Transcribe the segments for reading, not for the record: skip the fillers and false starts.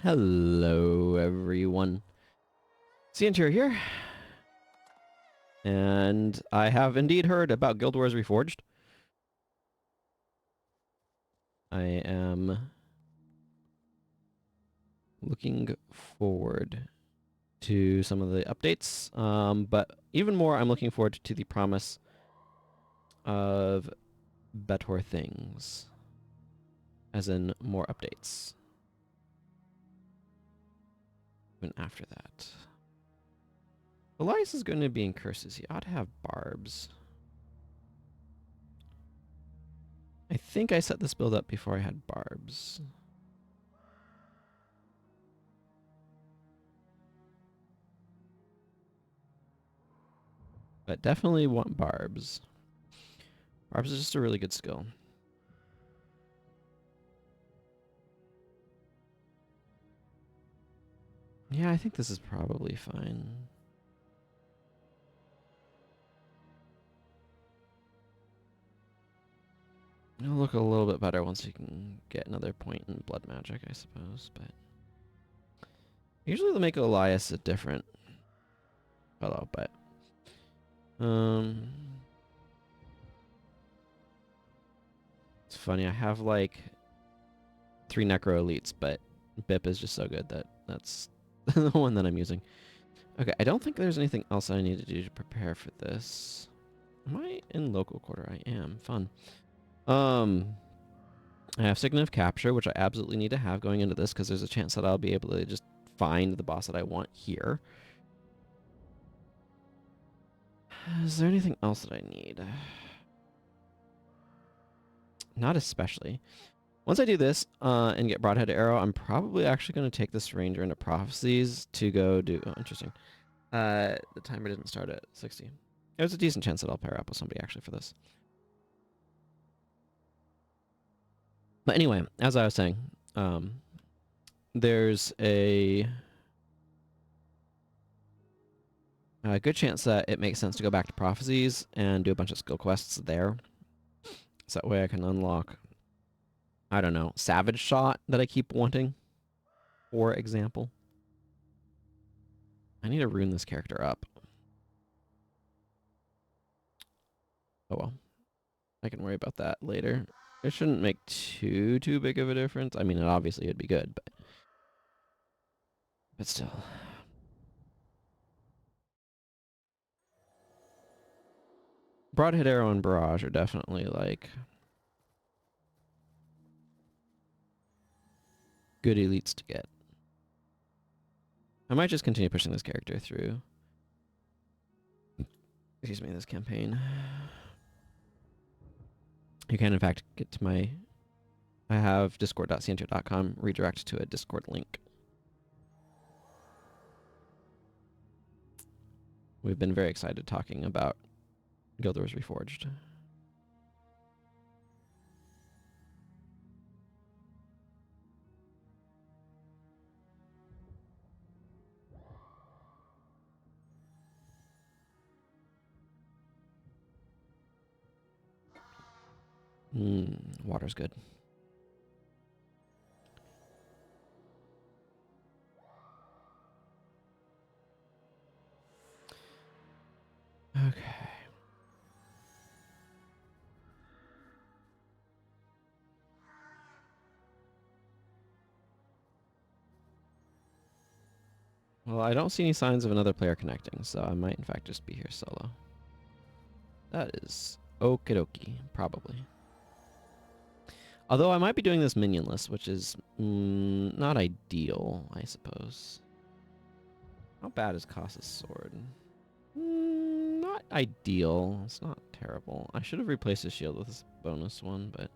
Hello, everyone. Ciantir here, and I have indeed heard about Guild Wars Reforged. I am looking forward to some of the updates, but even more, I'm looking forward to the promise of better things, as in more updates. Even after that. Elias is going to be in curses. He ought to have barbs. I think I set this build up before I had barbs. But definitely want barbs. Barbs is just a really good skill. Yeah, I think this is probably fine. It'll look a little bit better once you can get another point in blood magic, I suppose, but usually they'll make Elias a different fellow, but it's funny, I have like 3 Necro Elites, but Bip is just so good that that's the one that I'm using. Okay, I don't think there's anything else I need to do to prepare for this. Am I in local quarter? I am. Fun. I have Signet of Capture, which I absolutely need to have going into this because there's a chance that I'll be able to just find the boss that I want here. Is there anything else that I need? Not especially. Once I do this and get Broadhead Arrow, I'm probably actually going to take this Ranger into Prophecies to go do... Oh, interesting. The timer didn't start at 60. There's a decent chance that I'll pair up with somebody actually for this. But anyway, as I was saying, there's a good chance that it makes sense to go back to Prophecies and do a bunch of skill quests there. So that way I can unlock, I don't know, Savage Shot that I keep wanting, for example. I need to rune this character up. Oh well. I can worry about that later. It shouldn't make too big of a difference. I mean, it obviously would be good, but still. Broadhead Arrow and Barrage are definitely like good elites to get. I might just continue pushing this character through. Excuse me, this campaign. You can, in fact, get to my... I have discord.center.com redirect to a Discord link. We've been very excited talking about Guild Wars Reforged. Water's good. Okay. Well, I don't see any signs of another player connecting, so I might in fact just be here solo. That is okie dokie, probably. Although I might be doing this minionless, which is not ideal, I suppose. How bad is Kasa's sword? Not ideal. It's not terrible. I should have replaced his shield with this bonus one, but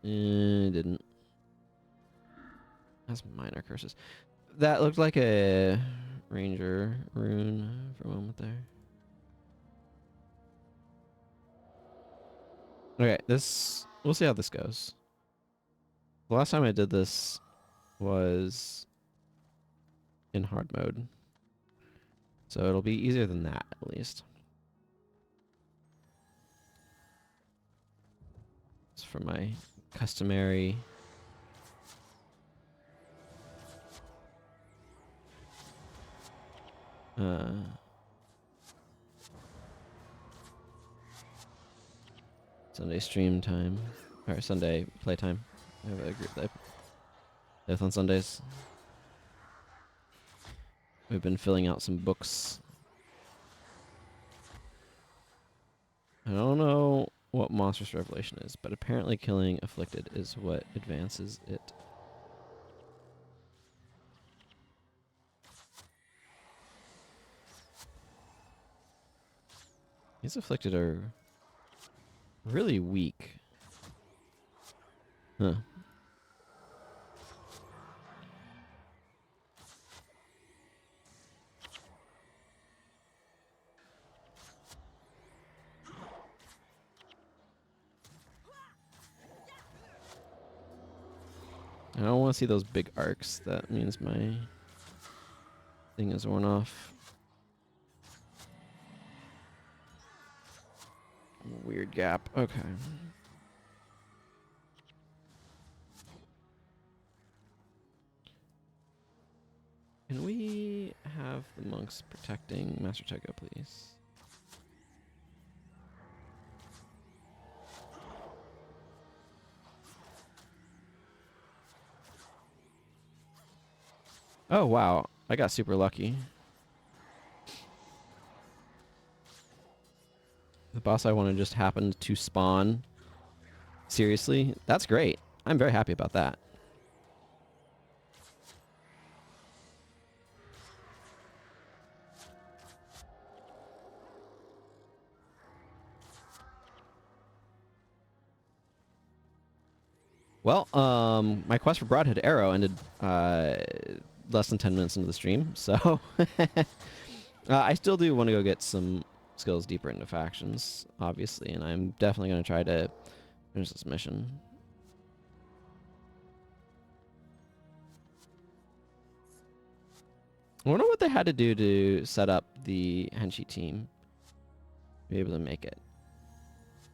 didn't. That's minor curses. That looked like a ranger rune for a moment there. Okay, this... We'll see how this goes. The last time I did this was in hard mode. So it'll be easier than that, at least. It's for my customary Sunday stream time. Or Sunday playtime. I have a group that I play with on Sundays. We've been filling out some books. I don't know what Monstrous Revelation is, but apparently killing Afflicted is what advances it. These Afflicted are really weak. Huh. I don't want to see those big arcs. That means my thing is worn off. Weird gap. Okay. Can we have the monks protecting Master Tego, please? Oh, wow. I got super lucky. The boss I wanted just happened to spawn. Seriously? That's great. I'm very happy about that. Well, my quest for Broadhead Arrow ended less than 10 minutes into the stream, so I still do want to go get some skills deeper into factions, obviously, and I'm definitely going to try to finish this mission. I wonder what they had to do to set up the Henshi team to be able to make it.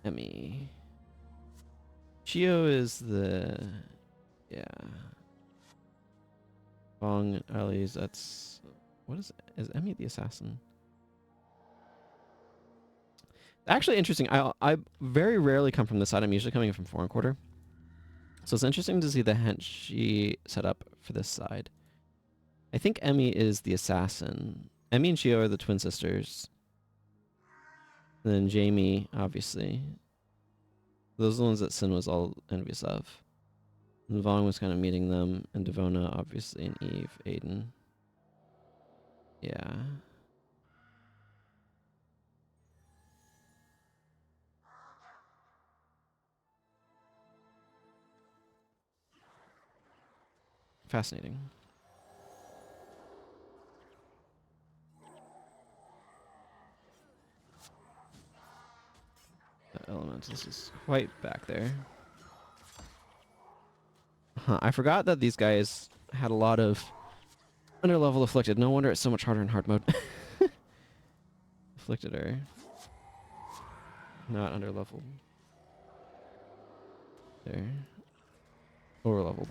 Emmy. Chio is the... yeah. Bong, Ellie's, that's... what is it? Is Emmy the assassin? Actually interesting. I very rarely come from this side. I'm usually coming from Foreign Quarter. So it's interesting to see the Henshi set up for this side. I think Emmy is the assassin. Emmy and Chio are the twin sisters. And then Jamie, obviously. Those are the ones that Sin was all envious of. And Vong was kind of meeting them. And Devona, obviously, and Eve, Aiden. Yeah. Fascinating. The Elementals is quite back there. Huh, I forgot that these guys had a lot of underlevel Afflicted. No wonder it's so much harder in hard mode. Afflicted are not underleveled. They're overleveled.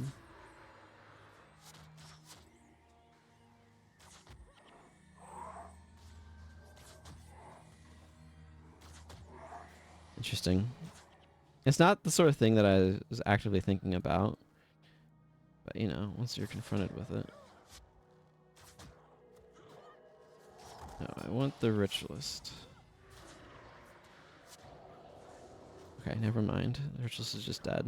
Interesting. It's not the sort of thing that I was actively thinking about. But, you know, once you're confronted with it. No, I want the Ritualist. Okay, never mind. The Ritualist is just dead.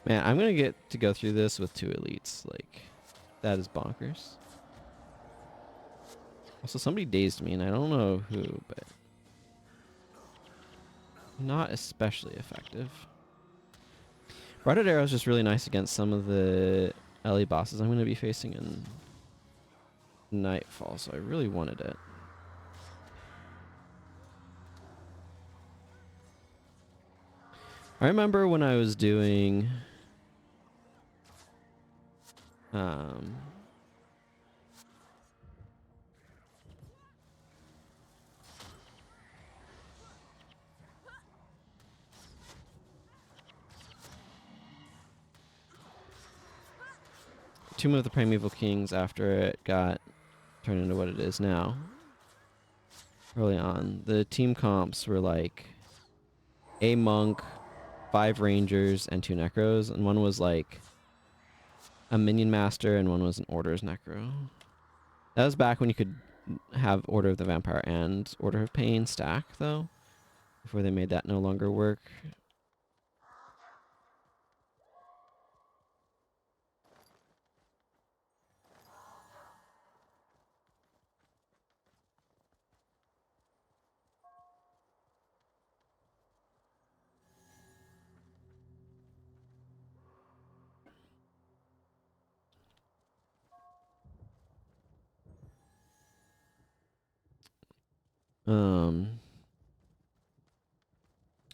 Man, I'm gonna get to go through this with 2 elites. Like, that is bonkers. Also, somebody dazed me, and I don't know who, but... not especially effective. Broadhead Arrow is just really nice against some of the LE bosses I'm going to be facing in Nightfall, so I really wanted it. I remember when I was doing... Tomb of the Primeval Kings after it got turned into what it is now. Early on, the team comps were like a monk, 5 rangers, and 2 necros, and one was like a minion master, and one was an orders necro. That was back when you could have Order of the Vampire and Order of Pain stack, though, before they made that no longer work.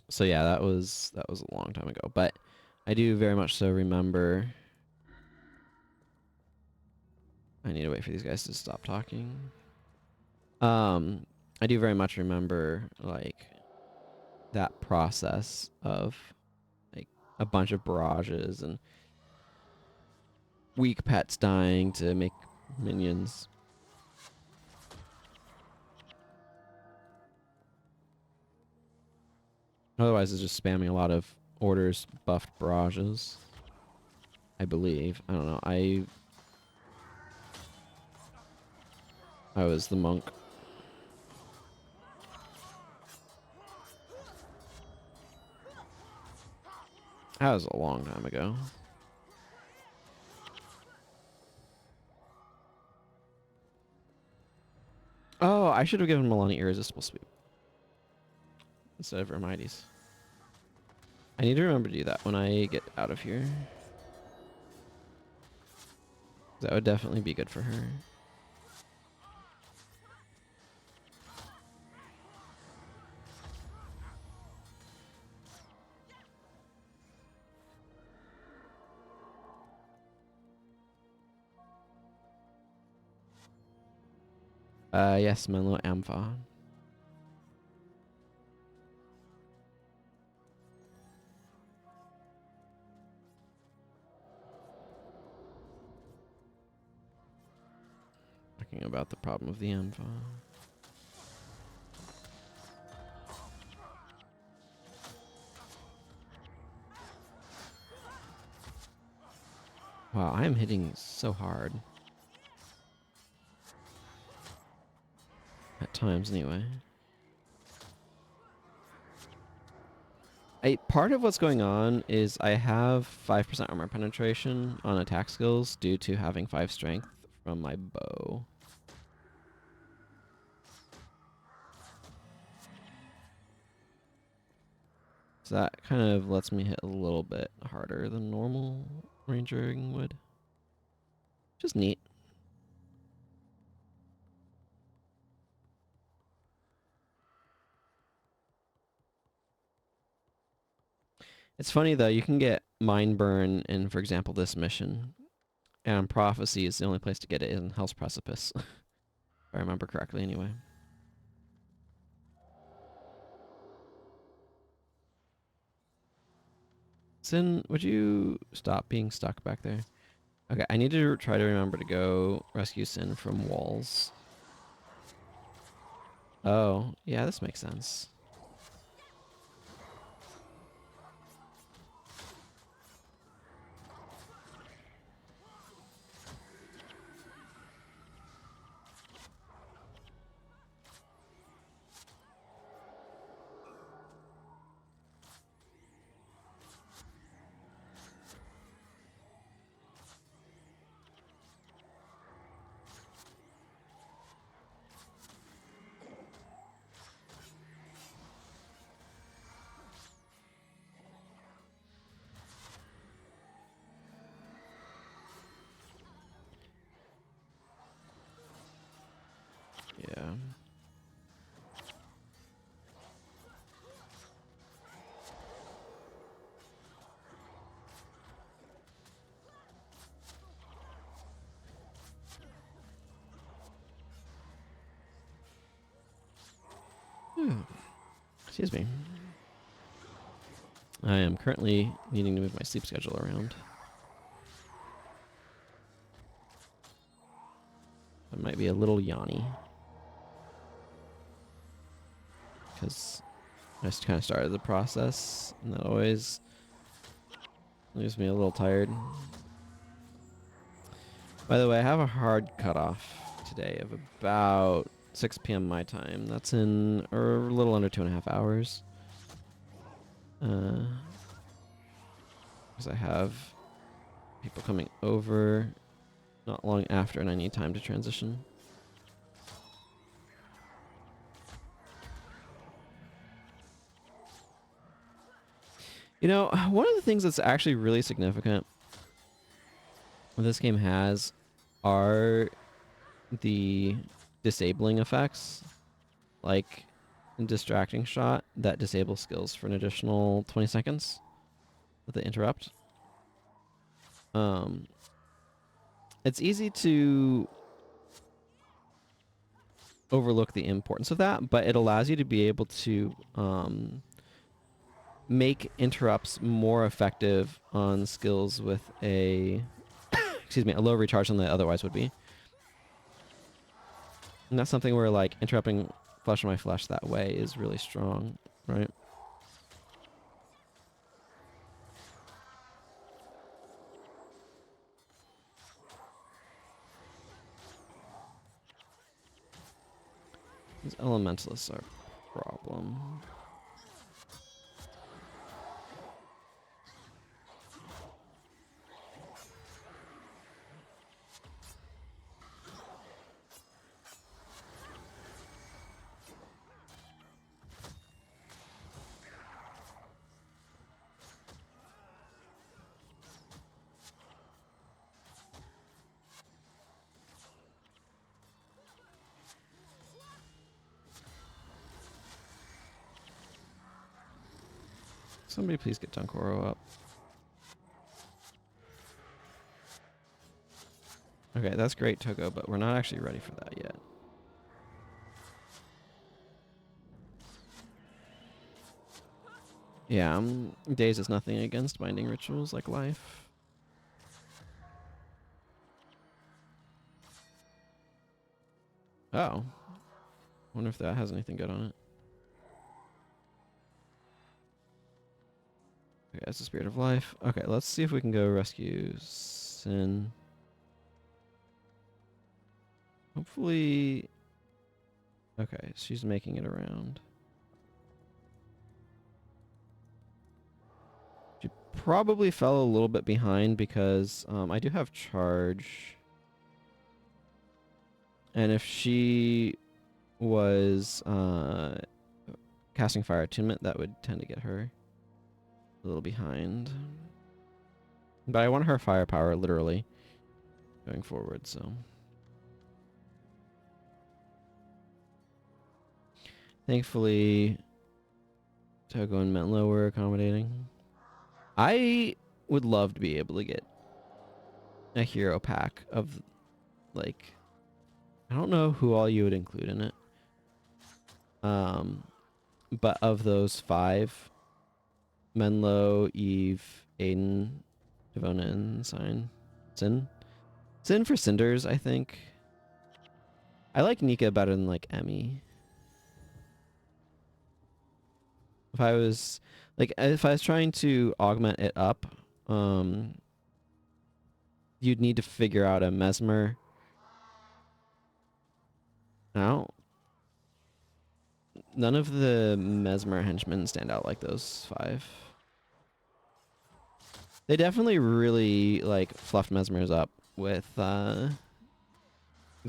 So yeah, that was a long time ago, but I do very much so remember. I need to wait for these guys to stop talking. I do very much remember like that process of like a bunch of barrages and weak pets dying to make minions. Otherwise, it's just spamming a lot of orders buffed barrages. I believe. I don't know. I was the monk. That was a long time ago. Oh, I should have given Milani Irresistible Sweep instead of Hermione's. I need to remember to do that when I get out of here. That would definitely be good for her. Yes, Menlo Ampha. Talking about the problem of the Ampha. Wow, I am hitting so hard. At times, anyway. Part of what's going on is I have 5% armor penetration on attack skills due to having 5 strength from my bow. So that kind of lets me hit a little bit harder than normal rangering would. Just neat. It's funny though, you can get Mind Burn in, for example, this mission. And Prophecy is the only place to get it in Hell's Precipice. If I remember correctly anyway. Sin, would you stop being stuck back there? Okay, I need to try to remember to go rescue Sin from walls. Oh, yeah, this makes sense. Yeah. Excuse me. I am currently needing to move my sleep schedule around. It might be a little yawny. Because I just kind of started the process, and that always leaves me a little tired. By the way, I have a hard cutoff today of about 6 p.m. my time. That's in a little under 2.5 hours. Because I have people coming over not long after, and I need time to transition. You know, one of the things that's actually really significant this game has are the disabling effects, like distracting shot that disables skills for an additional 20 seconds with the interrupt. It's easy to overlook the importance of that, but it allows you to be able to make interrupts more effective on skills with a excuse me, a lower recharge than they otherwise would be. And that's something where like interrupting flesh on my flesh that way is really strong, right? These elementalists are a problem. Somebody please get Dunkoro up. Okay, that's great, Togo, but we're not actually ready for that yet. Yeah, Days is nothing against binding rituals like life. Oh. Wonder if that has anything good on it. Okay, that's the spirit of life. Okay, let's see if we can go rescue Sin. Hopefully... Okay, she's making it around. She probably fell a little bit behind because I do have charge. And if she was casting fire attunement, that would tend to get her a little behind. But I want her firepower, literally, going forward, so... Thankfully, Togo and Mentlo were accommodating. I would love to be able to get a hero pack of, like... I don't know who all you would include in it. But of those 5, Menlo, Eve, Aiden, Devona, and Sin. Sin for Cinders, I think. I like Nika better than, like, Emmy. If I was trying to augment it up, you'd need to figure out a Mesmer. Now, none of the Mesmer henchmen stand out like those 5. They definitely really, like, fluffed Mesmers up with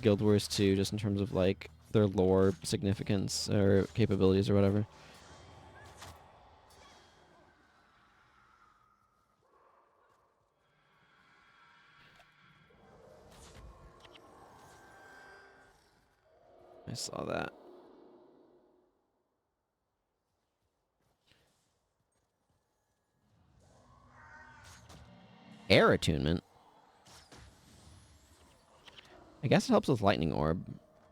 Guild Wars 2, just in terms of, like, their lore significance or capabilities or whatever. I saw that. Air attunement? I guess it helps with lightning orb,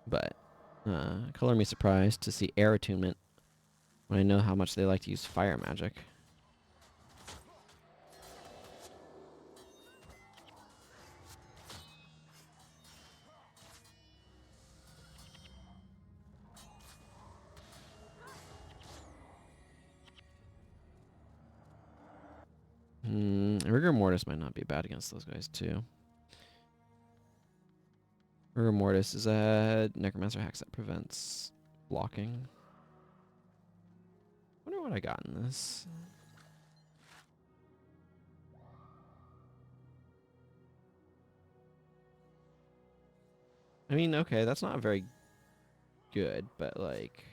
but color me surprised to see air attunement when I know how much they like to use fire magic. Mortis might not be bad against those guys too. Rigor Mortis is a Necromancer Hex that prevents blocking. Wonder what I got in this. I mean, okay, that's not very good, but like,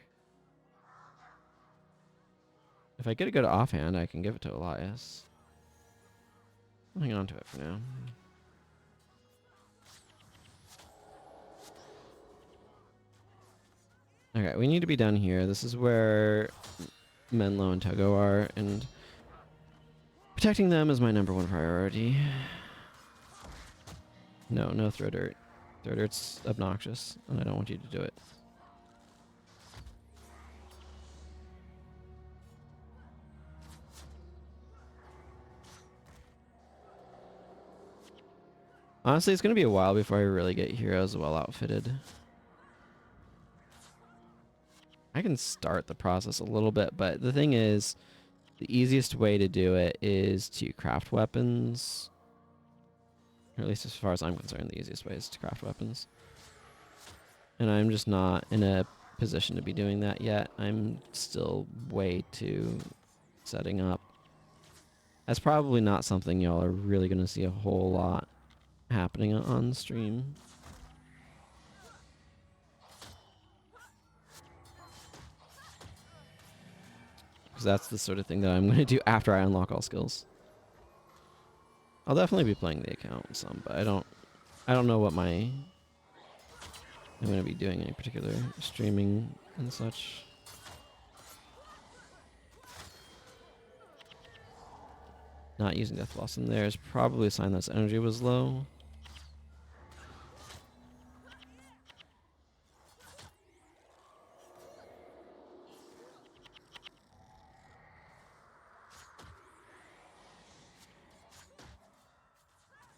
if I get a good offhand, I can give it to Elias. I'll hang on to it for now. Okay, we need to be down here. This is where Menlo and Togo are, and protecting them is my #1 priority. No, no throw dirt. Throw dirt's obnoxious, and I don't want you to do it. Honestly, it's going to be a while before I really get heroes well outfitted. I can start the process a little bit, but the thing is, the easiest way to do it is to craft weapons. Or at least as far as I'm concerned, the easiest way is to craft weapons. And I'm just not in a position to be doing that yet. I'm still way too setting up. That's probably not something y'all are really going to see a whole lot happening on stream. Because that's the sort of thing that I'm going to do after I unlock all skills. I'll definitely be playing the account some, but I don't know what I'm going to be doing any particular streaming and such. Not using Death Blossom there is probably a sign that its energy was low.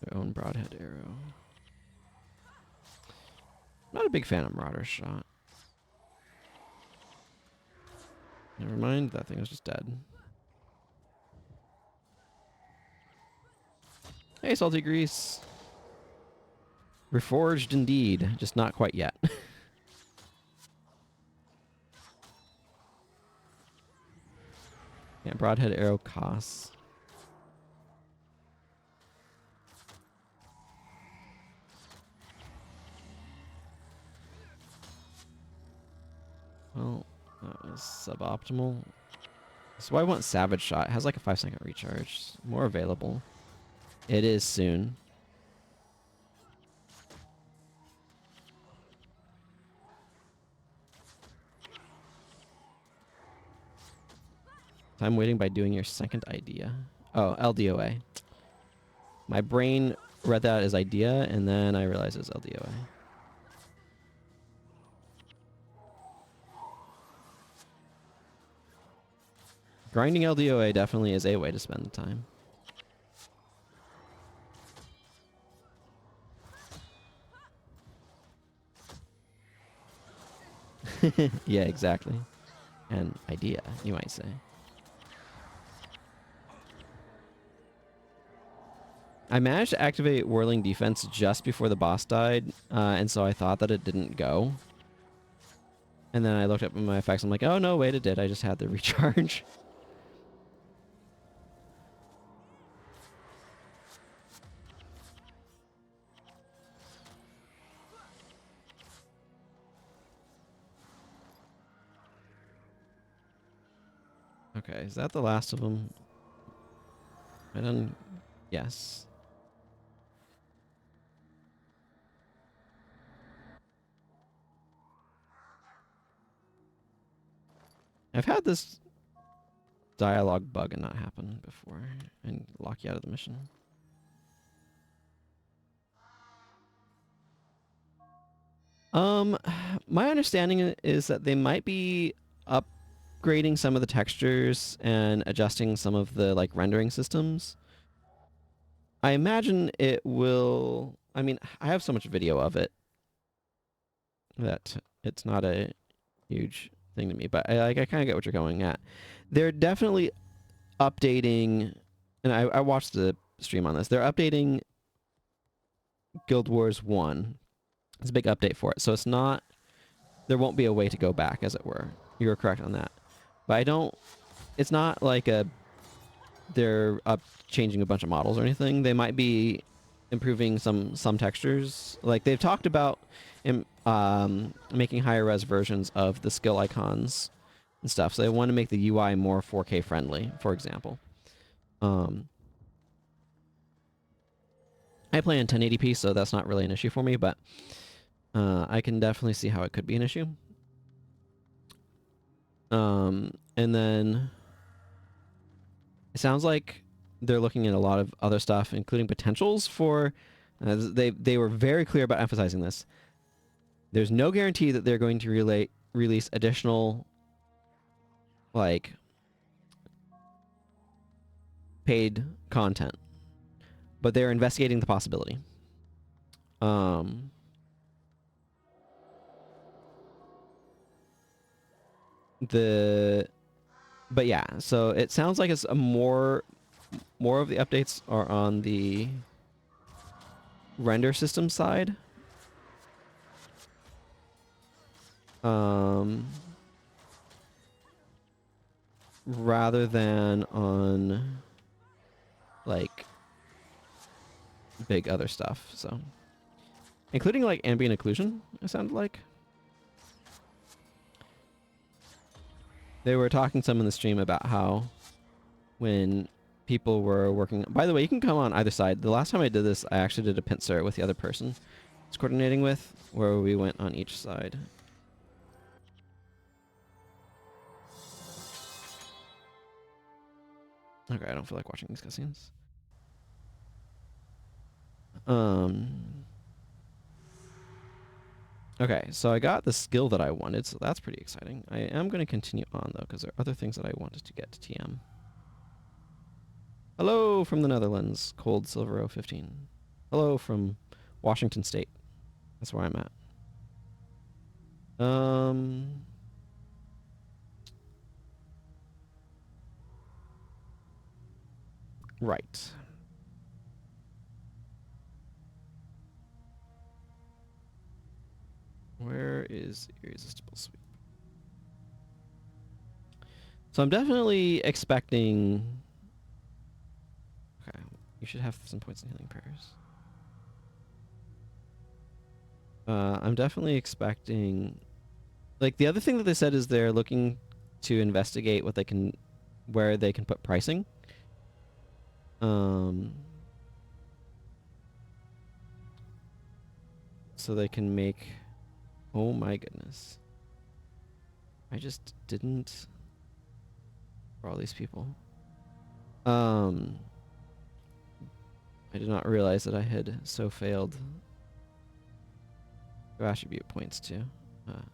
Their own Broadhead Arrow. Not a big fan of Marauder Shot. Never mind, that thing was just dead. Hey, Salty Grease. Reforged indeed, just not quite yet. Yeah, Broadhead Arrow costs. Well, that was suboptimal. So I want Savage Shot. It has like a 5-second recharge. More available. It is soon. Time waiting by doing your second idea. Oh, LDOA. My brain read that as idea, and then I realized it's LDOA. Grinding LDOA definitely is a way to spend the time. Yeah, exactly. An idea, you might say. I managed to activate Whirling Defense just before the boss died, and so I thought that it didn't go. And then I looked up my effects, I'm like, oh no, wait, it did. I just had the recharge. Okay, is that the last of them? I done... Yes. I've had this dialogue bug and not happen before and lock you out of the mission. My understanding is that they might be upgrading some of the textures and adjusting some of the like rendering systems. I imagine it will... I mean, I have so much video of it that it's not a huge thing to me, but I kind of get what you're going at. They're definitely updating, and I watched the stream on this. They're updating Guild Wars 1. It's a big update for it. So it's not, there won't be a way to go back, as it were. You're correct on that. But I don't, it's not like they're changing a bunch of models or anything. They might be improving some textures. Like they've talked about making higher res versions of the skill icons and stuff. So they want to make the UI more 4K friendly, for example. I play in 1080p, so that's not really an issue for me, but I can definitely see how it could be an issue. And then it sounds like they're looking at a lot of other stuff, including potentials for. They were very clear about emphasizing this. There's no guarantee that they're going to release additional, like, paid content, but they're investigating the possibility. But yeah, so it sounds like it's a more of the updates are on the render system side. Rather than on like big other stuff, so including like ambient occlusion, it sounded like. They were talking some in the stream about how when people were working, by the way, you can come on either side. The last time I did this, I actually did a pincer with the other person I was coordinating with, where we went on each side. Okay, I don't feel like watching these cutscenes. Okay, so I got the skill that I wanted, so that's pretty exciting. I am going to continue on, though, because there are other things that I wanted to get to TM. Hello from the Netherlands, Cold Silver 015. Hello from Washington State. That's where I'm at. Right. Where is Irresistible Sweep? So I'm definitely expecting... Okay, you should have some points in healing prayers. I'm definitely expecting... Like, the other thing that they said is they're looking to investigate what they can... where they can put pricing. So they can make... Oh my goodness. I just didn't... For all these people. I did not realize that I had so failed. Go attribute points too. I'm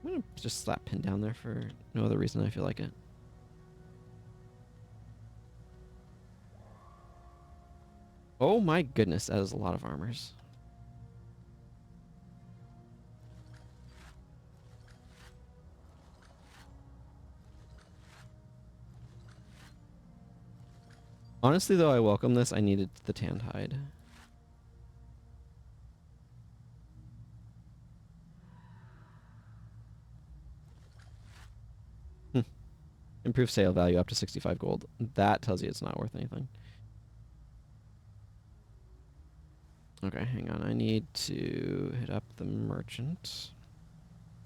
gonna just slap pin down there for no other reason I feel like it. Oh my goodness, that is a lot of armors. Honestly though, I welcome this. I needed the tanned hide. Improve sale value up to 65 gold. That tells you it's not worth anything. Okay, hang on. I need to hit up the merchant.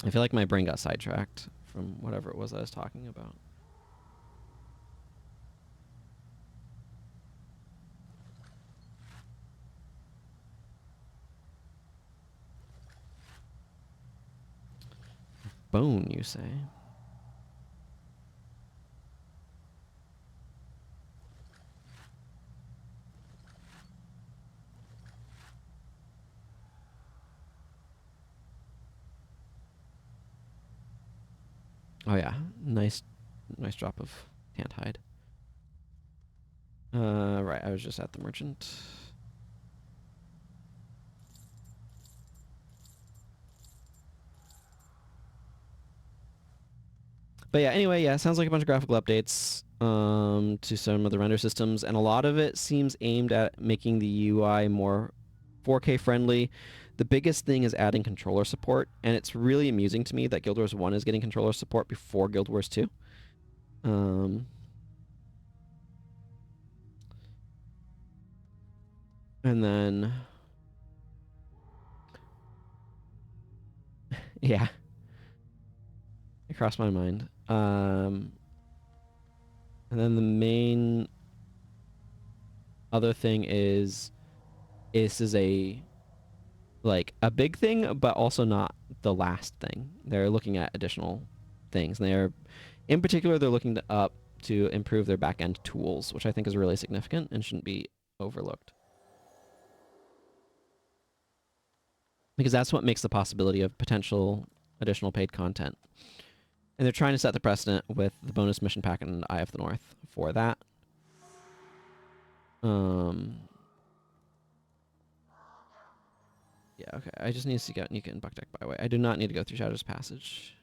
I feel like my brain got sidetracked from whatever it was I was talking about. Bone, you say? Oh yeah, nice drop of tanned hide. Right, I was just at the merchant. But yeah, anyway, yeah, it sounds like a bunch of graphical updates to some of the render systems, and a lot of it seems aimed at making the UI more 4K friendly. The biggest thing is adding controller support, and it's really amusing to me that Guild Wars 1 is getting controller support before Guild Wars 2. And then, yeah, it crossed my mind. And then the main other thing is this is a big thing, but also not the last thing. They're looking at additional things. And in particular, they're looking to improve their back-end tools, which I think is really significant and shouldn't be overlooked. Because that's what makes the possibility of potential additional paid content. And they're trying to set the precedent with the bonus mission pack in Eye of the North for that. Yeah, okay. I just need to seek out Nika and Buckdeck Byway. I do not need to go through Shadow's Passage.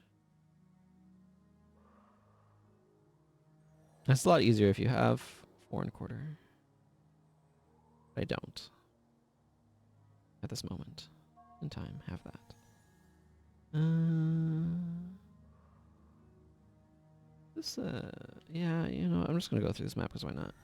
That's a lot easier if you have 4 1/4. I don't. At this moment in time, have that. Yeah, you know, I'm just gonna go through this map because why not?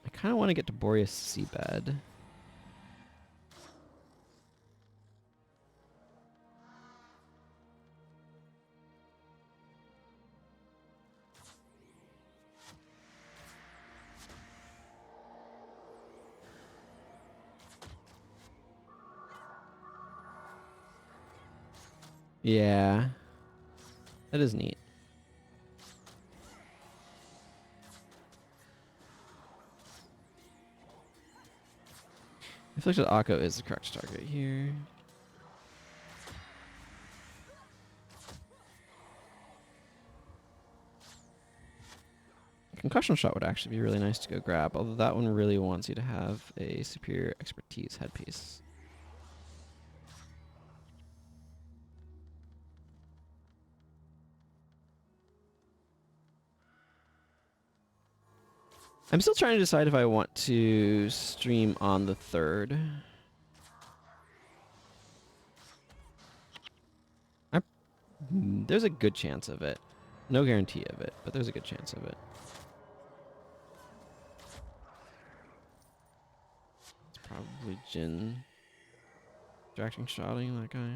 I kind of want to get to Boreas Seabed. Yeah. That is neat. Afflicted Akko is the correct target here. Concussion Shot would actually be really nice to go grab, although that one really wants you to have a superior expertise headpiece. I'm still trying to decide if I want to stream on the 3rd. There's a good chance of it. No guarantee of it, but there's a good chance of it. It's probably Jin. Distracting shotting that guy.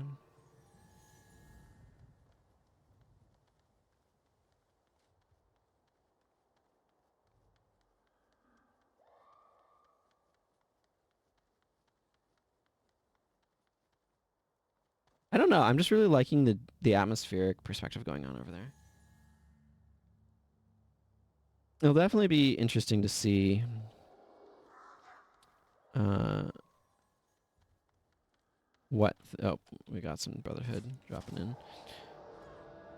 I don't know. I'm just really liking the atmospheric perspective going on over there. It'll definitely be interesting to see we got some Brotherhood dropping in.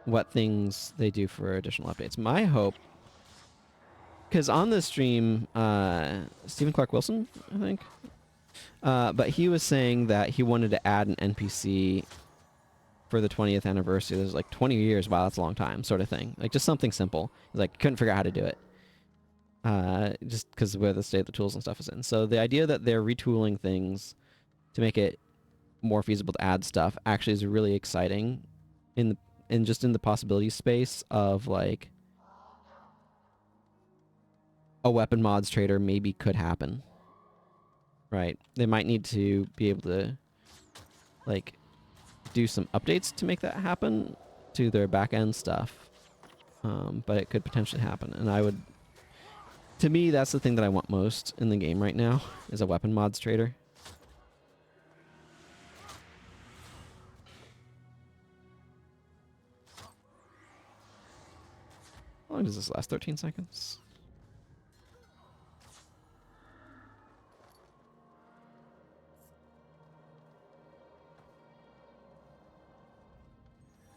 What things they do for additional updates. My hope, because on the stream, Stephen Clark Wilson, I think, but he was saying that he wanted to add an NPC for the 20th anniversary. There's like 20 years. Wow, that's a long time, sort of thing. Like just something simple. He's like, couldn't figure out how to do it. Just because of where the state of the tools and stuff is in. So the idea that they're retooling things to make it more feasible to add stuff actually is really exciting in the possibility space of like a weapon mods trader maybe could happen. Right. They might need to be able to like do some updates to make that happen to their back end stuff. But it could potentially happen. And to me, that's the thing that I want most in the game right now is a weapon mods trader. How long does this last? 13 seconds?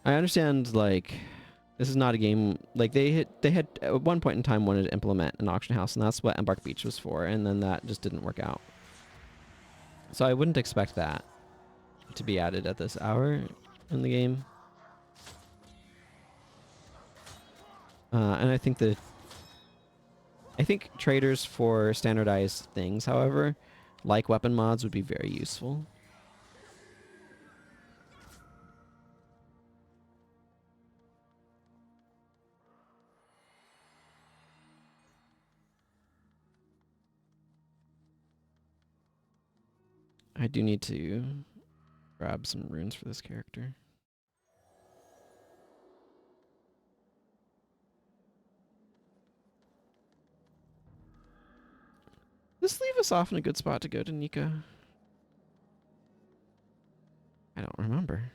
I understand, like, this is not a game, like, they had at one point in time wanted to implement an auction house, and that's what Embark Beach was for, and then that just didn't work out. So I wouldn't expect that to be added at this hour in the game. And I think traders for standardized things, however, like weapon mods, would be very useful. I do need to grab some runes for this character. This leave us off in a good spot to go to Nika. I don't remember.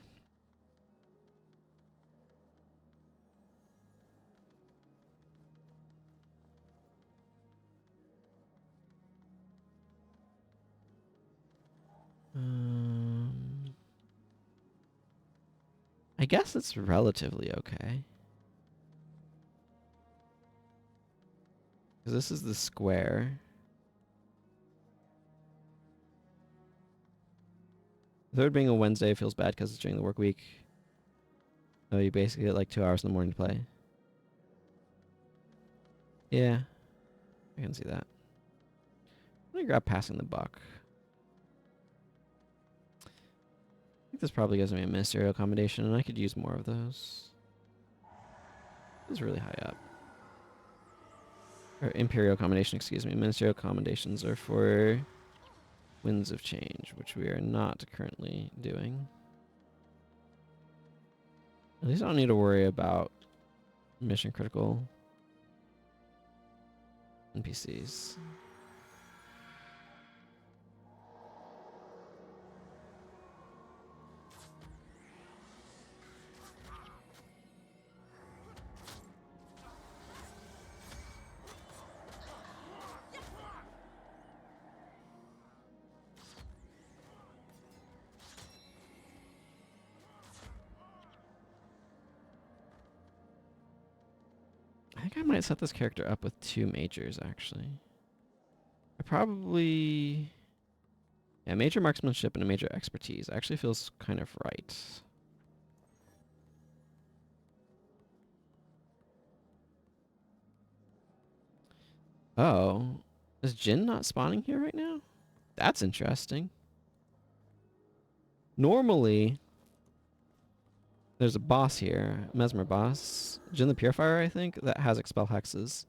I guess it's relatively okay. Because this is the square. Third being a Wednesday feels bad because it's during the work week. Oh, you basically get like 2 hours in the morning to play. Yeah, I can see that. Let me grab passing the buck. I think this probably gives me a ministerial accommodation, and I could use more of those. It's really high up. Or imperial accommodation, excuse me. Ministerial accommodations are for winds of change, which we are not currently doing. At least I don't need to worry about mission critical NPCs. I think I might set this character up with 2 majors, actually. I probably... Yeah, major marksmanship and a major expertise actually feels kind of right. Oh. Is Jin not spawning here right now? That's interesting. Normally, there's a boss here, Mesmer boss, Jin the Purifier, I think, that has expel hexes.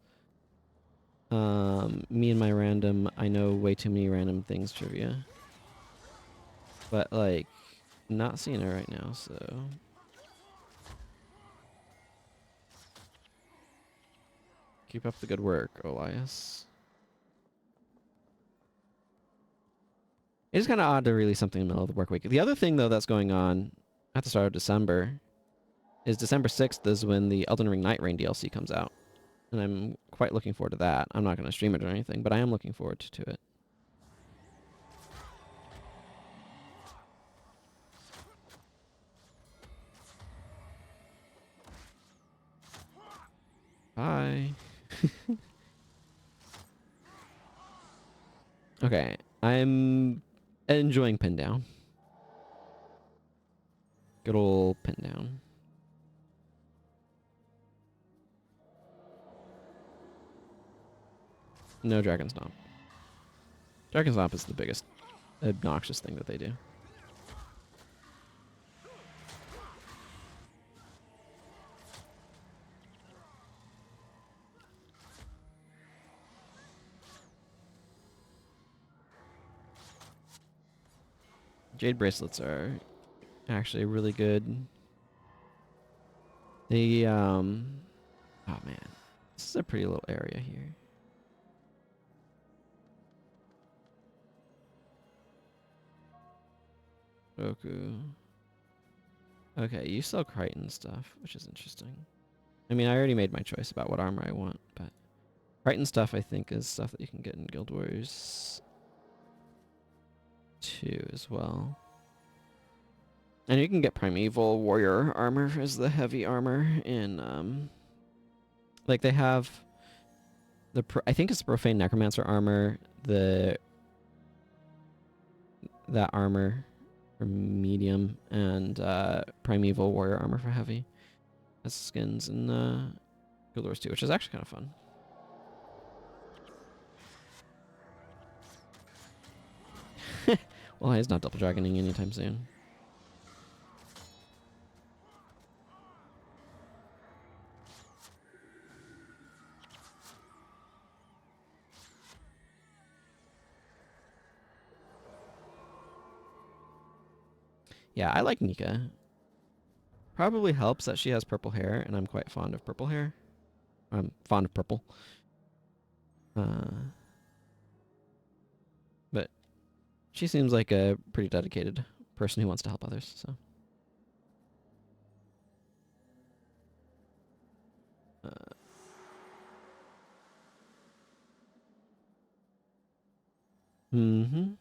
Me and my random, I know way too many random things trivia. But, like, not seeing it right now, so... Keep up the good work, Elias. It is kind of odd to release something in the middle of the work week. The other thing, though, that's going on at the start of December is December 6th is when the Elden Ring Night Rain DLC comes out. And I'm quite looking forward to that. I'm not going to stream it or anything, but I am looking forward to it. Bye. Okay, I'm enjoying Pin Down. Good old Pin Down. No Dragon Stomp. Dragon Stomp is the biggest obnoxious thing that they do. Jade bracelets are actually really good. They, oh man. This is a pretty little area here. Roku. Okay, you sell Crichton stuff, which is interesting. I mean, I already made my choice about what armor I want, but Crichton stuff, I think, is stuff that you can get in Guild Wars 2 as well. And you can get primeval warrior armor as the heavy armor in like they have I think it's the profane necromancer armor, that armor for medium, and primeval warrior armor for heavy. That's skins in Guild Wars 2, which is actually kind of fun. Well, he's not double dragoning anytime soon. Yeah, I like Nika. Probably helps that she has purple hair, and I'm quite fond of purple hair. I'm fond of purple. But she seems like a pretty dedicated person who wants to help others, so. Mm-hmm.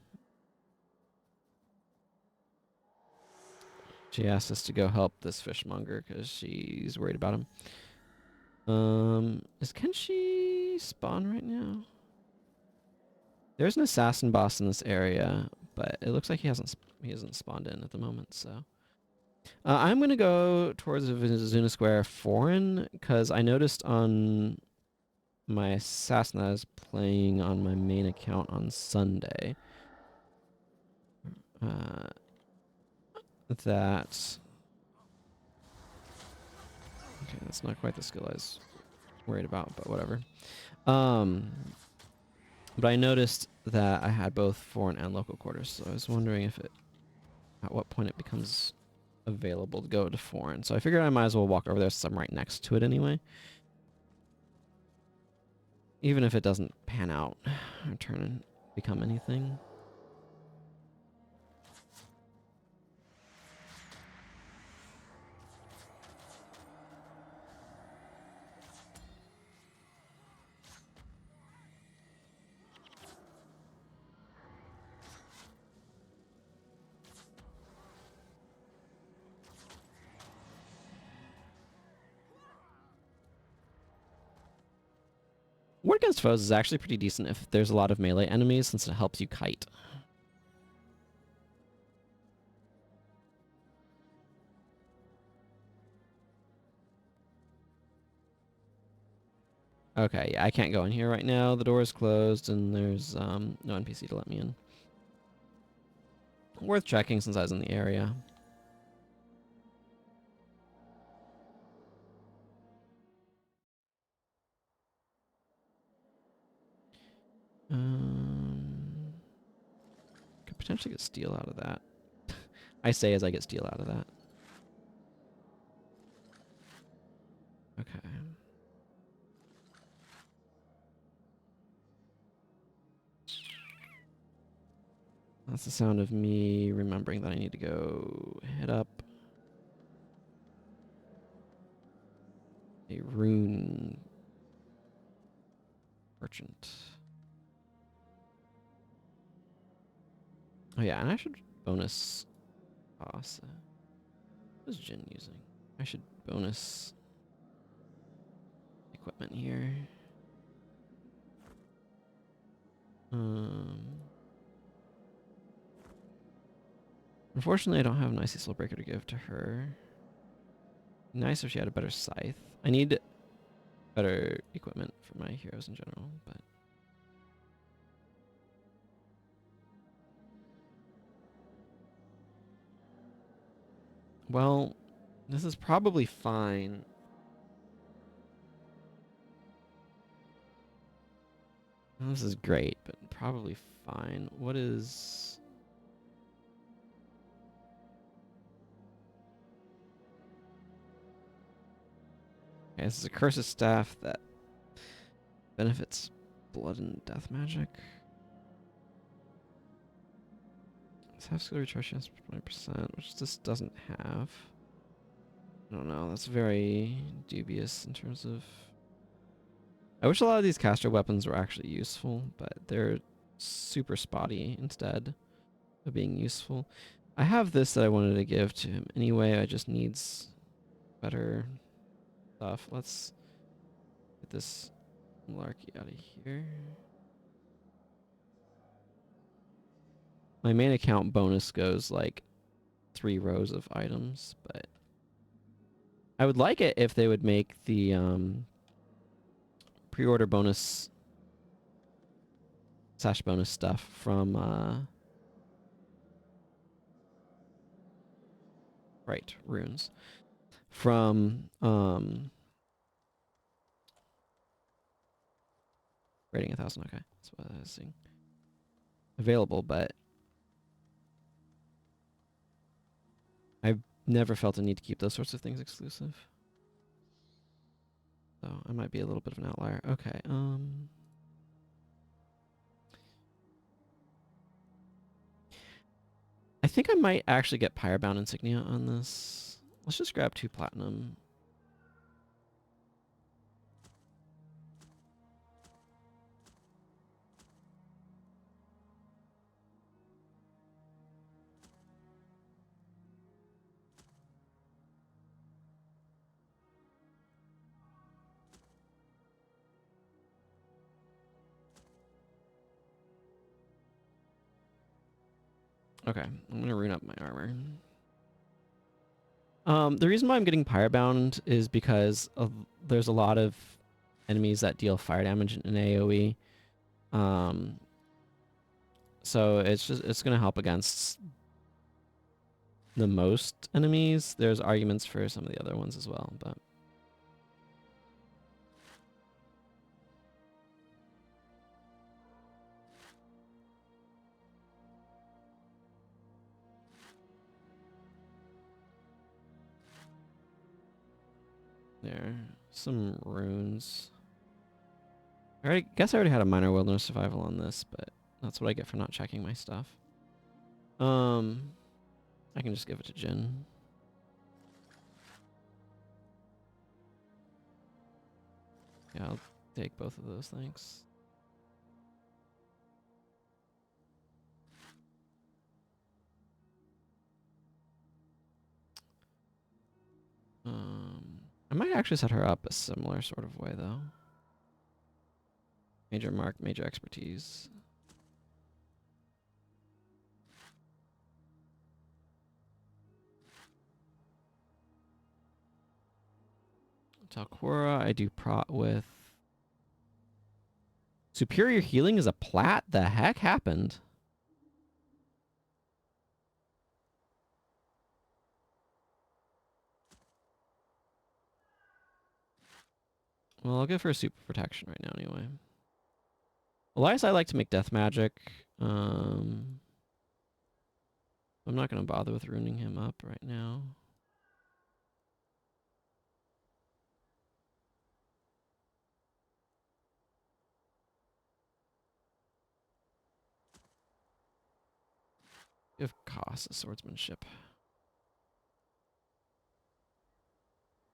She asked us to go help this fishmonger because she's worried about him. Can she spawn right now? There's an assassin boss in this area, but it looks like he hasn't spawned in at the moment, so. I'm gonna go towards Zuna Square foreign because I noticed on my assassin that I was playing on my main account on Sunday that. Okay, that's not quite the skill I was worried about, but whatever. But I noticed that I had both foreign and local quarters, so I was wondering if at what point it becomes available to go to foreign. So I figured I might as well walk over there since I'm right next to it anyway. Even if it doesn't pan out or turn and become anything. Ward Against Foes is actually pretty decent if there's a lot of melee enemies since it helps you kite. Okay, yeah, I can't go in here right now. The door is closed and there's no NPC to let me in. Worth checking since I was in the area. Could potentially get steel out of that. I say as I get steel out of that. Okay. That's the sound of me remembering that I need to go hit up a rune merchant. Oh yeah, and I should bonus Asa. What is Jin using? I should bonus equipment here. Unfortunately, I don't have an Icy Soul Breaker to give to her. Nice if she had a better scythe. I need better equipment for my heroes in general, but. Well, this is probably fine. This is great, but probably fine. What is... Okay, this is a Curse's Staff that benefits blood and death magic. This half skill recharge chance 20%, which this doesn't have. I don't know, that's very dubious in terms of... I wish a lot of these caster weapons were actually useful, but they're super spotty instead of being useful. I have this that I wanted to give to him anyway. I just needs better stuff. Let's get this malarkey out of here. My main account bonus goes like 3 rows of items, but I would like it if they would make the pre-order bonus / bonus stuff from right, runes. From rating 1,000, okay. That's what I was seeing. Available, but I've never felt a need to keep those sorts of things exclusive. So I might be a little bit of an outlier. Okay, I think I might actually get Pyrebound Insignia on this. Let's just grab 2 platinum. Okay, I'm gonna rune up my armor. The reason why I'm getting Pyrebound is because there's a lot of enemies that deal fire damage in AoE. So it's gonna help against the most enemies. There's arguments for some of the other ones as well, but there some runes. I guess I already had a minor wilderness survival on this, but that's what I get for not checking my stuff. I can just give it to Jin. Yeah, I'll take both of those, thanks. I might actually set her up a similar sort of way, though. Major mark, major expertise. Talquora, I do prot with. Superior healing is a plat? The heck happened? Well, I'll give her super protection right now anyway. Elias, I like to make death magic. I'm not going to bother with ruining him up right now. Give Koss a swordsmanship.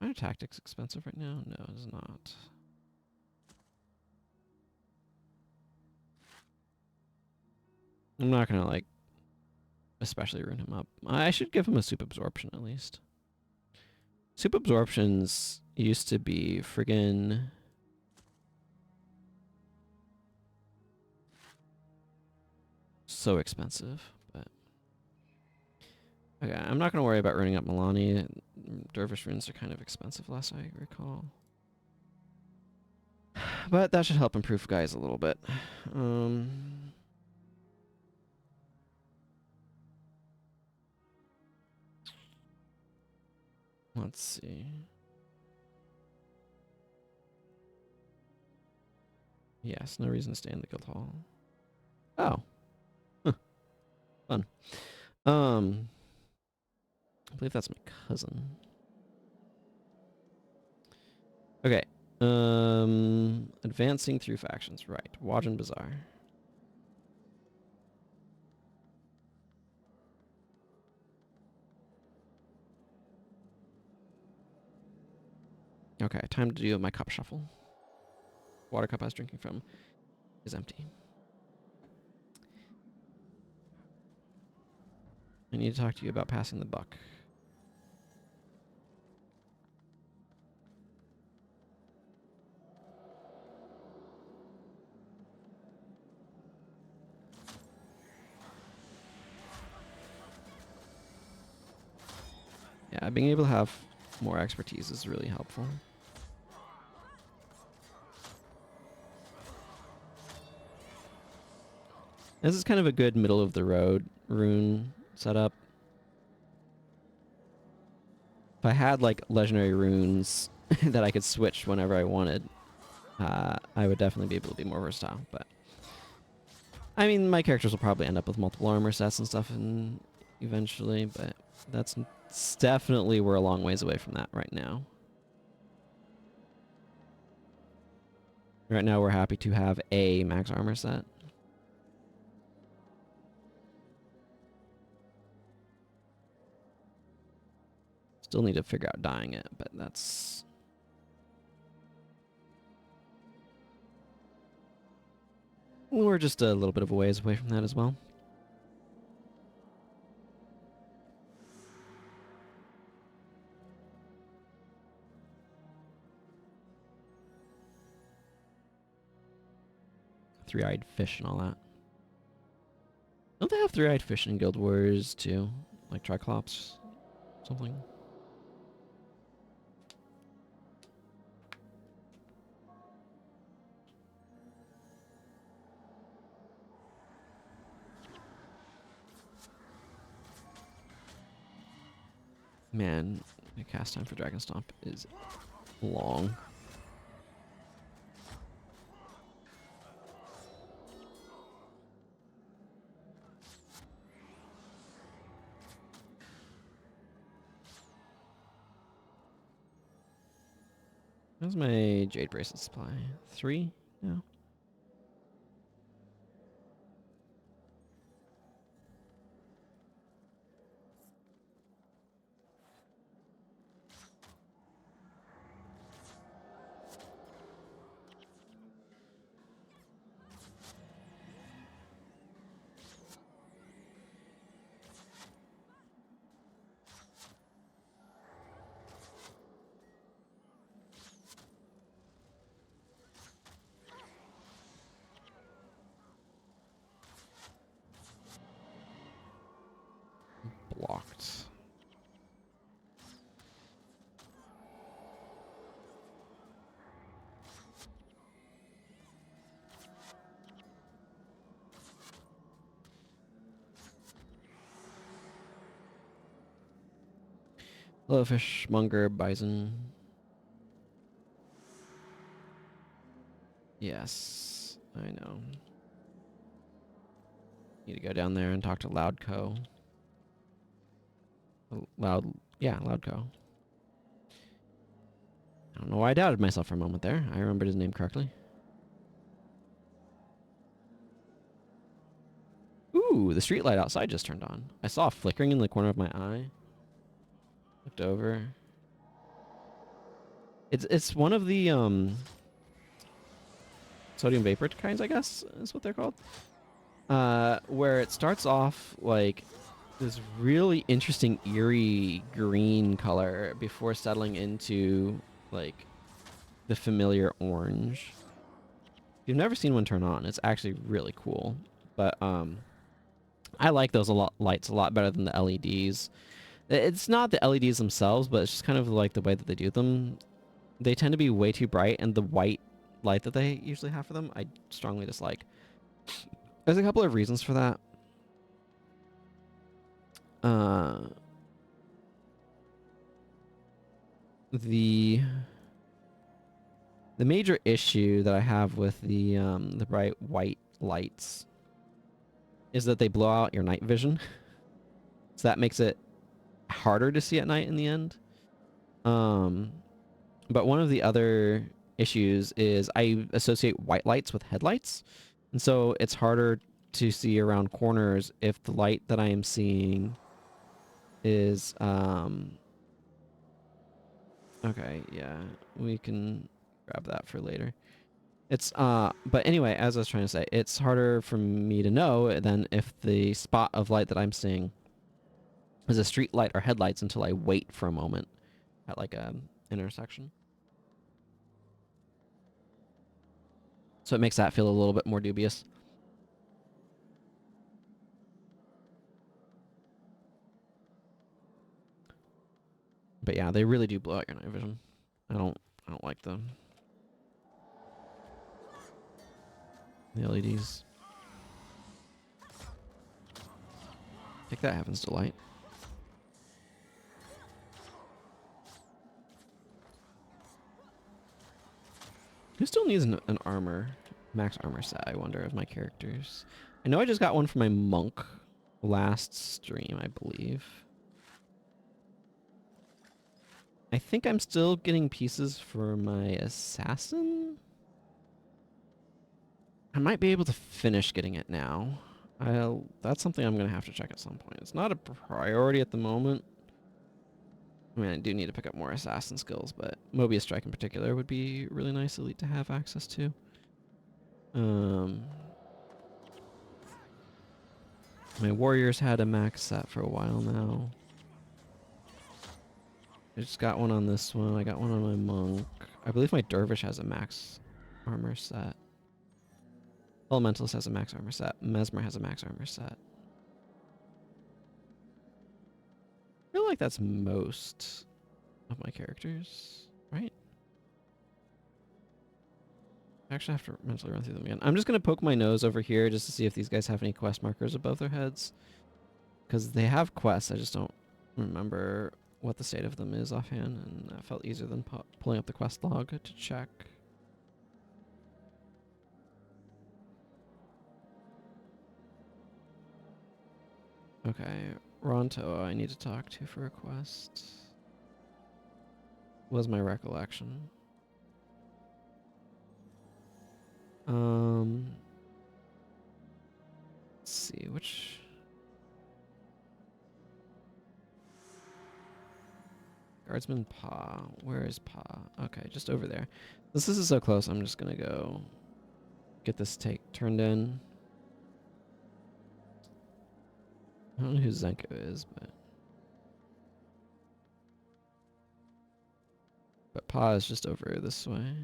Are tactics expensive right now? No, it's not. I'm not going to, like, especially ruin him up. I should give him a soup absorption at least. Soup absorptions used to be friggin' so expensive, but okay, I'm not gonna worry about ruining up Milani. Dervish runes are kind of expensive, last I recall. But that should help improve guys a little bit. Let's see. Yes, no reason to stay in the guild hall. Oh. Huh. Fun. I believe that's my cousin. Okay. Advancing through factions. Right. Wajan Bazaar. Okay, time to do my cup shuffle. Water cup I was drinking from is empty. I need to talk to you about passing the buck. Yeah, being able to have more expertise is really helpful. This is kind of a good middle of the road rune setup. If I had like legendary runes that I could switch whenever I wanted, I would definitely be able to be more versatile. But I mean, my characters will probably end up with multiple armor sets and stuff, and eventually. But that's definitely we're a long ways away from that right now. Right now, we're happy to have a max armor set. Still need to figure out dyeing it, but that's... We're just a little bit of a ways away from that as well. Three-eyed fish and all that. Don't they have three-eyed fish in Guild Wars too? Like Triclops? Something? Man, the cast time for Dragon Stomp is long. How's my Jade Bracelet supply? 3 now? Blocked. Hello, Fishmonger Bison. Yes, I know. Need to go down there and talk to Loudco. Loudco. I don't know why I doubted myself for a moment there. I remembered his name correctly. Ooh, the street light outside just turned on. I saw a flickering in the corner of my eye. Looked over. It's one of the sodium vapor kinds, I guess, is what they're called. Where it starts off like this really interesting eerie green color before settling into like the familiar orange. If you've never seen one turn on, it's actually really cool. But I like those lights a lot better than the LEDs. It's not the LEDs themselves, but it's just kind of like the way that they do them. They tend to be way too bright, and the white light that they usually have for them, I strongly dislike. There's a couple of reasons for that. The major issue that I have with the bright white lights is that they blow out your night vision. So that makes it harder to see at night in the end. But one of the other issues is I associate white lights with headlights. And so it's harder to see around corners if the light that I am seeing is okay, yeah, we can grab that for later. It's but anyway, as I was trying to say, it's harder for me to know than if the spot of light that I'm seeing as a street light or headlights until I wait for a moment at like a intersection. So it makes that feel a little bit more dubious. But yeah, they really do blow out your night vision. I don't like them. The LEDs. Take that, Heaven's Delight. Who still needs an armor, max armor set, I wonder, of my characters? I know I just got one for my monk last stream, I believe. I think I'm still getting pieces for my assassin? I might be able to finish getting it now. That's something I'm going to have to check at some point. It's not a priority at the moment. I mean, I do need to pick up more assassin skills, but Mobius Strike in particular would be really nice elite to have access to. My warriors had a max set for a while now. I just got one on this one. I got one on my monk. I believe my dervish has a max armor set. Elementalist has a max armor set. Mesmer has a max armor set. I feel like that's most of my characters, right? I actually have to mentally run through them again. I'm just going to poke my nose over here just to see if these guys have any quest markers above their heads. Because they have quests, I just don't remember what the state of them is offhand, and that felt easier than pulling up the quest log to check. Okay, Ronto I need to talk to for a quest. Was my recollection. Let's see, which... Guardsman Pa. Where is Pa? Okay, just over there. This is so close, I'm just gonna go get this turned in. I don't know who Zenko is, but Pa is just over this way.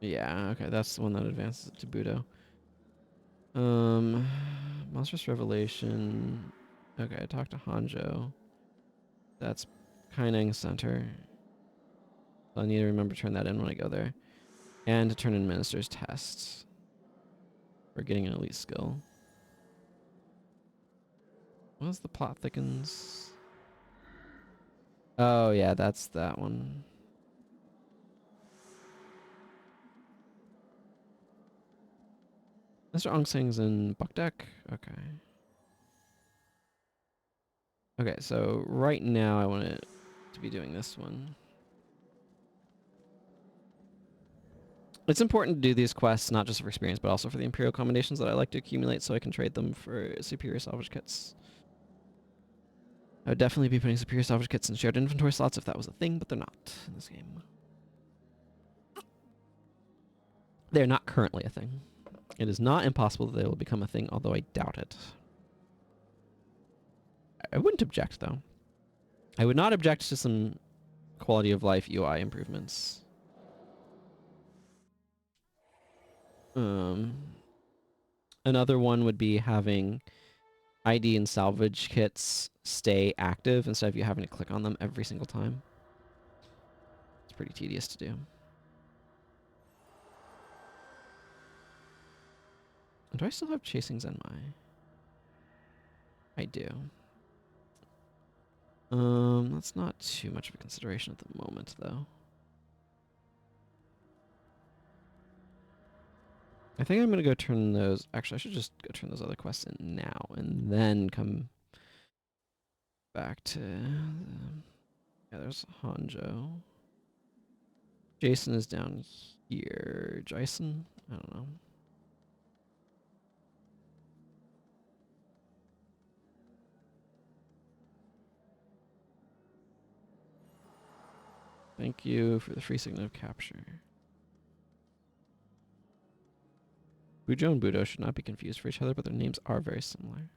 Yeah, okay, that's the one that advances to Budo. Monstrous Revelation. Okay, I talked to Hanjo. That's Kaineng Center. I need to remember to turn that in when I go there. And to turn in Minister's Test. For getting an elite skill. What was the plot thickens? Oh yeah, that's that one. Mr. Ong Sing's in Bukdek? Okay. Okay, so right now I want to be doing this one. It's important to do these quests, not just for experience, but also for the Imperial commendations that I like to accumulate so I can trade them for superior salvage kits. I would definitely be putting superior salvage kits in shared inventory slots if that was a thing, but they're not in this game. They're not currently a thing. It is not impossible that they will become a thing, although I doubt it. I wouldn't object, though. I would not object to some quality of life UI improvements. Another one would be having ID and salvage kits stay active instead of you having to click on them every single time. It's pretty tedious to do. Do I still have Chasing Zenmai? I do. That's not too much of a consideration at the moment, though. I think I'm gonna go turn those... Actually, I should just go turn those other quests in now, and then come back to... Yeah, there's Hanjo. Jason is down here? Jason? I don't know. Thank you for the free signal of capture. Bujo and Budo should not be confused for each other, but their names are very similar.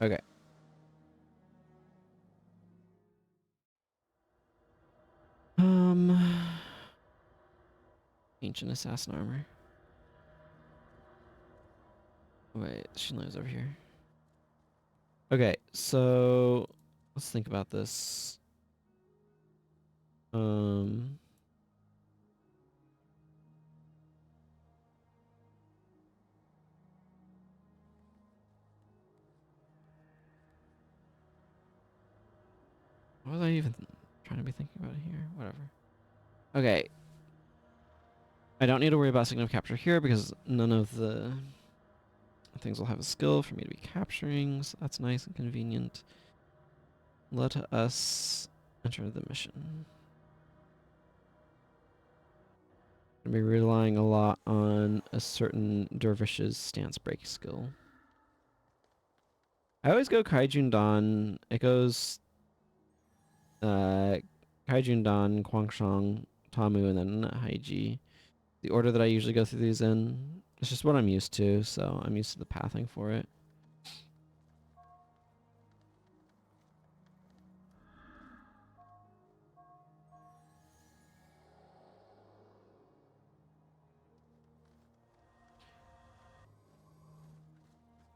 Okay. Ancient assassin armor. Wait, she lives over here. Okay, so let's think about this. What was I even trying to be thinking about here? Whatever. Okay. I don't need to worry about signal capture here because none of the things will have a skill for me to be capturing, so that's nice and convenient. Let us enter the mission. I'll be relying a lot on a certain dervish's stance break skill. I always go Kaijun Dan. It goes Kaijun Dan, Kwangshan, Tamu, and then Haiji. The order that I usually go through these in. It's just what I'm used to, so I'm used to the pathing for it.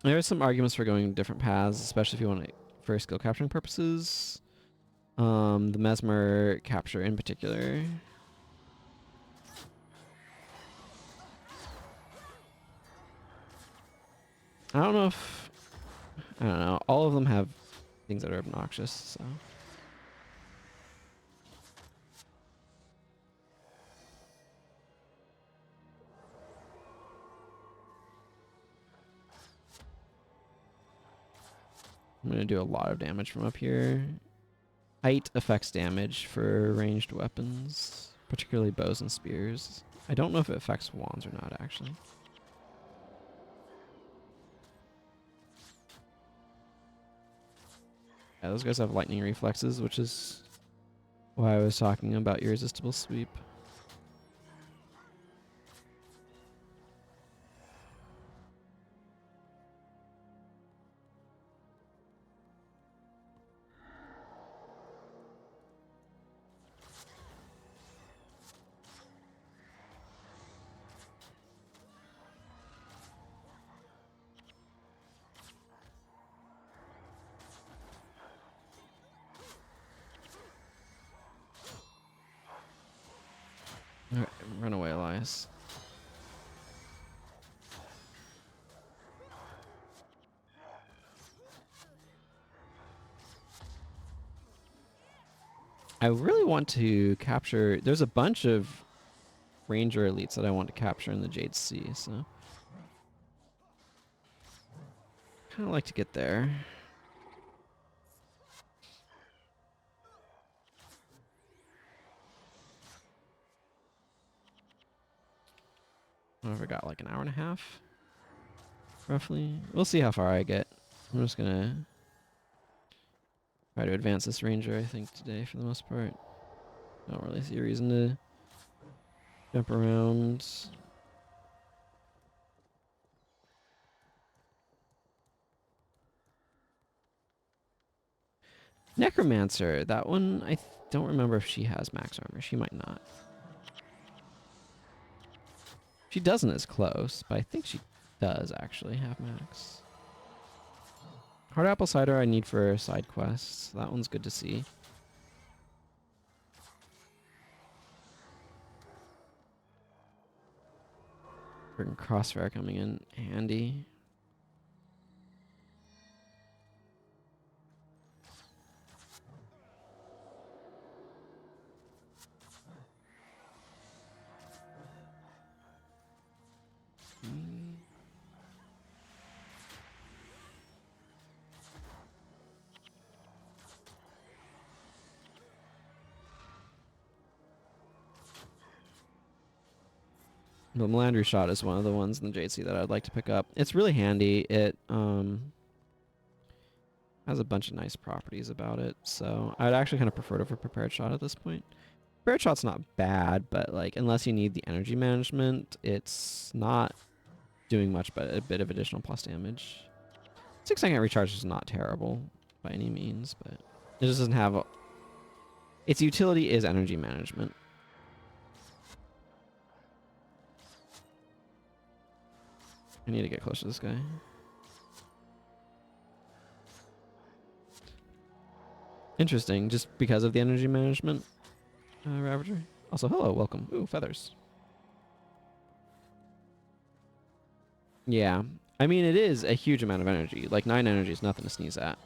There are some arguments for going different paths, especially if you want to for skill capturing purposes. The Mesmer capture in particular. I don't know if I don't know. All of them have things that are obnoxious, so. I'm gonna do a lot of damage from up here. Height affects damage for ranged weapons, particularly bows and spears. I don't know if it affects wands or not, actually. Yeah, those guys have lightning reflexes, which is why I was talking about irresistible sweep. Alright, run away, Elias. I really want to capture... There's a bunch of ranger elites that I want to capture in the Jade Sea, so... Kind of like to get there. I've got like an hour and a half, roughly. We'll see how far I get. I'm just gonna try to advance this ranger, I think, today for the most part. Don't really see a reason to jump around. Necromancer, that one, I don't remember if she has max armor. She might not. She doesn't as close, but I think she does actually have max. Hard apple cider I need for side quests. That one's good to see. Freaking crossfire coming in handy. The Melandry shot is one of the ones in the JC that I'd like to pick up. It's really handy. It has a bunch of nice properties about it, so I'd actually kind of prefer it over Prepared Shot at this point. Prepared Shot's not bad, but like unless you need the energy management, it's not doing much but a bit of additional plus damage. 6-second recharge is not terrible by any means, but it just doesn't have its utility is energy management. I need to get close to this guy. Interesting, just because of the energy management, Ravager. Also, hello, welcome. Ooh, feathers. Yeah, I mean, it is a huge amount of energy. Like, 9 energy is nothing to sneeze at.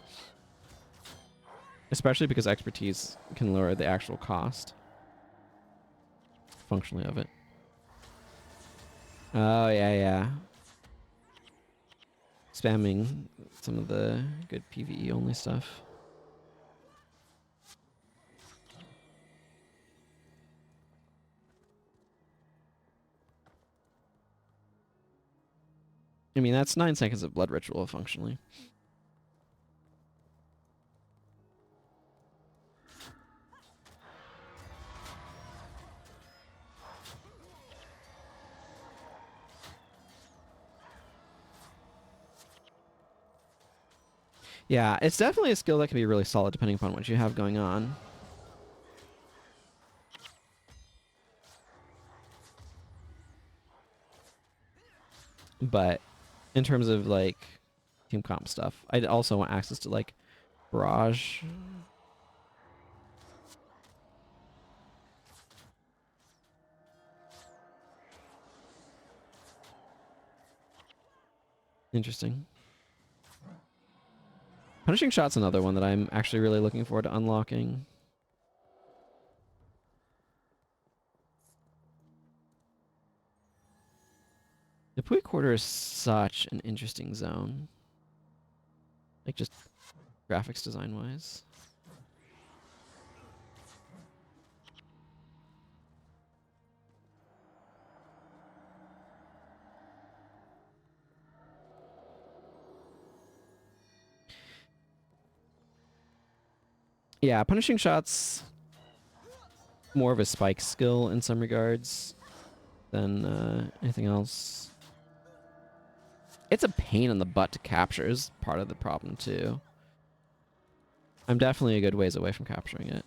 Especially because expertise can lower the actual cost, functionally, of it. Oh, yeah, yeah. Spamming some of the good PvE only stuff. I mean, that's 9 seconds of blood ritual, functionally. Yeah, it's definitely a skill that can be really solid depending upon what you have going on. But in terms of like team comp stuff, I'd also want access to like barrage. Interesting. Punishing Shot's another one that I'm actually really looking forward to unlocking. The Pui Quarter is such an interesting zone. Like, just graphics design-wise. Yeah, Punishing Shot's more of a spike skill in some regards than anything else. It's a pain in the butt to capture is part of the problem, too. I'm definitely a good ways away from capturing it.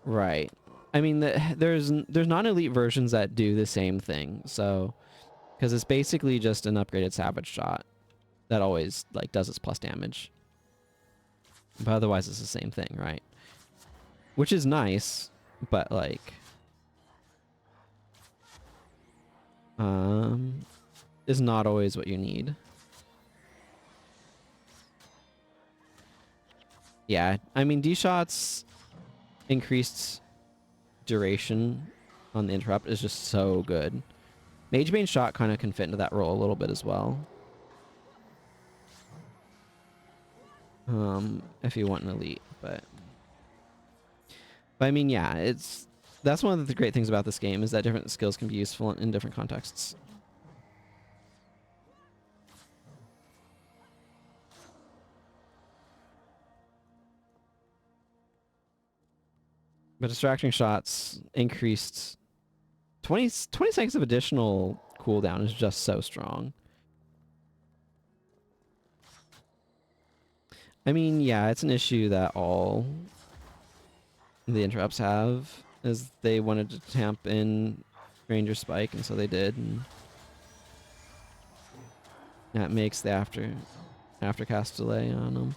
Right. I mean, there's non-elite versions that do the same thing, so... Because it's basically just an upgraded Savage Shot that always, like, does its plus damage. But otherwise, it's the same thing, right? Which is nice, but, like... is not always what you need. Yeah, I mean, D-Shot's increased duration on the interrupt is just so good. Magebane Shot kind of can fit into that role a little bit as well. If you want an elite, but I mean, yeah, that's one of the great things about this game is that different skills can be useful in different contexts. But Distracting Shots increased 20 seconds of additional cooldown is just so strong. I mean, yeah, it's an issue that all the interrupts have, is they wanted to tamp in Ranger Spike, and so they did, and that makes the aftercast delay on them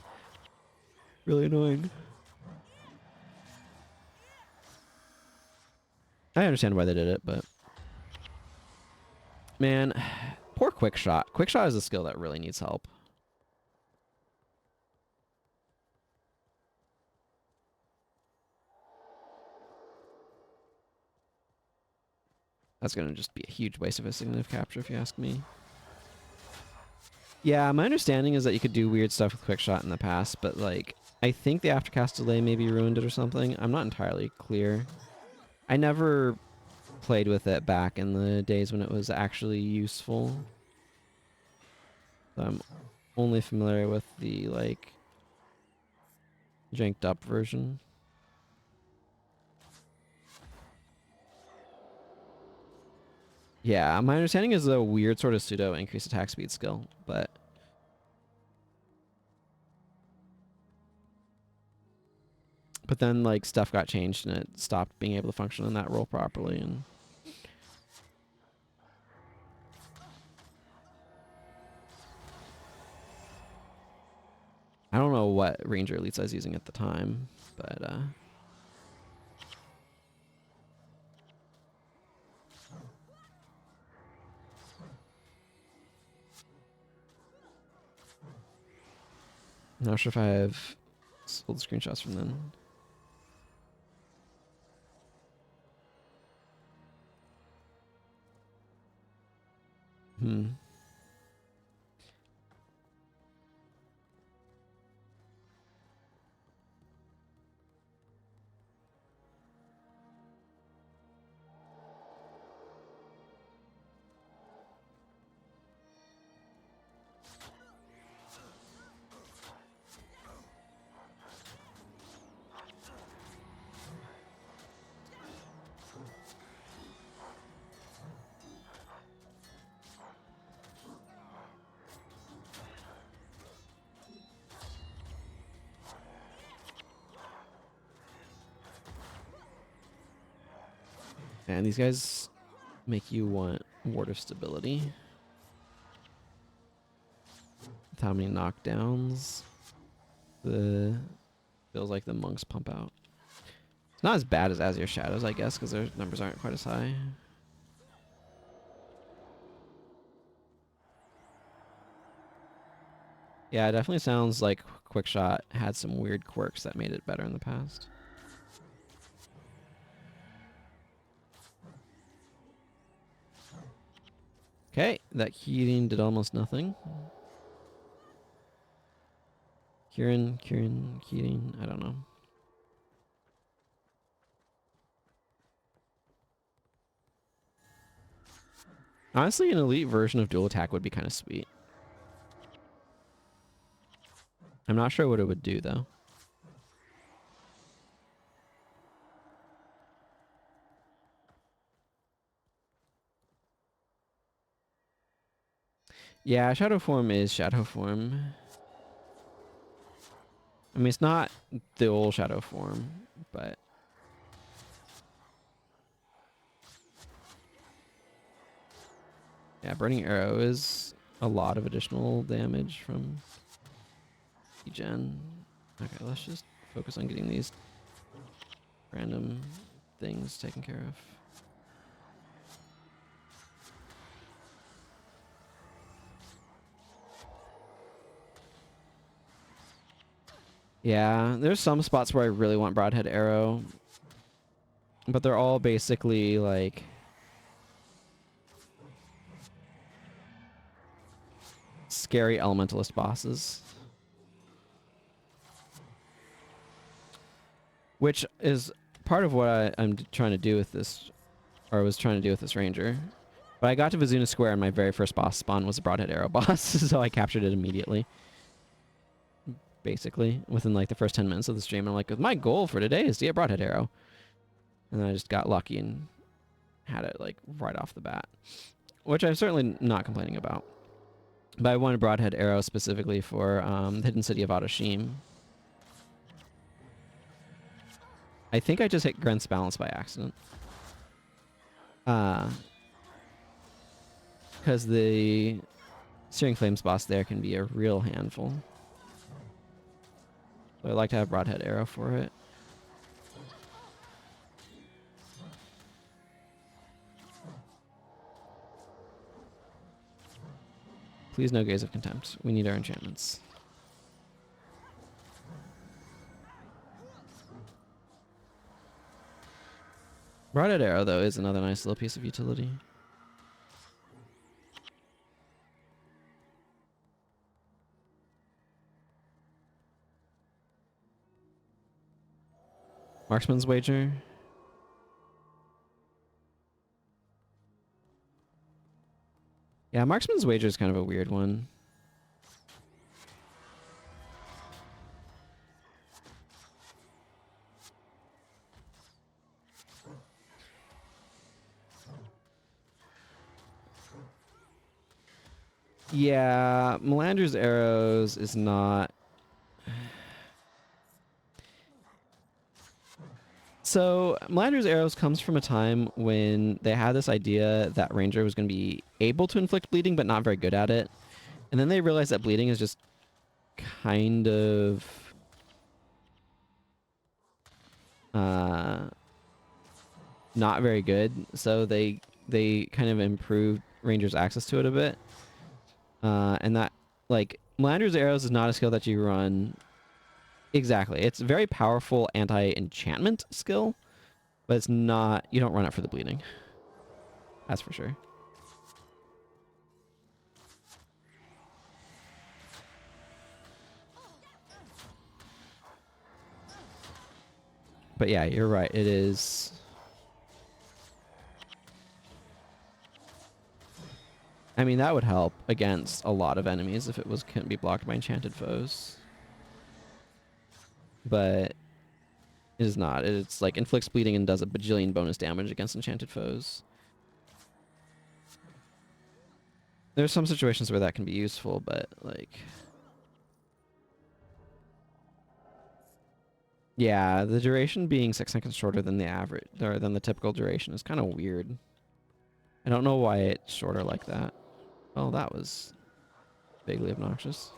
really annoying. I understand why they did it, but man, poor Quick Shot. Quick Shot is a skill that really needs help. That's going to just be a huge waste of a significant capture, if you ask me. Yeah, my understanding is that you could do weird stuff with Quick Shot in the past, but, like, I think the aftercast delay maybe ruined it or something. I'm not entirely clear. I never played with it back in the days when it was actually useful. So I'm only familiar with the, like, janked up version. Yeah, my understanding is a weird sort of pseudo increased attack speed skill, but then like stuff got changed and it stopped being able to function in that role properly. And I don't know what Ranger elites I was using at the time, but not sure if I have old screenshots from then. Hmm. And these guys make you want Ward of Stability. With how many knockdowns feels like the monks pump out. It's not as bad as Azure Shadows, I guess, because their numbers aren't quite as high. Yeah, it definitely sounds like Quickshot had some weird quirks that made it better in the past. Okay, that heating did almost nothing. Kieran, heating, I don't know. Honestly, an elite version of dual attack would be kind of sweet. I'm not sure what it would do, though. Yeah, Shadow Form is Shadow Form. I mean, it's not the old Shadow Form, but... Yeah, Burning Arrow is a lot of additional damage from Gen. Okay, let's just focus on getting these random things taken care of. Yeah, there's some spots where I really want Broadhead Arrow, but they're all basically like scary elementalist bosses, which is part of what I'm trying to do with this, or was trying to do with this ranger. But I got to Vizuna Square and my very first boss spawn was a Broadhead Arrow boss, so I captured it immediately. Basically, within like the first 10 minutes of the stream, I'm like, my goal for today is to get Broadhead Arrow. And then I just got lucky and had it like right off the bat, which I'm certainly not complaining about. But I wanted Broadhead Arrow specifically for the Hidden City of Autoshim. I think I just hit Grent's Balance by accident. Because the Searing Flames boss there can be a real handful. So I'd like to have Broadhead Arrow for it. Please no Gaze of Contempt. We need our enchantments. Broadhead Arrow, though, is another nice little piece of utility. Marksman's wager. Yeah, marksman's wager is kind of a weird one. Yeah, Melander's arrows is not. So Melander's arrows comes from a time when they had this idea that Ranger was going to be able to inflict bleeding, but not very good at it. And then they realized that bleeding is just kind of not very good. So they kind of improved Ranger's access to it a bit. And that, like, Melander's arrows is not a skill that you run. Exactly. It's a very powerful anti-enchantment skill, but it's not, you don't run it for the bleeding. That's for sure. But yeah, you're right. It is. I mean, that would help against a lot of enemies if it couldn't be blocked by enchanted foes. But it is not. It's like inflicts bleeding and does a bajillion bonus damage against enchanted foes. There's some situations where that can be useful, but like, yeah, the duration being 6 seconds shorter than the average or than the typical duration is kind of weird. I don't know why it's shorter like that. Oh, that was vaguely obnoxious.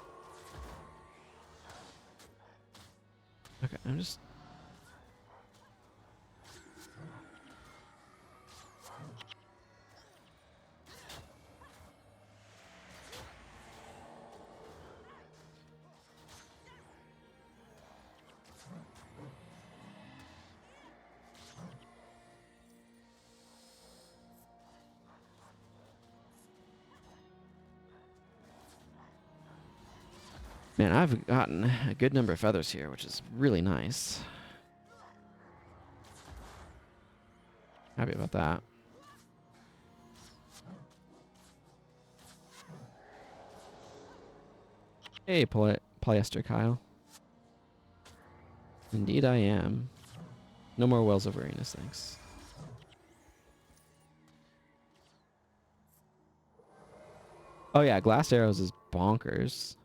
Okay, I'm just. Man, I've gotten a good number of feathers here, which is really nice. Happy about that. Hey, polyester Kyle. Indeed I am. No more Wells of Weariness, thanks. Oh yeah, Glass Arrows is bonkers.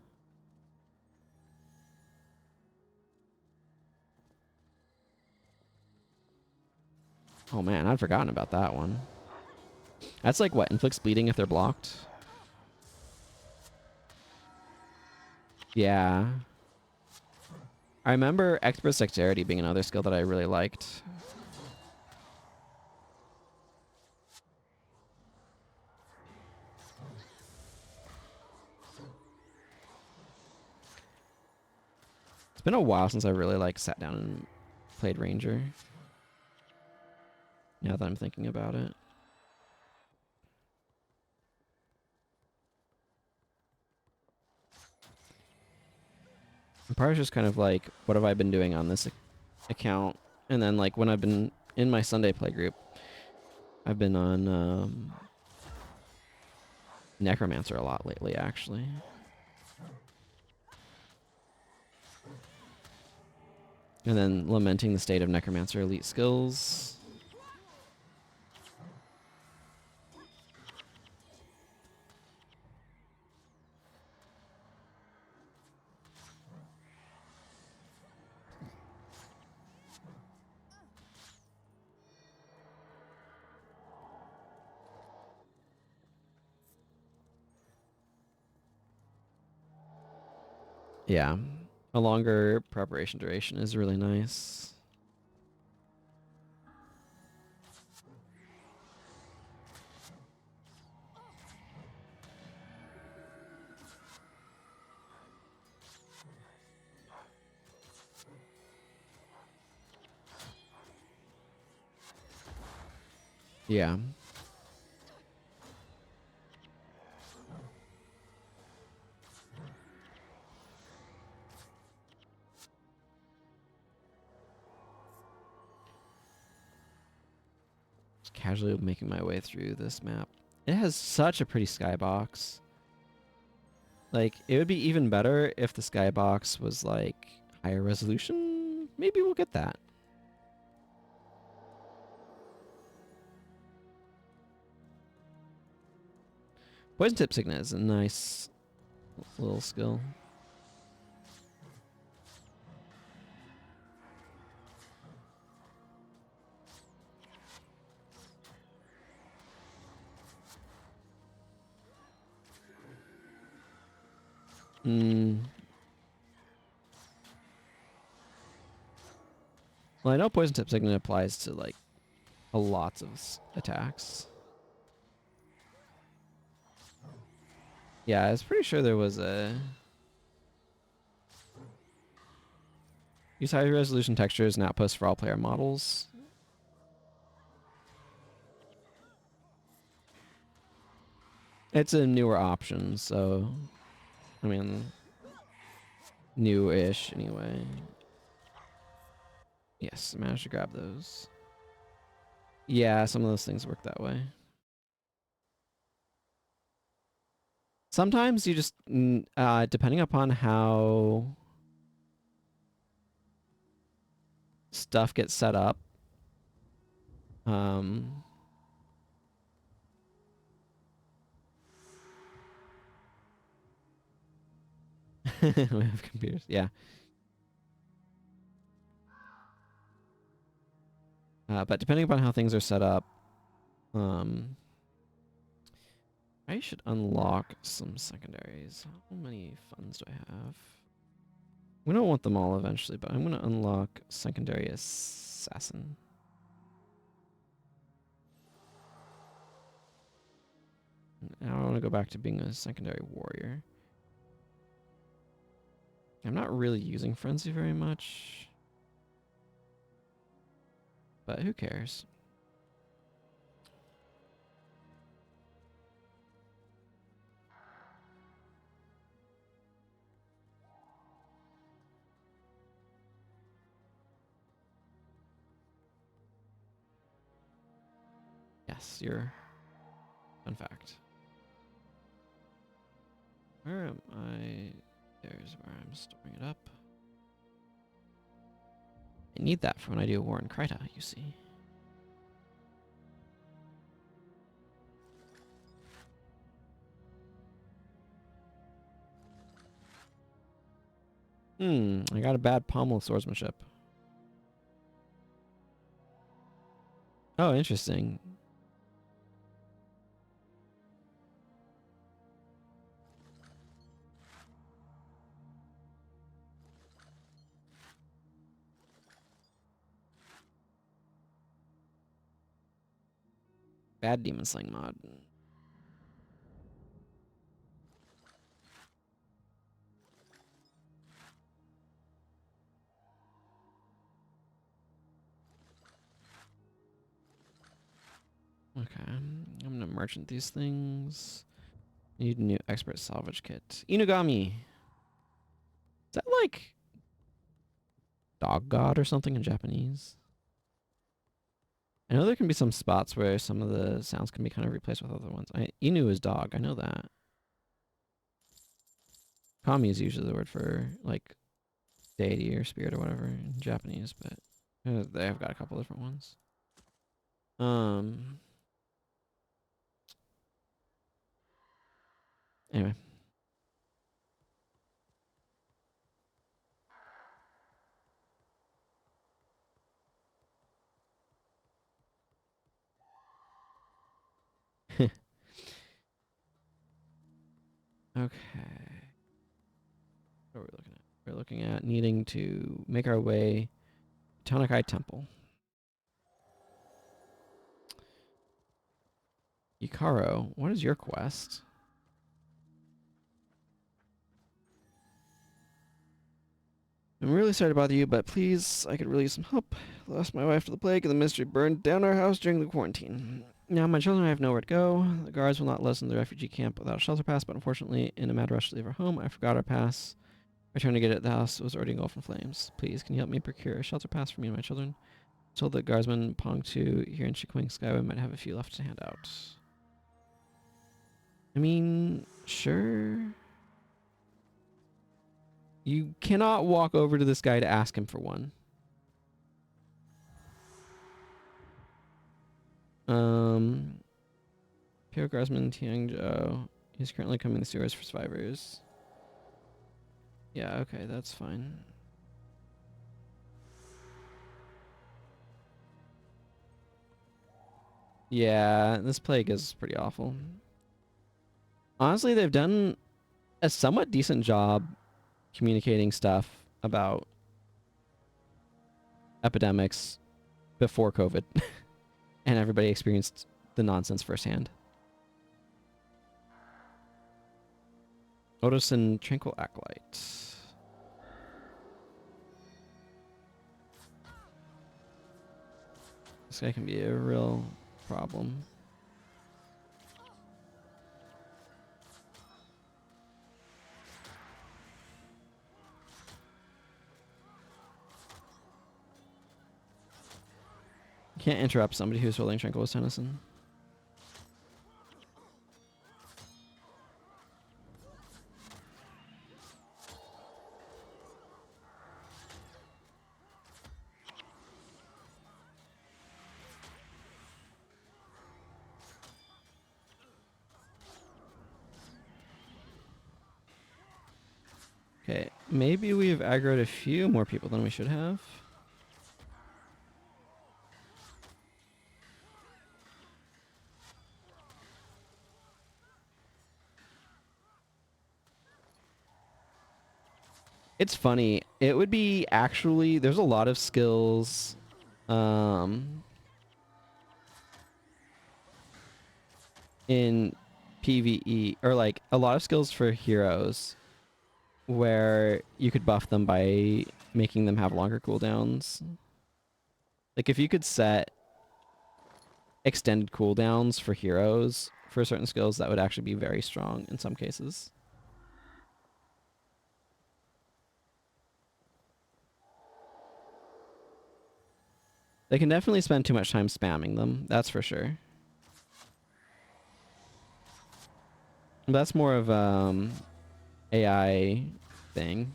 Oh man, I'd forgotten about that one. That's like what, inflicts bleeding if they're blocked? Yeah. I remember Express Dexterity being another skill that I really liked. It's been a while since I really like sat down and played Ranger. Now that I'm thinking about it. And part is just kind of like, what have I been doing on this account? And then like when I've been in my Sunday play group, I've been on Necromancer a lot lately, actually. And then lamenting the state of Necromancer elite skills. Yeah. A longer preparation duration is really nice. Yeah. Just casually making my way through this map. It has such a pretty skybox. Like, it would be even better if the skybox was, like, higher resolution. Maybe we'll get that. Poison Tip Signet is a nice little skill. Well, I know Poison Tip Signet applies to, like, a lot of attacks. Yeah, I was pretty sure there was a... Use high resolution textures and outposts for all player models. It's a newer option, so... I mean... New-ish, anyway. Yes, I managed to grab those. Yeah, some of those things work that way. Sometimes you just... depending upon how... stuff gets set up. We have computers, yeah. But depending upon how things are set up, I should unlock some secondaries. How many funds do I have? We don't want them all eventually, but I'm going to unlock secondary assassin. Now I want to go back to being a secondary warrior. I'm not really using frenzy very much, but who cares? Yes, you're... Fun fact. Where am I? There's where I'm storing it up. I need that for when I do a war in Kryta, you see. I got a bad pommel swordsmanship. Oh, interesting. Bad demon slaying mod. Okay, I'm gonna merchant these things. Need a new expert salvage kit. Inugami. Is that like dog god or something in Japanese? I know there can be some spots where some of the sounds can be kind of replaced with other ones. Inu is dog. I know that. Kami is usually the word for like deity or spirit or whatever in Japanese, but they have got a couple different ones. Anyway. Okay. What are we looking at? We're looking at needing to make our way to Tanakai Temple. Yukaro, what is your quest? I'm really sorry to bother you, but please, I could really use some help. I lost my wife to the plague, and the mystery burned down our house during the quarantine. Now my children have nowhere to go. The guards will not let us in the refugee camp without a shelter pass, but unfortunately, in a mad rush to leave our home, I forgot our pass. I returned to get it. The house was already engulfed in flames. Please, can you help me procure a shelter pass for me and my children? Told the guardsman Pong 2 here in Chikwing Skyway might have a few left to hand out. I mean, sure. You cannot walk over to this guy to ask him for one. Pure Guardsman Tiangzhou. He's currently coming to sewers for survivors. Yeah, okay, that's fine. Yeah, this plague is pretty awful. Honestly, they've done a somewhat decent job communicating stuff about epidemics before COVID. And everybody experienced the nonsense firsthand. Otis and Tranquil Acolyte. This guy can be a real problem. You can't interrupt somebody who's holding Tranquilus Tennyson. Okay, maybe we've aggroed a few more people than we should have. It's funny. It would be actually, there's a lot of skills in PvE, or like a lot of skills for heroes where you could buff them by making them have longer cooldowns. Like if you could set extended cooldowns for heroes for certain skills, that would actually be very strong in some cases. They can definitely spend too much time spamming them, that's for sure. That's more of AI thing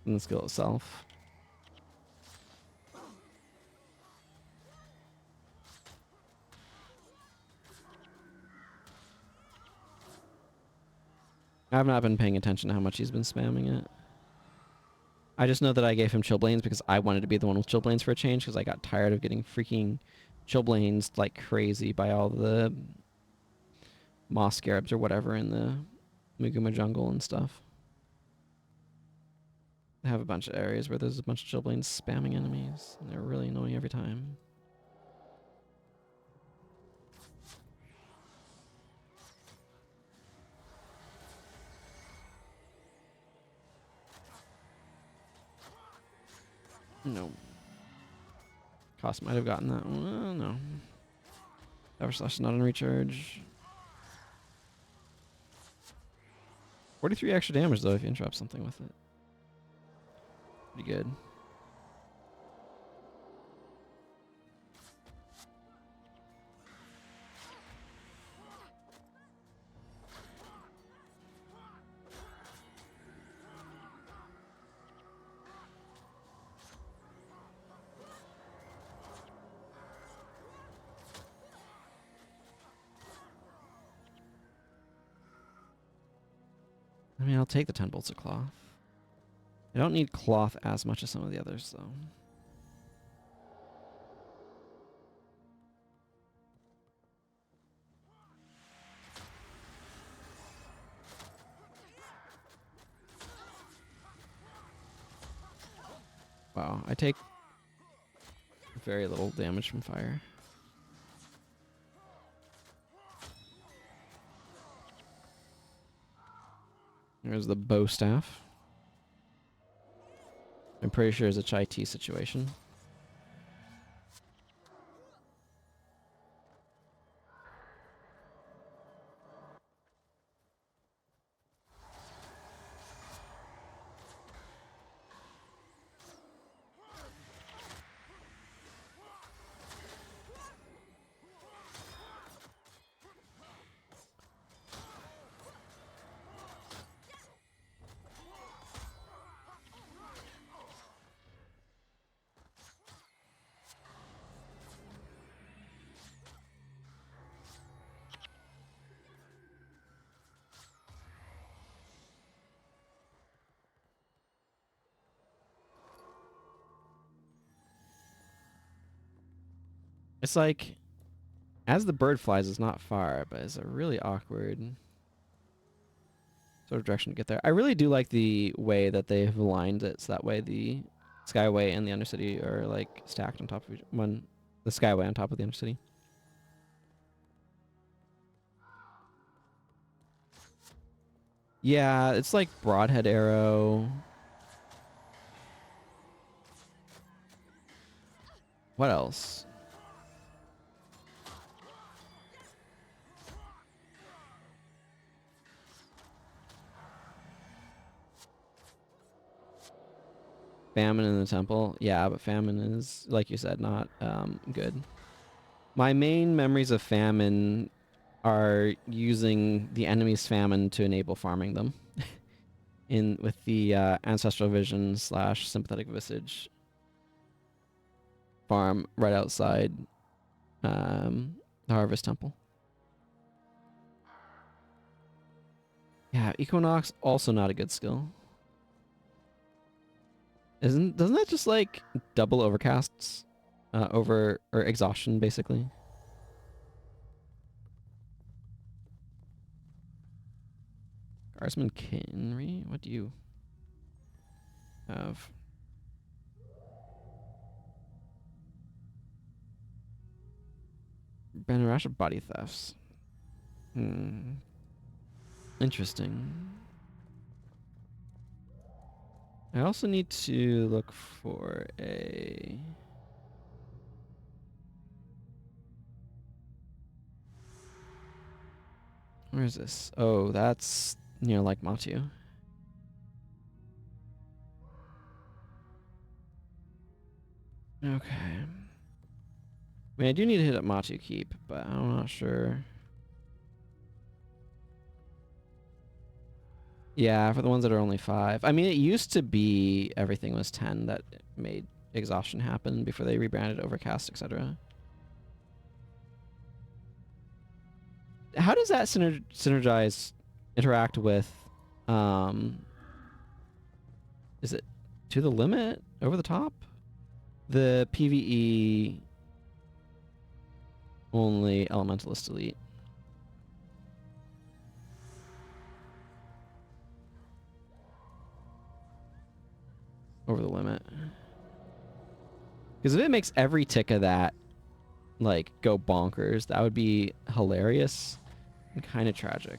than the skill itself. I've not been paying attention to how much he's been spamming it. I just know that I gave him Chillblains because I wanted to be the one with Chillblains for a change because I got tired of getting freaking Chillblains like crazy by all the moss scarabs or whatever in the Muguma jungle and stuff. I have a bunch of areas where there's a bunch of Chillblains spamming enemies, and they're really annoying every time. No. Cost might have gotten that one. No. Power Slash is not on recharge. 43 extra damage, though, if you interrupt something with it. Pretty good. I mean, I'll take the 10 bolts of cloth. I don't need cloth as much as some of the others, though. Wow, I take very little damage from fire. There's the bow staff. I'm pretty sure it's a chai tea situation. It's like, as the bird flies, it's not far, but it's a really awkward sort of direction to get there. I really do like the way that they've aligned it, so that way the Skyway and the Undercity are like stacked on top of each one. The Skyway on top of the Undercity. Yeah, it's like Broadhead Arrow. What else? Famine in the temple. Yeah, but famine is, like you said, not good. My main memories of famine are using the enemy's famine to enable farming them. In with the ancestral vision / sympathetic visage farm right outside the harvest temple. Yeah, Equinox also not a good skill. Doesn't that just like double overcasts over or exhaustion basically? Guardsman Kinry, what do you have? Banarash of body thefts. Interesting. I also need to look for a... Where is this? Oh, that's near like Matu. Okay. I mean, I do need to hit up Matu Keep, but I'm not sure. Yeah, for the ones that are only 5. I mean, it used to be everything was 10 that made exhaustion happen before they rebranded Overcast, etc. How does that synergize, interact with, is it to the limit, over the top? The PvE only Elementalist Elite. Over the limit. Because if it makes every tick of that like go bonkers, that would be hilarious and kind of tragic.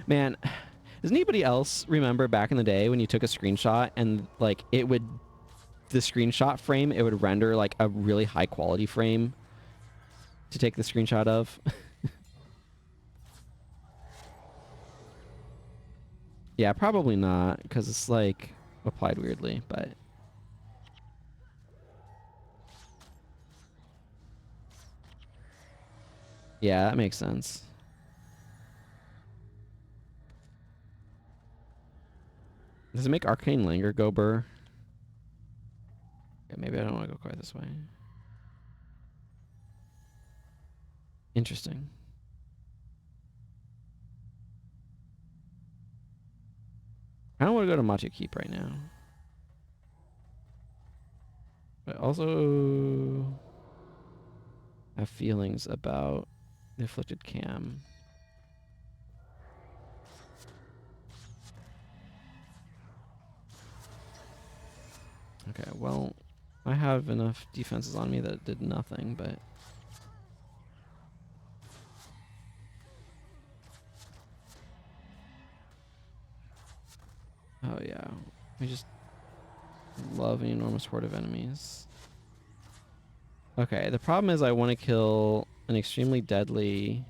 Man, does anybody else remember back in the day when you took a screenshot and like it would, the screenshot frame, it would render like a really high quality frame to take the screenshot of? Yeah, probably not, because it's like applied weirdly, but yeah, that makes sense. Does it make Arcane Linger go burr? Yeah, maybe I don't want to go quite this way. Interesting. I don't want to go to Machu Keep right now. But also have feelings about the Afflicted Cam. Okay, well, I have enough defenses on me that did nothing, but... Oh yeah, we just love an enormous horde of enemies. Okay, the problem is I want to kill an extremely deadly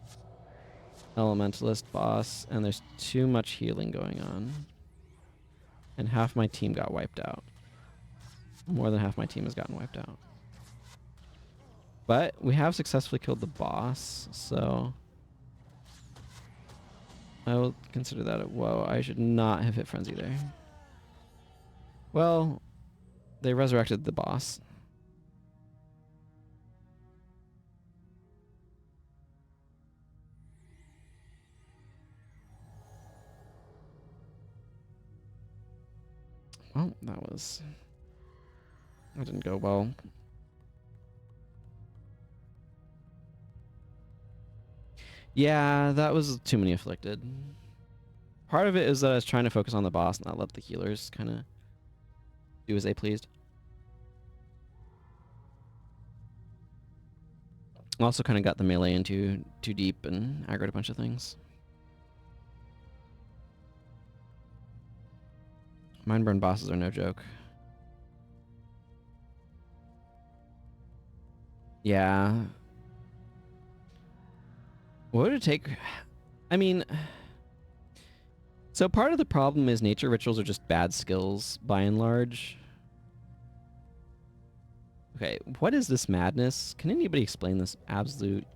elementalist boss, and there's too much healing going on. And half my team got wiped out. More than half my team has gotten wiped out. But we have successfully killed the boss, so I will consider that a whoa. I should not have hit Frenzy there. Well, they resurrected the boss. Well, that didn't go well. Yeah, that was too many afflicted. Part of it is that I was trying to focus on the boss and not let the healers kind of do as they pleased. Also kind of got the melee in too deep and aggroed a bunch of things. Mindburn bosses are no joke. Yeah. What would it take? I mean, so part of the problem is nature rituals are just bad skills by and large. Okay, what is this madness? Can anybody explain this absolute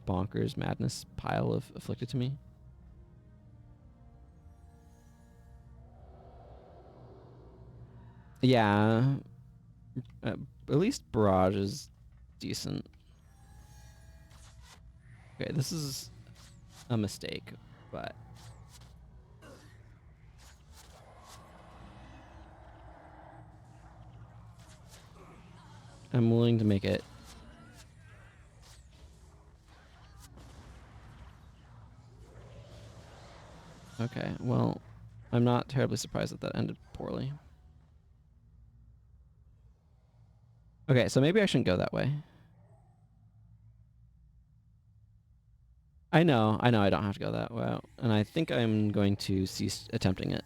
bonkers madness pile of afflicted to me? Yeah. At least Barrage is decent. Okay, this is a mistake, but I'm willing to make it. Okay, well, I'm not terribly surprised that that ended poorly. Okay, so maybe I shouldn't go that way. I know I don't have to go that way, and I think I'm going to cease attempting it.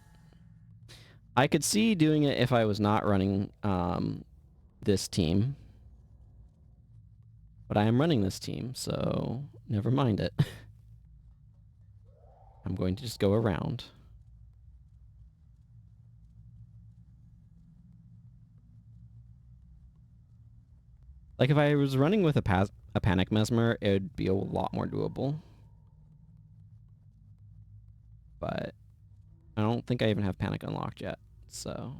I could see doing it if I was not running this team, but I am running this team, so never mind it. I'm going to just go around. Like if I was running with a panic mesmer, it would be a lot more doable. But I don't think I even have panic unlocked yet, so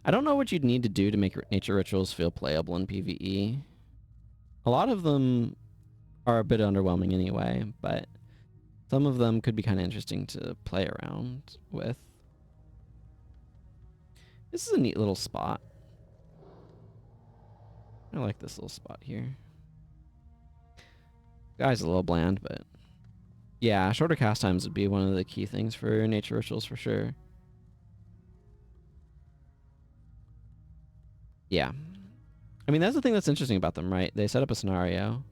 I don't know what you'd need to do to make nature rituals feel playable in PvE. A lot of them are a bit underwhelming anyway, but some of them could be kind of interesting to play around with. This is a neat little spot. I like this little spot here. Guy's a little bland, but yeah, shorter cast times would be one of the key things for nature rituals for sure. Yeah. I mean, that's the thing that's interesting about them, right? They set up a scenario.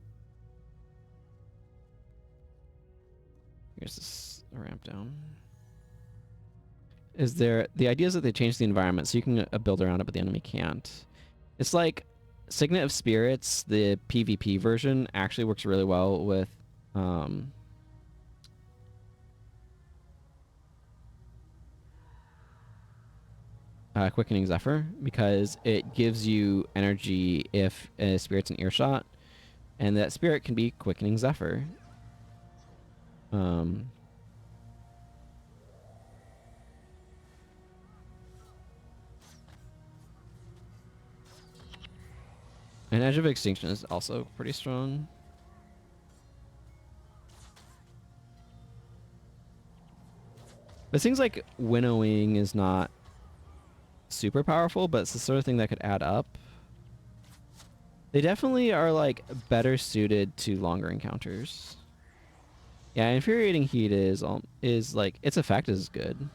Here's this ramp down. The idea is that they change the environment so you can build around it, but the enemy can't. It's like Signet of Spirits, the PvP version, actually works really well with Quickening Zephyr, because it gives you energy if a spirit's in earshot, and that spirit can be Quickening Zephyr. And Edge of Extinction is also pretty strong. But things like Winnowing is not super powerful, but it's the sort of thing that could add up. They definitely are like better suited to longer encounters. Yeah, Infuriating Heat is like its effect is good.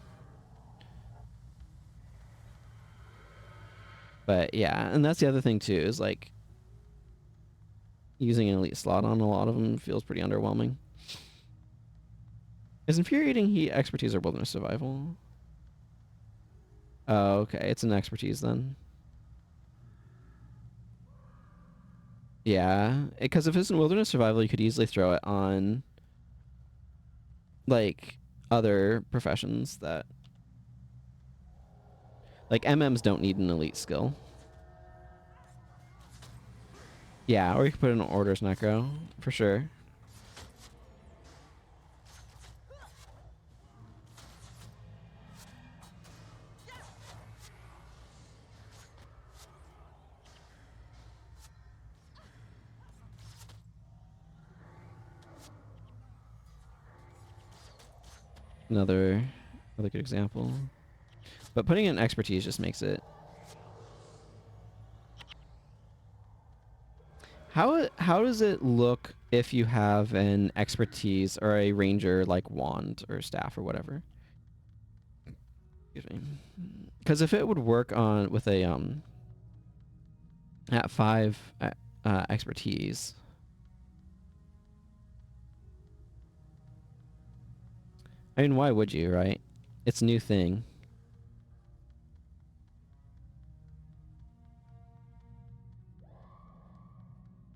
But yeah, and that's the other thing too, is like using an elite slot on a lot of them feels pretty underwhelming. Is Infuriating Heat expertise or wilderness survival? Oh, okay. It's an expertise then. Yeah, because if it's in wilderness survival, you could easily throw it on like other professions that like MMs don't need an elite skill. Yeah, or you could put in Orders Necro for sure. Another good example. But putting in expertise just makes it. How does it look if you have an expertise or a ranger like wand or staff or whatever? Excuse me. Because if it would work on with a at 5 expertise. I mean, why would you, right? It's a new thing.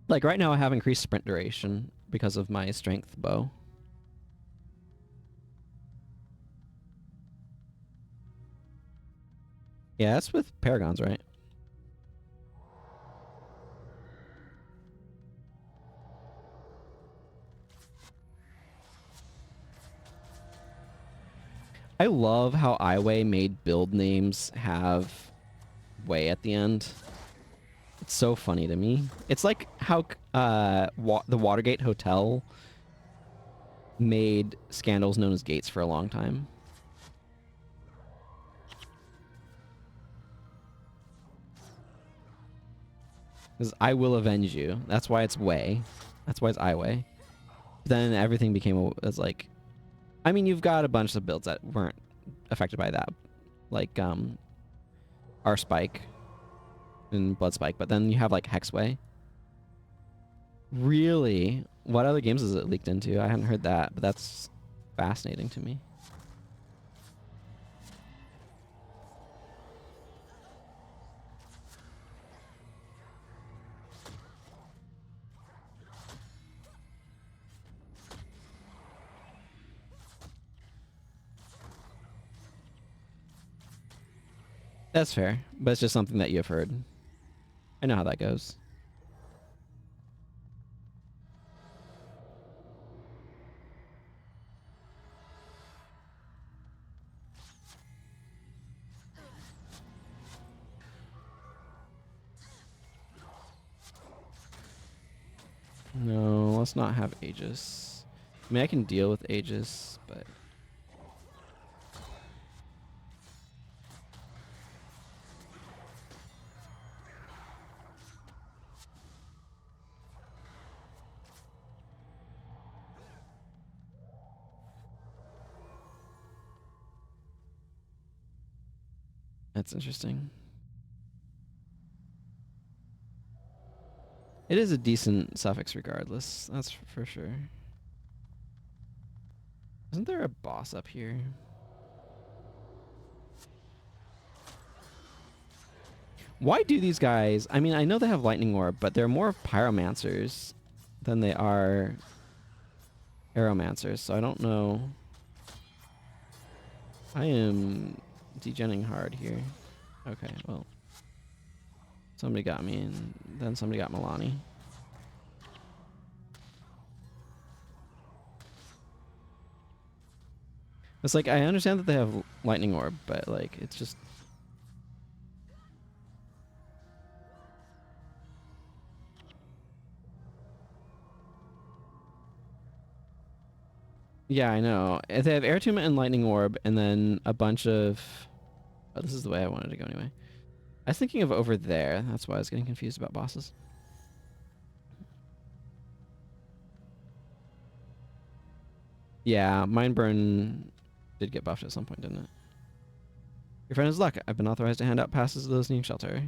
Like right now I have increased sprint duration because of my strength bow. Yeah, that's with paragons, right? I love how iWay made build names have way at the end. It's so funny to me. It's like how the Watergate Hotel made scandals known as gates for a long time. Because I will avenge you. That's why it's way. That's why it's iWay. Then everything became as like, I mean, you've got a bunch of builds that weren't affected by that, like R Spike and Blood Spike, but then you have like Hexway. Really? What other games is it leaked into? I hadn't heard that, but that's fascinating to me. That's fair, but it's just something that you've heard. I know how that goes. No, let's not have Aegis. I mean, I can deal with Aegis, but... That's interesting. It is a decent suffix regardless, that's for sure. Isn't there a boss up here? Why do these guys... I mean, I know they have Lightning Orb, but they're more Pyromancers than they are Arrowmancers, so I don't know. I am degenning hard here. Okay, well. Somebody got me, and then somebody got Milani. It's like, I understand that they have Lightning Orb, but, like, it's just... Yeah, I know. If they have Air Tumor and Lightning Orb, and then a bunch of... Oh, this is the way I wanted to go anyway. I was thinking of over there. That's why I was getting confused about bosses. Yeah, Mindburn did get buffed at some point, didn't it? Your friend is Luck. I've been authorized to hand out passes to those needing shelter.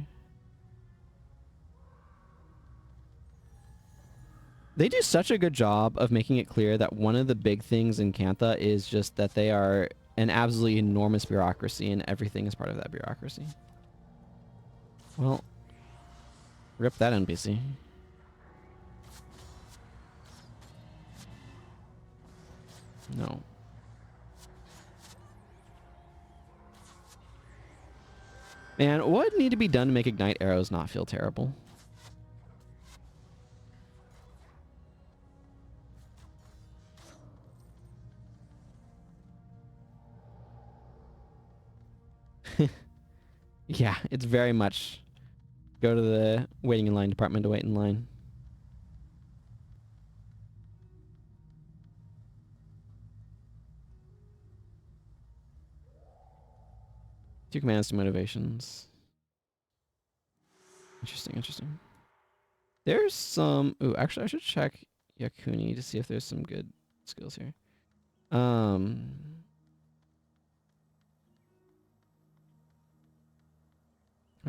They do such a good job of making it clear that one of the big things in Cantha is just that they are an absolutely enormous bureaucracy, and everything is part of that bureaucracy. Well, rip that NPC. No. Man, what would need to be done to make Ignite Arrows not feel terrible? Yeah, it's very much go to the waiting in line department to wait in line. 2 commands, 2 motivations. Interesting, interesting. There's some... Ooh, actually, I should check Yakuni to see if there's some good skills here. What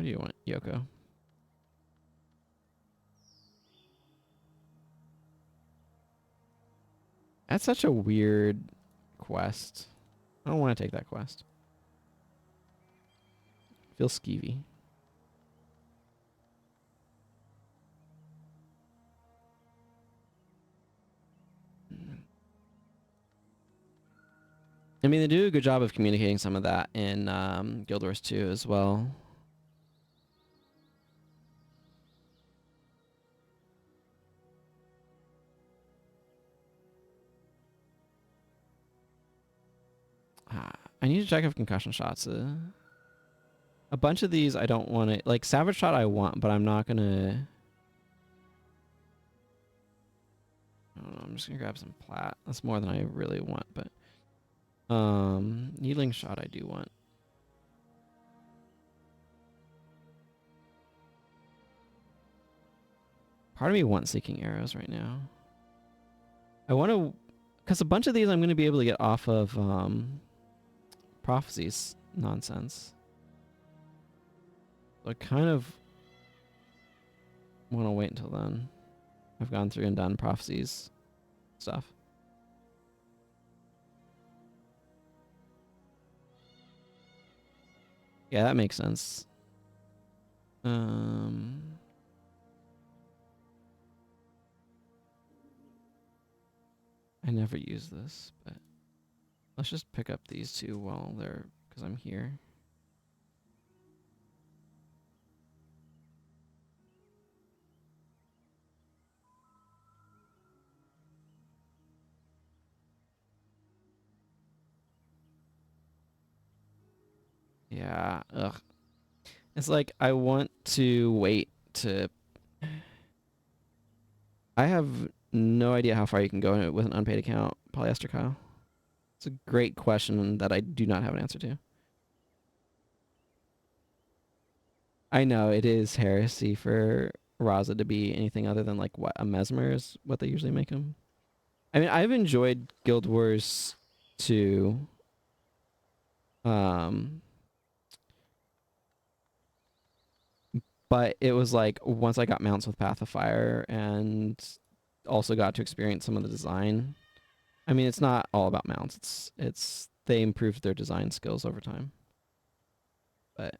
do you want, Yoko? That's such a weird quest. I don't want to take that quest. Feels skeevy. I mean, they do a good job of communicating some of that in Guild Wars 2 as well. I need to check if concussion shots. A bunch of these I don't want to... Like, Savage Shot I want, but I'm not going to... I'm just going to grab some plat. That's more than I really want, but... Needling Shot I do want. Part of me wants Seeking Arrows right now. I want to... Because a bunch of these I'm going to be able to get off of Prophecies nonsense. So I kind of want to wait until then. I've gone through and done Prophecies stuff. Yeah, that makes sense. I never use this, but let's just pick up these two while they're... Because I'm here. Yeah, ugh. It's like I want to wait to... I have no idea how far you can go with an unpaid account, Polyester Kyle. It's a great question that I do not have an answer to. I know it is heresy for Raza to be anything other than like what a mesmer is what they usually make him. I mean, I've enjoyed Guild Wars 2. But it was like once I got mounts with Path of Fire and also got to experience some of the design. I mean, it's not all about mounts. It's they improved their design skills over time. But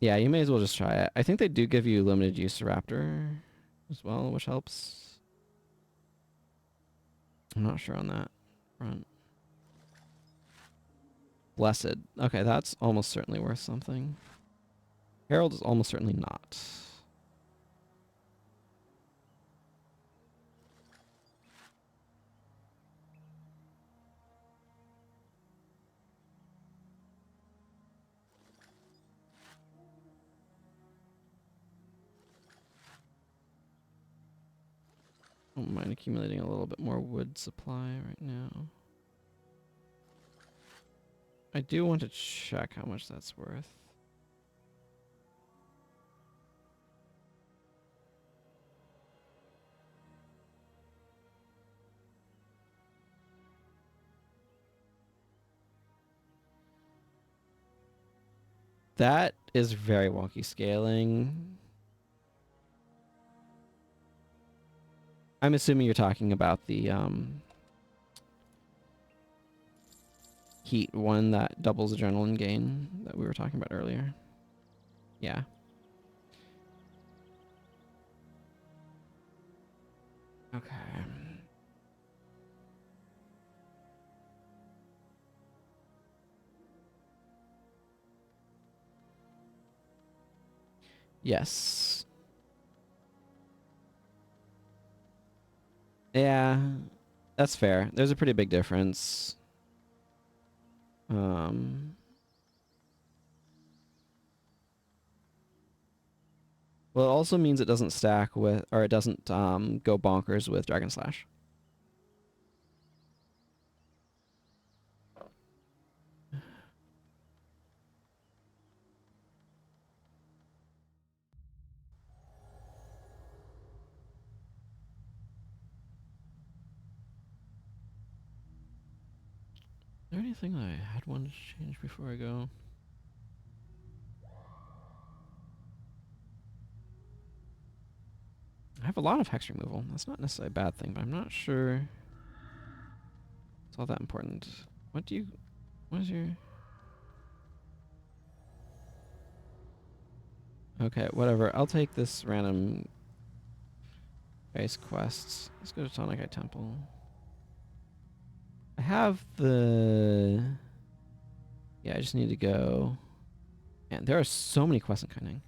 yeah, you may as well just try it. I think they do give you limited use Raptor as well, which helps. I'm not sure on that front. Blessed. Okay, that's almost certainly worth something. Herald is almost certainly not. I don't mind accumulating a little bit more wood supply right now. I do want to check how much that's worth. That is very wonky scaling. I'm assuming you're talking about the heat one that doubles adrenaline gain that we were talking about earlier. Yeah. Okay. Yes. Yeah, that's fair. There's a pretty big difference. Well, it also means it doesn't stack with, or it doesn't go bonkers with Dragon Slash. anything that I had wanted to change before I go? I have a lot of hex removal. That's not necessarily a bad thing, but I'm not sure it's all that important. What is your... Okay, whatever. I'll take this random ice quests. Let's go to Tonic Eye Temple. I have the... Yeah, I just need to go... And there are so many quests in Cunning.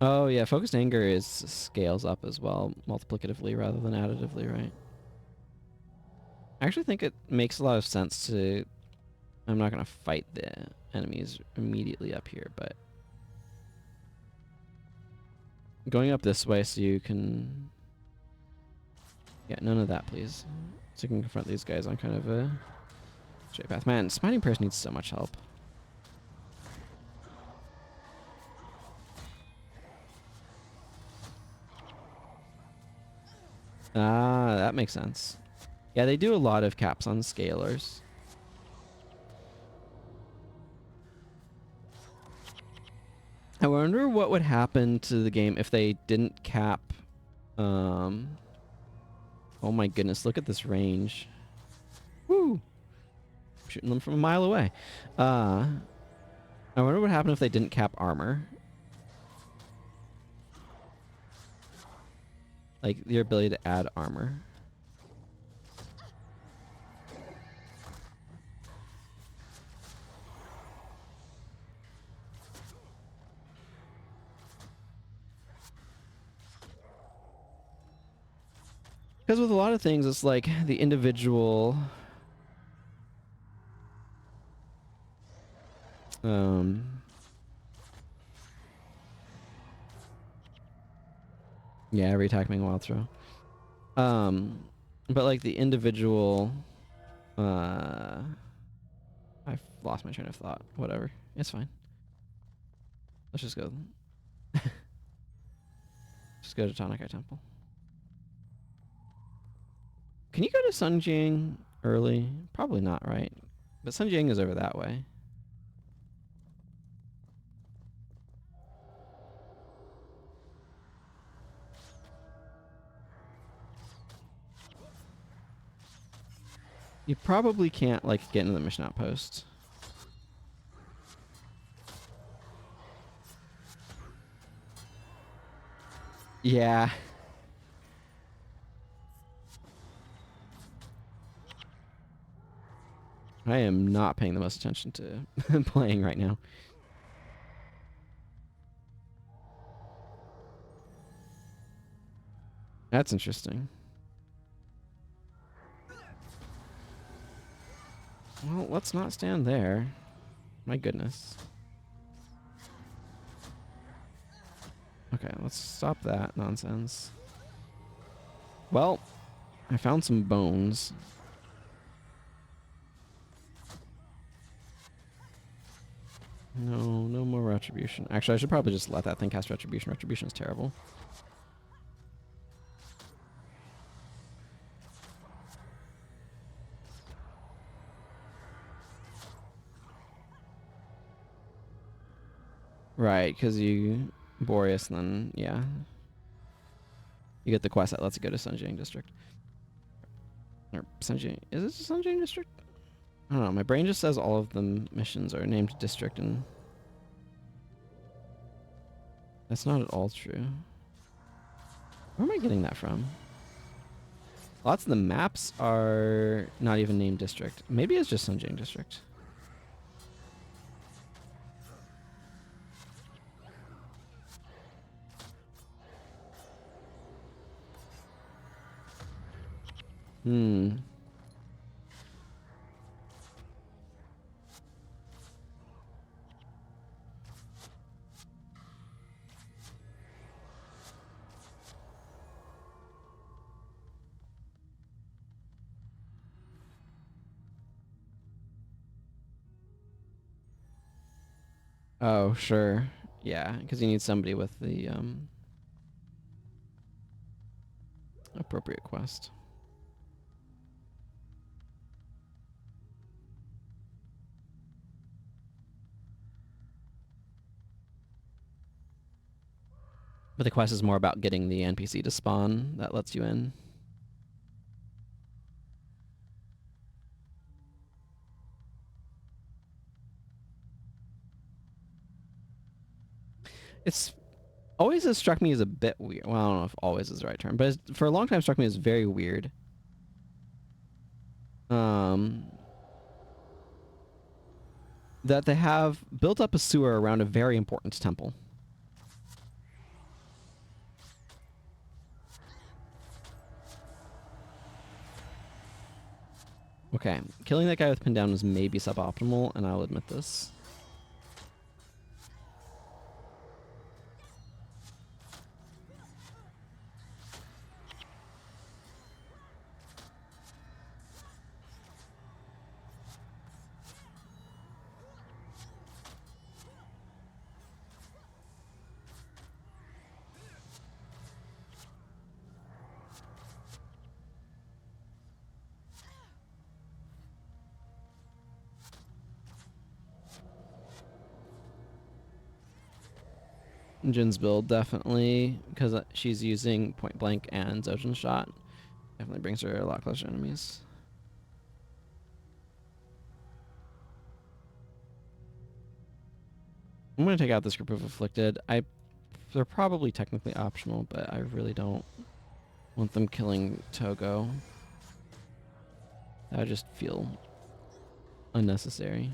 Oh yeah, Focused Anger is scales up as well, multiplicatively rather than additively, right? I actually think it makes a lot of sense to... I'm not going to fight the enemies immediately up here, but... Going up this way so you can... Yeah, none of that, please. So you can confront these guys on kind of a straight path. Man, Smiting Prayers needs so much help. Ah, that makes sense. Yeah, they do a lot of caps on scalars. I wonder what would happen to the game if they didn't cap... Oh my goodness, look at this range. Woo! I'm shooting them from a mile away. I wonder what would happen if they didn't cap armor. Like, your ability to add armor. Because with a lot of things, it's like the individual... Yeah, every attack making wild throw. But like the individual... I've lost my train of thought. Whatever. It's fine. Let's just go. Just go to Tonic Eye Temple. Can you go to Sunjing early? Probably not, right? But Sunjing is over that way. You probably can't, like, get into the mission outpost. Yeah. I am not paying the most attention to playing right now. That's interesting. Well, let's not stand there. My goodness. Okay, let's stop that nonsense. Well, I found some bones. No more Retribution. Actually, I should probably just let that thing cast Retribution. Retribution is terrible. Right, because you... Boreas, and then, yeah. You get the quest that lets you go to Sunjing District. Or Sunjing... Is it Sunjing District? I don't know. My brain just says all of the missions are named District, and... That's not at all true. Where am I getting that from? Lots of the maps are not even named District. Maybe it's just Sunjing District. Oh, sure. Yeah, because you need somebody with the appropriate quest. But the quest is more about getting the NPC to spawn that lets you in. It's always has struck me as a bit weird. Well, I don't know if always is the right term, but for a long time struck me as very weird. That they have built up a sewer around a very important temple. Okay, killing that guy with pin down was maybe suboptimal, and I'll admit this. Jin's build definitely, because she's using point blank and Zojin shot, definitely brings her a lot closer to enemies. I'm gonna take out this group of afflicted. They're probably technically optional, but I really don't want them killing Togo. That would just feel unnecessary.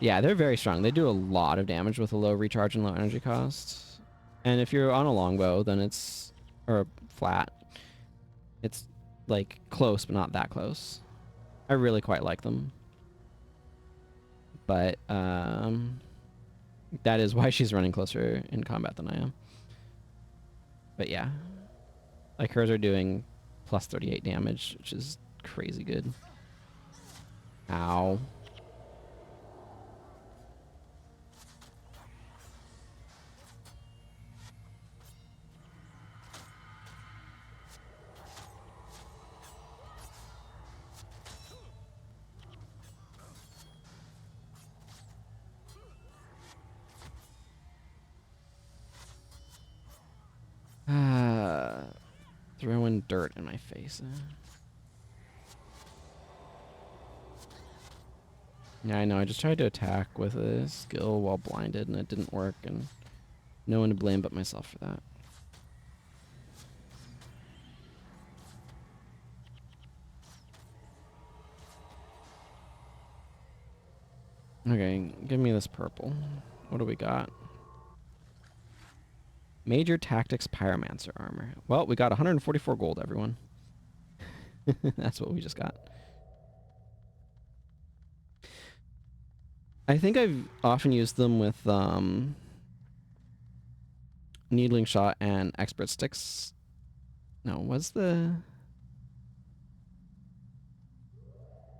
Yeah, they're very strong. They do a lot of damage with a low recharge and low energy cost. And if you're on a longbow, then it's, or flat, it's like close, but not that close. I really quite like them. But that is why she's running closer in combat than I am. But yeah, like hers are doing plus 38 damage, which is crazy good. Ow. Throwing dirt in my face. Yeah, I know. I just tried to attack with a skill while blinded, and it didn't work, and no one to blame but myself for that. Okay, give me this purple. What do we got? Major Tactics Pyromancer armor. Well, we got 144 gold, everyone. That's what we just got. I think I've often used them with needling shot and expert sticks. No, what's the...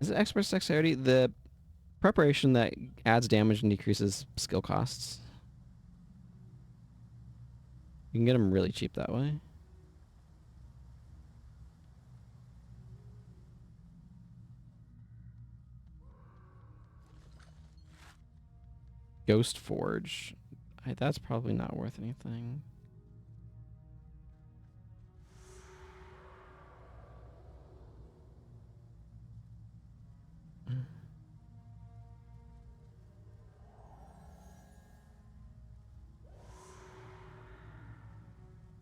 Is it expert dexterity? The preparation that adds damage and decreases skill costs. You can get them really cheap that way. Ghost Forge. That's probably not worth anything.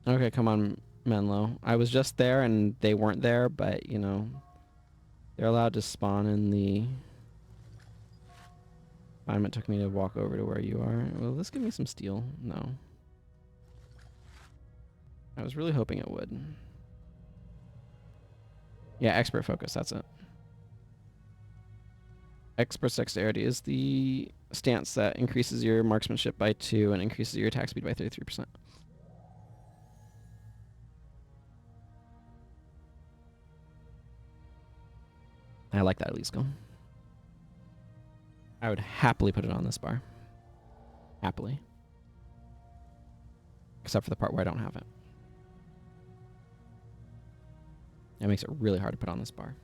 Okay, come on, Menlo. I was just there and they weren't there, but, you know, they're allowed to spawn in the... It took me to walk over to where you are. Will this give me some steel? No. I was really hoping it would. Yeah, expert focus, that's it. Expert dexterity is the stance that increases your marksmanship by 2 and increases your attack speed by 33%. I like that elite skill. I would happily put it on this bar. Happily. Except for the part where I don't have it. That makes it really hard to put on this bar.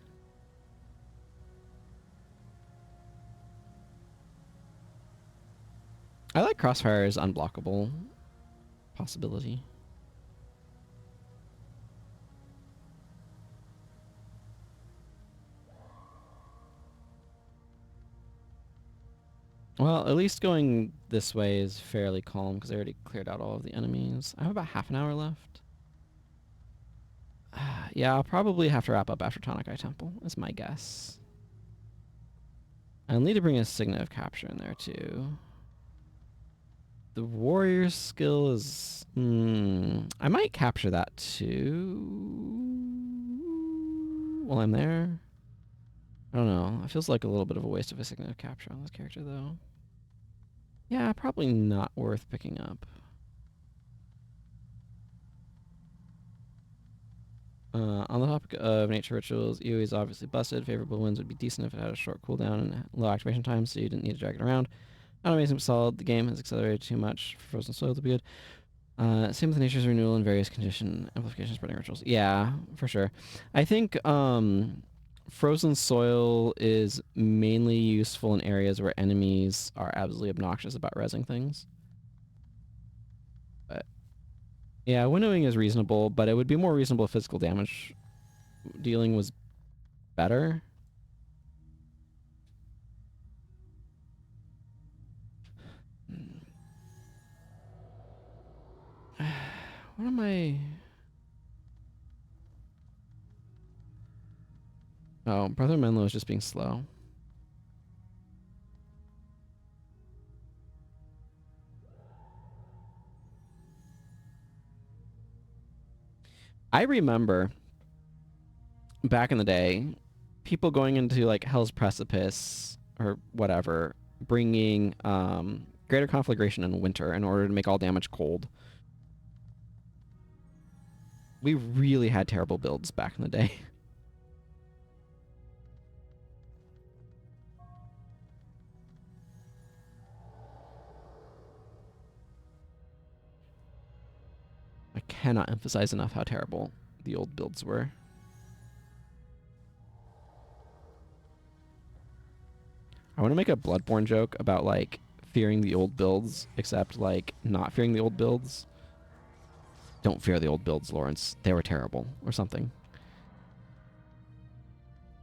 I like crossfire as unblockable possibility. Well, at least going this way is fairly calm because I already cleared out all of the enemies. I have about half an hour left. Yeah, I'll probably have to wrap up after Tonic Eye Temple, is my guess. I'll need to bring a Signet of Capture in there, too. The warrior skill is... I might capture that, too, while I'm there. I don't know. It feels like a little bit of a waste of a Signet of Capture on this character, though. Yeah, probably not worth picking up. On the topic of nature rituals, EOE is obviously busted. Favorable winds would be decent if it had a short cooldown and low activation time, so you didn't need to drag it around. Not amazing, but solid. The game has accelerated too much for Frozen Soil to be good. Same with nature's renewal and various condition amplification spreading rituals. Yeah, for sure. I think Frozen Soil is mainly useful in areas where enemies are absolutely obnoxious about rezzing things. But yeah, winnowing is reasonable, but it would be more reasonable if physical damage dealing was better. What am I... Oh, Brother Menlo is just being slow. I remember back in the day, people going into like Hell's Precipice or whatever, bringing Greater Conflagration in winter in order to make all damage cold. We really had terrible builds back in the day. I cannot emphasize enough how terrible the old builds were. I want to make a Bloodborne joke about like fearing the old builds, except like not fearing the old builds. Don't fear the old builds, Lawrence. They were terrible, or something.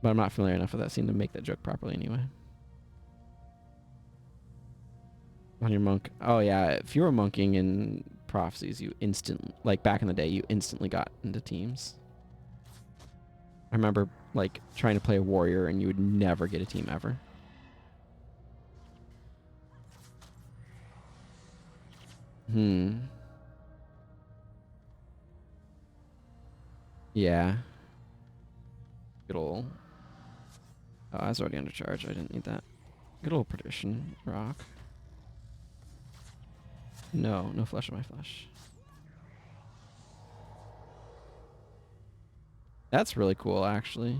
But I'm not familiar enough with that scene to make that joke properly anyway. On your monk. Oh, yeah. If you were monking in Prophecies, you like back in the day, you instantly got into teams. I remember, like, trying to play a warrior and you would never get a team ever. Yeah. Good old... Oh, I was already under charge. I didn't need that. Good old Perdition Rock. No, no flesh on my flesh. That's really cool, actually.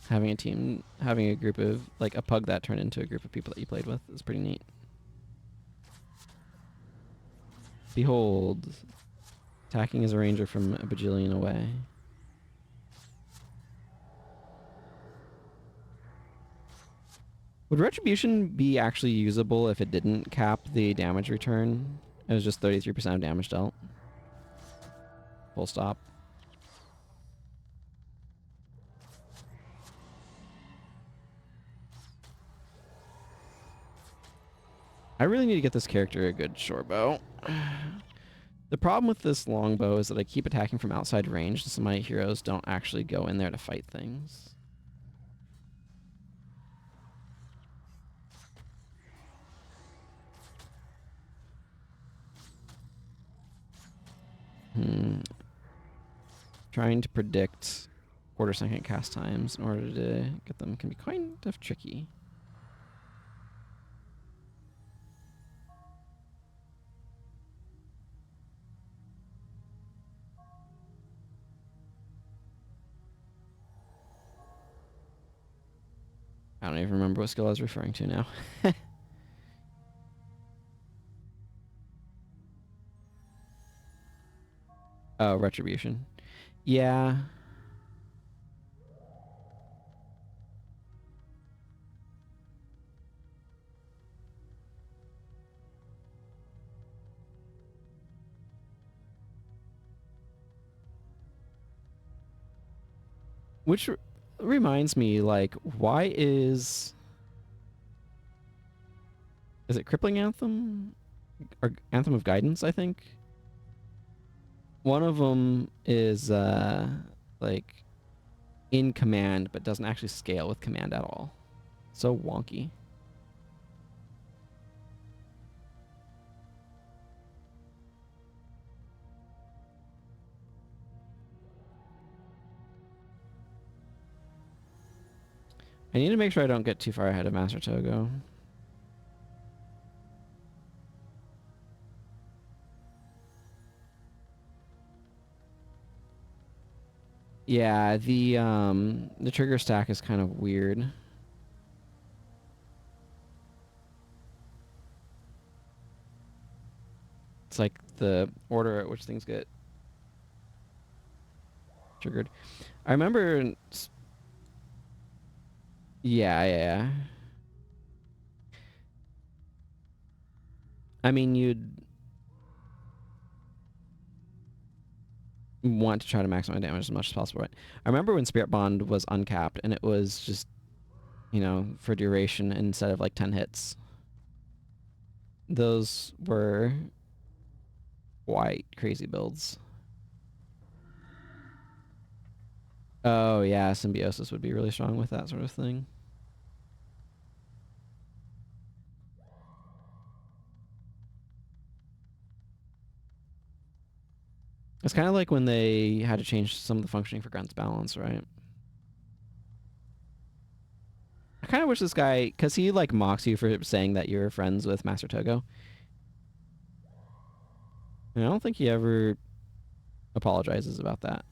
Having a team, having a group of, like, a pug that turned into a group of people that you played with is pretty neat. Behold. Attacking as a ranger from a bajillion away. Would Retribution be actually usable if it didn't cap the damage return? It was just 33% of damage dealt. Full stop. I really need to get this character a good short bow. The problem with this longbow is that I keep attacking from outside range, so my heroes don't actually go in there to fight things. Trying to predict quarter-second cast times in order to get them can be kind of tricky. I don't even remember what skill I was referring to now. Oh, Retribution. Yeah. Which reminds me, like, why is it Crippling Anthem or Anthem of Guidance? I think one of them is like in command, but doesn't actually scale with command at all. So wonky. I need to make sure I don't get too far ahead of Master Togo. Yeah, the trigger stack is kind of weird. It's like the order at which things get triggered. I remember. Yeah. I mean, you'd want to try to maximize damage as much as possible, right? I remember when Spirit Bond was uncapped and it was just, you know, for duration instead of like 10 hits. Those were quite crazy builds. Oh, yeah, Symbiosis would be really strong with that sort of thing. It's kind of like when they had to change some of the functioning for Grunt's balance, right? I kind of wish this guy, because he like mocks you for saying that you're friends with Master Togo. And I don't think he ever apologizes about that.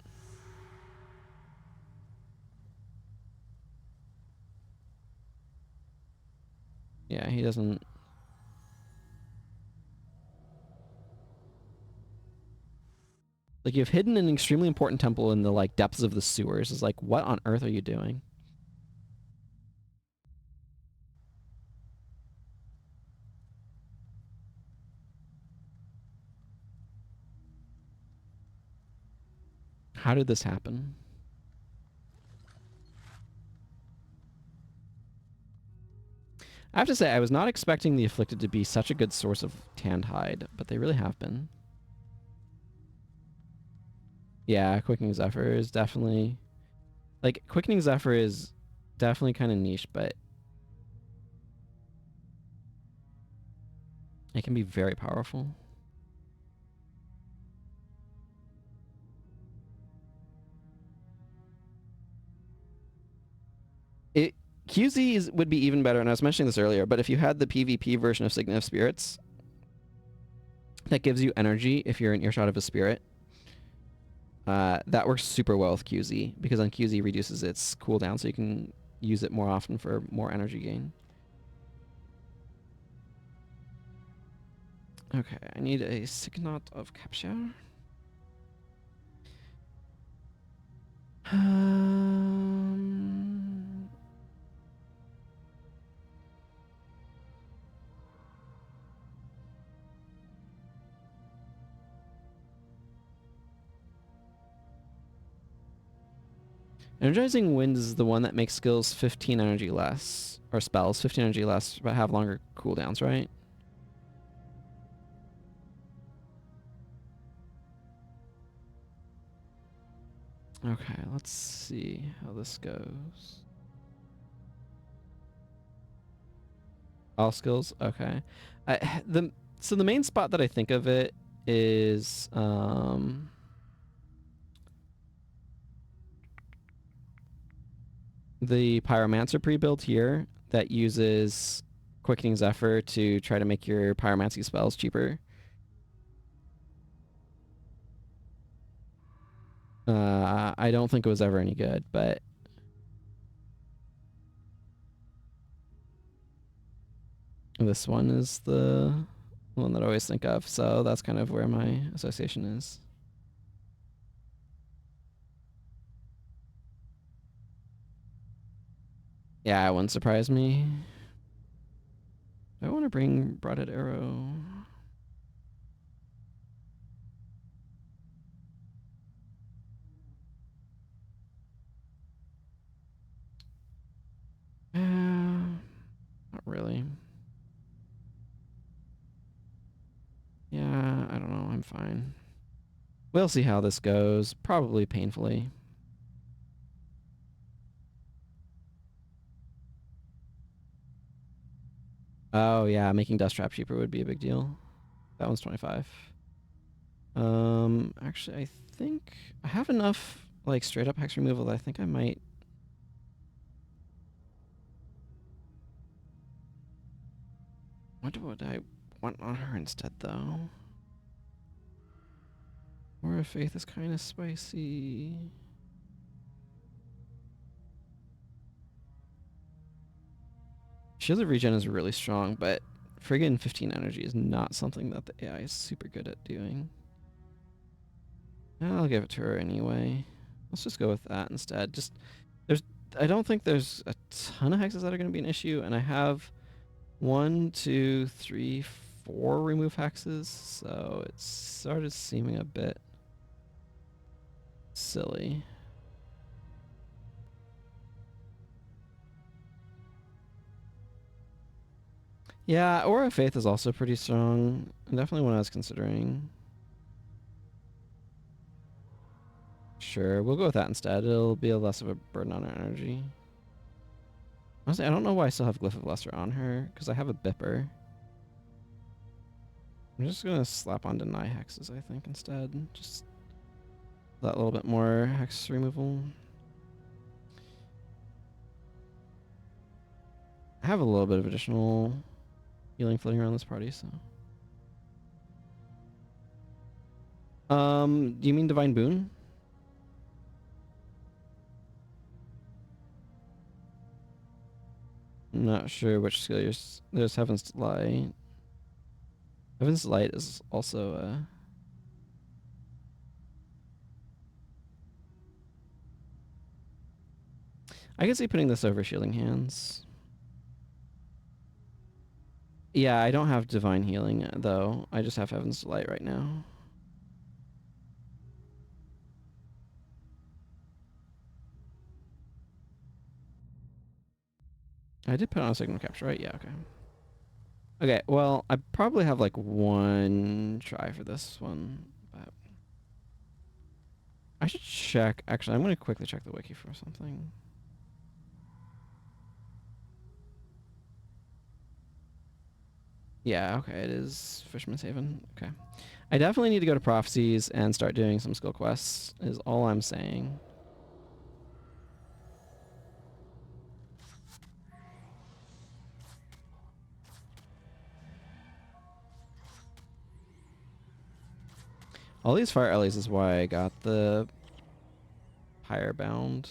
Yeah, he doesn't. Like, you've hidden an extremely important temple in the like depths of the sewers. It's like, what on earth are you doing? How did this happen? I have to say, I was not expecting the Afflicted to be such a good source of tanned hide, but they really have been. Yeah, Quickening Zephyr is definitely... Like, Quickening Zephyr is definitely kind of niche, but it can be very powerful. QZ would be even better, and I was mentioning this earlier, but if you had the PvP version of Signet of Spirits, that gives you energy if you're in earshot of a spirit, that works super well with QZ, because then QZ reduces its cooldown, so you can use it more often for more energy gain. Okay, I need a Signet of Capture. Energizing Wind is the one that makes skills 15 energy less, or spells 15 energy less, but have longer cooldowns, right? Okay, let's see how this goes. All skills? Okay. So the main spot that I think of it is the Pyromancer pre-built here that uses Quickening Zephyr to try to make your Pyromancy spells cheaper. I don't think it was ever any good, but this one is the one that I always think of, so that's kind of where my association is. Yeah, it wouldn't surprise me. I want to bring Broadhead Arrow. fine. We'll see how this goes. Probably painfully. Oh yeah, making Dust Trap cheaper would be a big deal. That one's 25. Actually, I think I have enough like straight up hex removal that I think I might. What would I want on her instead, though? Aura of Faith is kind of spicy. Shield of Regen is really strong, but friggin' 15 energy is not something that the AI is super good at doing. I'll give it to her anyway. Let's just go with that instead. I don't think there's a ton of hexes that are going to be an issue, and I have 1, 2, 3, 4 remove hexes, so it started seeming a bit silly. Yeah, Aura of Faith is also pretty strong. Definitely one I was considering. Sure, we'll go with that instead. It'll be less of a burden on our energy. Honestly, I don't know why I still have Glyph of Lesser on her, because I have a Bipper. I'm just going to slap on Deny Hexes, I think, instead. Just that little bit more hex removal. I have a little bit of additional healing floating around this party, so. Do you mean Divine Boon? I'm not sure which skill you're. There's Heaven's Light. Heaven's Light is also I could see putting this over Shielding Hands. Yeah, I don't have Divine Healing, though. I just have Heaven's Light right now. I did put on a Signal Capture, right? Yeah, okay. Okay, well, I probably have like one try for this one, but I should check. Actually, I'm going to quickly check the wiki for something. Yeah, okay, it is Fisherman's Haven. Okay. I definitely need to go to Prophecies and start doing some skill quests, is all I'm saying. All these Fire Ellies is why I got the Higher Bound.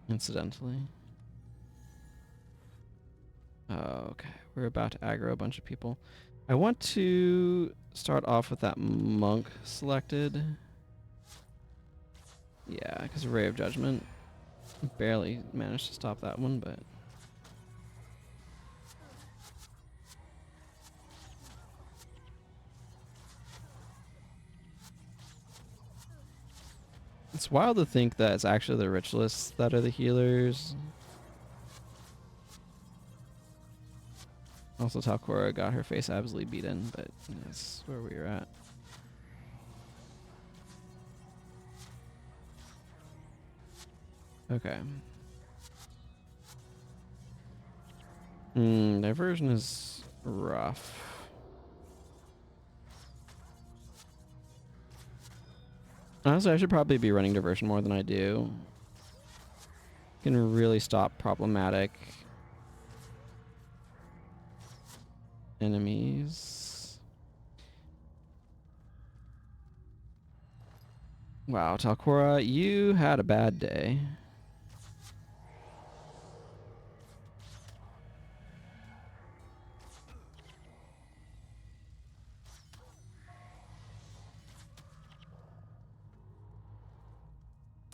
Incidentally. Oh, okay, we're about to aggro a bunch of people. I want to start off with that monk selected. Yeah, because Ray of Judgment. Barely managed to stop that one, but... It's wild to think that it's actually the Ritualists that are the healers. Also, Talcora got her face absolutely beaten, but that's where we were at. Okay. Diversion is rough. Honestly, I should probably be running Diversion more than I do. Can really stop problematic enemies. Wow, Talcora, you had a bad day.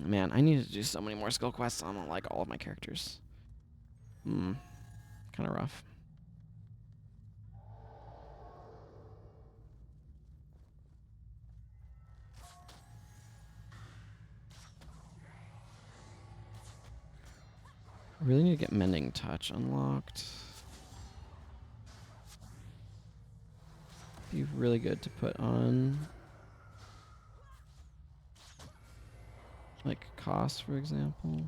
Man, I need to do so many more skill quests on like all of my characters. Kind of rough. I really need to get Mending Touch unlocked. be really good to put on, like, cost, for example.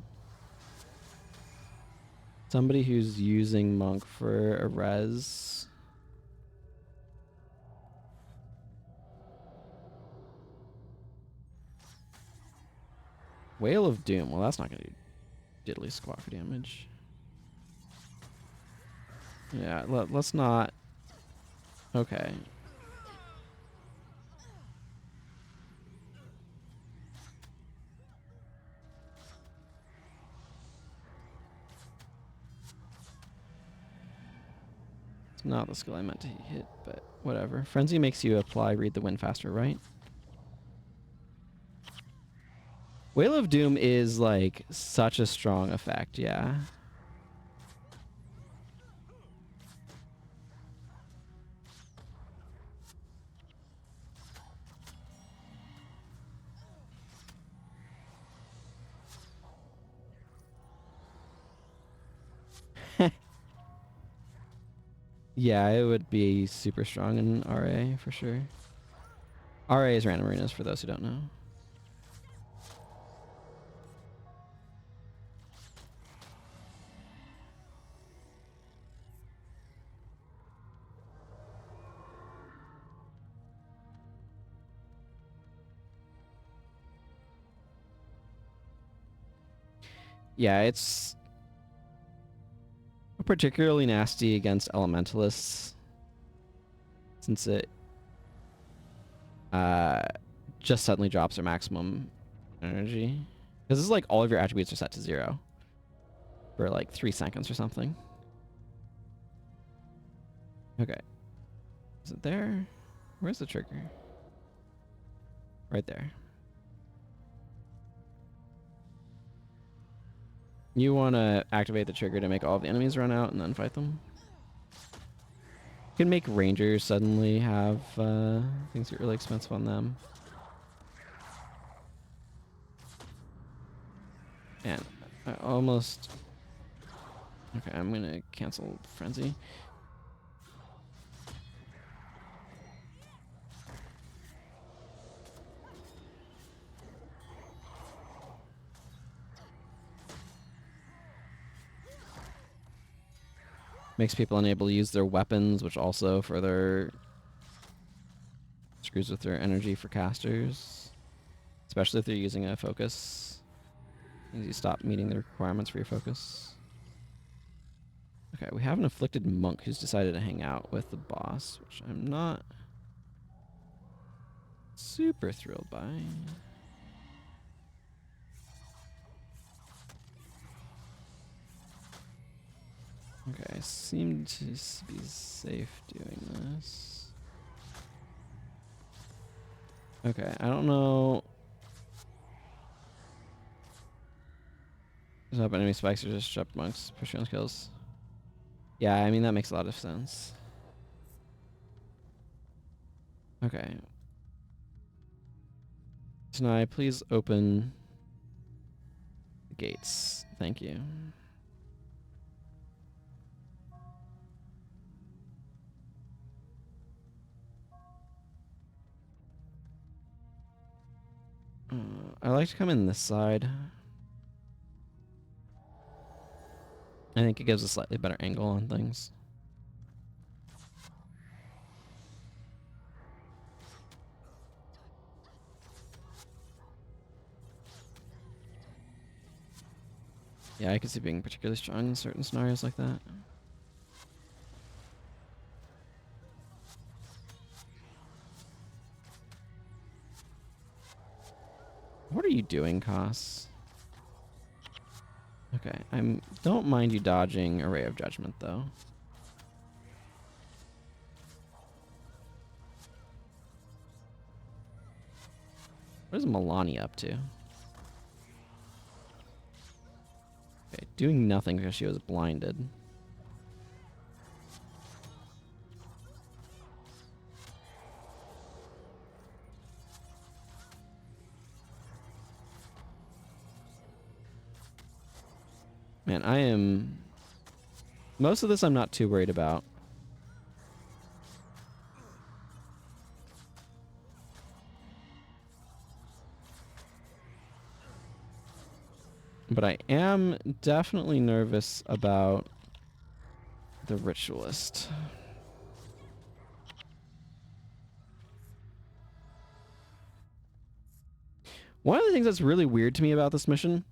Somebody who's using Monk for a res. Whale of Doom. Well, that's not going to do diddly squat for damage. Yeah, let's not. Okay. It's not the skill I meant to hit, but whatever. Frenzy makes you apply Read the Wind faster, right? Whale of Doom is, like, such a strong effect, yeah. Yeah, it would be super strong in RA, for sure. RA is random arenas, for those who don't know. Yeah, it's particularly nasty against elementalists, since it just suddenly drops their maximum energy. Because this is like all of your attributes are set to 0 for like 3 seconds or something. Okay. Is it there? Where's the trigger? Right there. You want to activate the trigger to make all of the enemies run out and then fight them. You can make rangers suddenly have things get really expensive on them. And I almost... Okay, I'm going to cancel Frenzy. Makes people unable to use their weapons, which also further screws with their energy for casters. Especially if they're using a focus. Means you stop meeting the requirements for your focus. Okay, we have an afflicted monk who's decided to hang out with the boss, which I'm not super thrilled by. Okay, I seem to be safe doing this. Okay, I don't know. There's not enemy spikes or just disrupt monks, push on kills. Yeah, I mean, that makes a lot of sense. Okay. Tanai, please open the gates. Thank you. I like to come in this side. I think it gives a slightly better angle on things. Yeah, I could see being particularly strong in certain scenarios like that. What are you doing, Koss? Okay, don't mind you dodging Array of Judgment, though. What is Milani up to? Okay, doing nothing because she was blinded. Man, I am... Most of this I'm not too worried about. But I am definitely nervous about the ritualist. One of the things that's really weird to me about this mission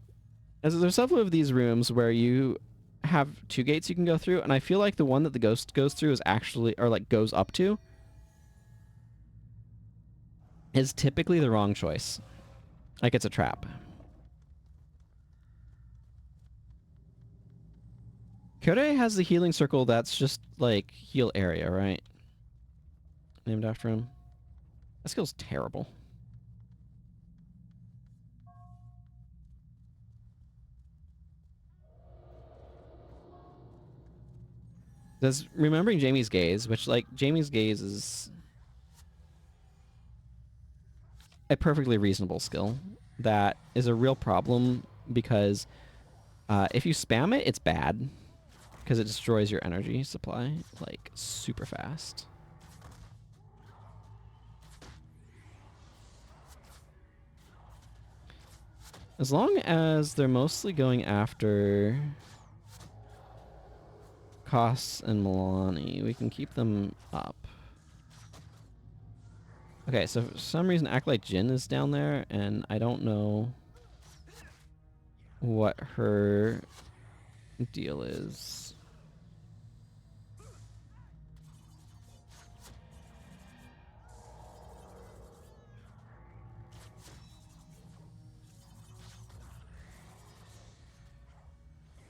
is that there's several of these rooms where you have two gates you can go through, and I feel like the one that the ghost goes through is actually, or like goes up to, is typically the wrong choice. Like it's a trap. Kyoto has the healing circle that's just like heal area, right? Named after him. That skill's terrible. Does remembering Jamie's gaze, which like Jamie's gaze is a perfectly reasonable skill that is a real problem because if you spam it, it's bad because it destroys your energy supply like super fast. As long as they're mostly going after Koss and Milani, we can keep them up. Okay, so for some reason Acolyte Jin is down there, and I don't know what her deal is.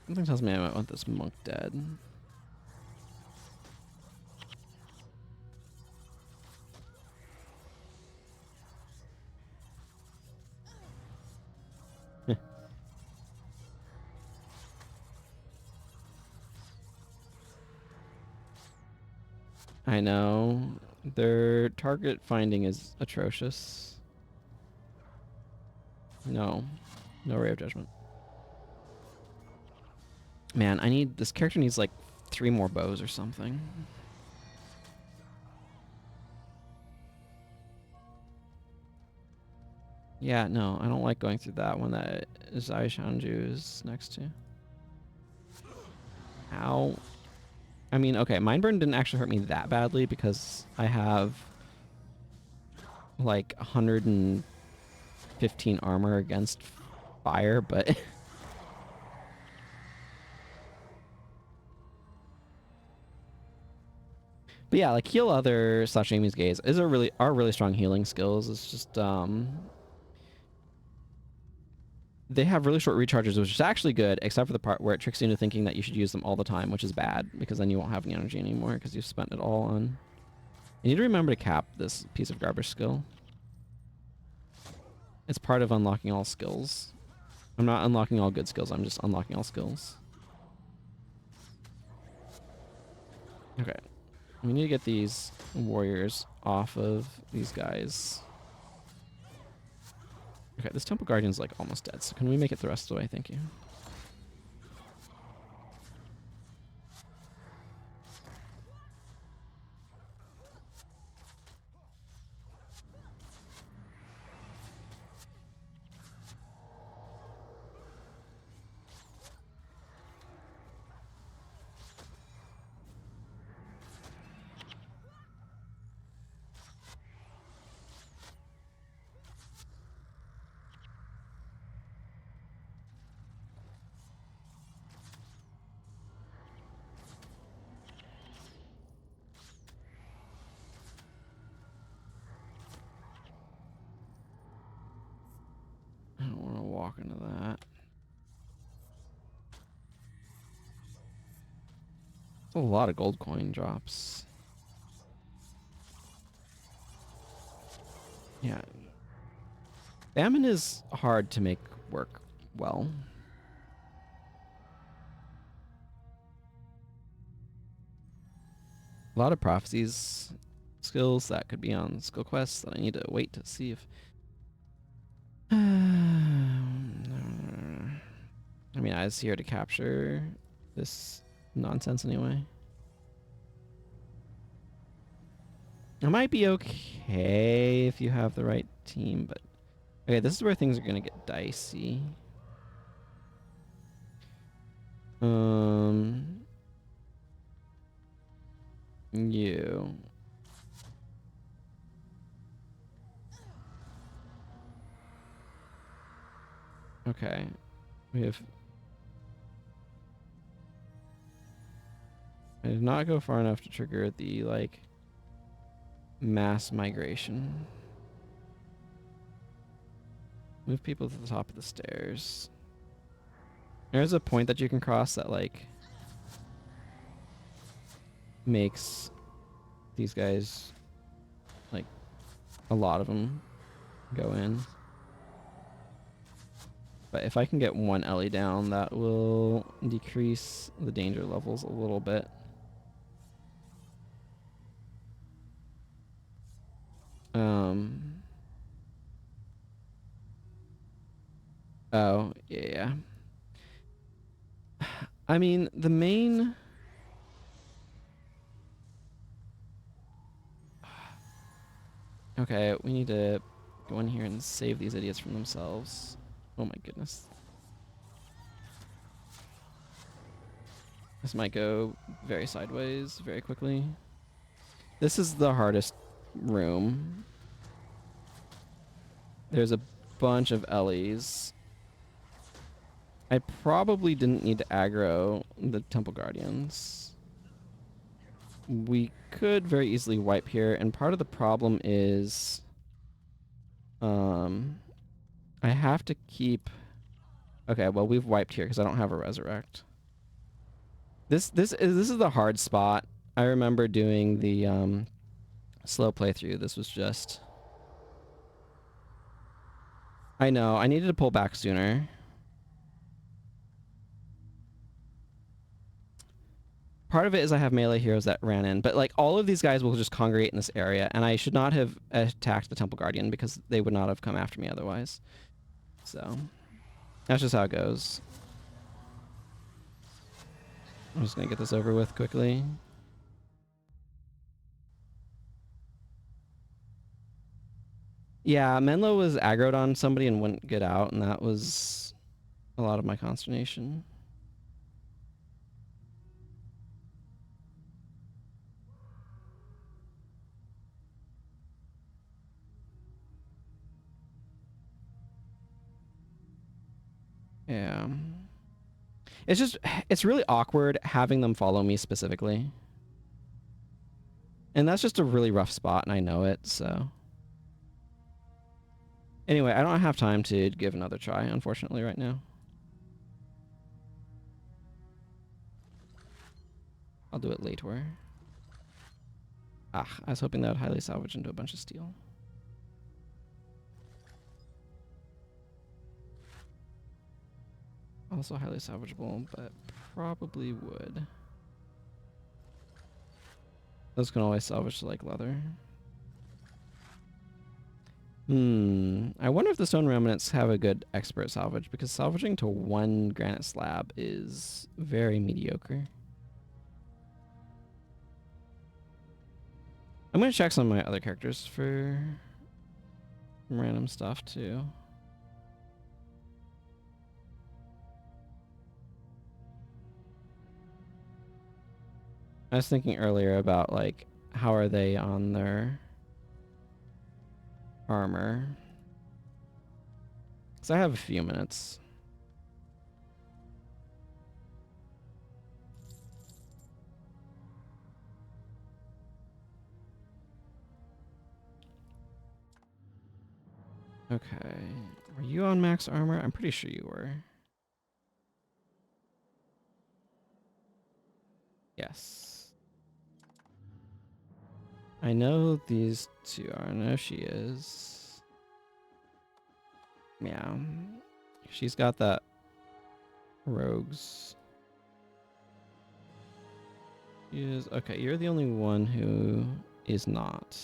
Something tells me I might want this monk dead. I know. Their target finding is atrocious. No. No Ray of Judgment. Man, this character needs like 3 more bows or something. Yeah, no, I don't like going through that one that Zai Shanju is next to. Ow. I mean, okay, Mindburn didn't actually hurt me that badly because I have like 115 armor against fire, but but yeah, like heal other slash Amy's gaze is are really strong healing skills. It's just they have really short recharges, which is actually good, except for the part where it tricks you into thinking that you should use them all the time, which is bad because then you won't have any energy anymore because you've spent it all on. You need to remember to cap this piece of garbage skill. It's part of unlocking all skills. I'm not unlocking all good skills, I'm just unlocking all skills. Okay. We need to get these warriors off of these guys. Okay, this Temple Guardian's like almost dead, so can we make it the rest of the way? Thank you. I don't want to walk into that. It's a lot of gold coin drops. Yeah. Famine is hard to make work well. A lot of prophecies skills that could be on skill quests that I need to wait to see if... I mean, I was here to capture this nonsense anyway. It might be okay if you have the right team, but... Okay, this is where things are going to get dicey. You. Okay. We have... I did not go far enough to trigger the, like, mass migration. Move people to the top of the stairs. There's a point that you can cross that, like, makes these guys, like, a lot of them go in. But if I can get one Ellie down, that will decrease the danger levels a little bit. Oh, yeah. I mean, the main... Okay, we need to go in here and save these idiots from themselves. Oh my goodness. This might go very sideways very quickly. This is the hardest room. There's a bunch of Ellies. I probably didn't need to aggro the Temple Guardians. We could very easily wipe here, and part of the problem is I have to keep... Okay, well, we've wiped here because I don't have a resurrect. This is the hard spot. I remember doing the slow playthrough. This was just... I know, I needed to pull back sooner. Part of it is I have melee heroes that ran in, but like all of these guys will just congregate in this area, and I should not have attacked the Temple Guardian because they would not have come after me otherwise. So that's just how it goes. I'm just gonna get this over with quickly. Yeah, Menlo was aggroed on somebody and wouldn't get out, and that was a lot of my consternation. Yeah. It's just, it's really awkward having them follow me specifically. And that's just a really rough spot, and I know it, so. Anyway, I don't have time to give another try, unfortunately, right now. I'll do it later. Ah, I was hoping that would highly salvage into a bunch of steel. Also highly salvageable, but probably would. Those can always salvage to like leather. I wonder if the stone remnants have a good expert salvage, because salvaging to one granite slab is very mediocre. I'm going to check some of my other characters for random stuff too. I was thinking earlier about like, how are they on their armor? Because I have a few minutes. Okay. Were you on max armor? I'm pretty sure you were. Yes. I know these two are. I know she is. Yeah. She's got that rogues. She is. Okay, you're the only one who is not.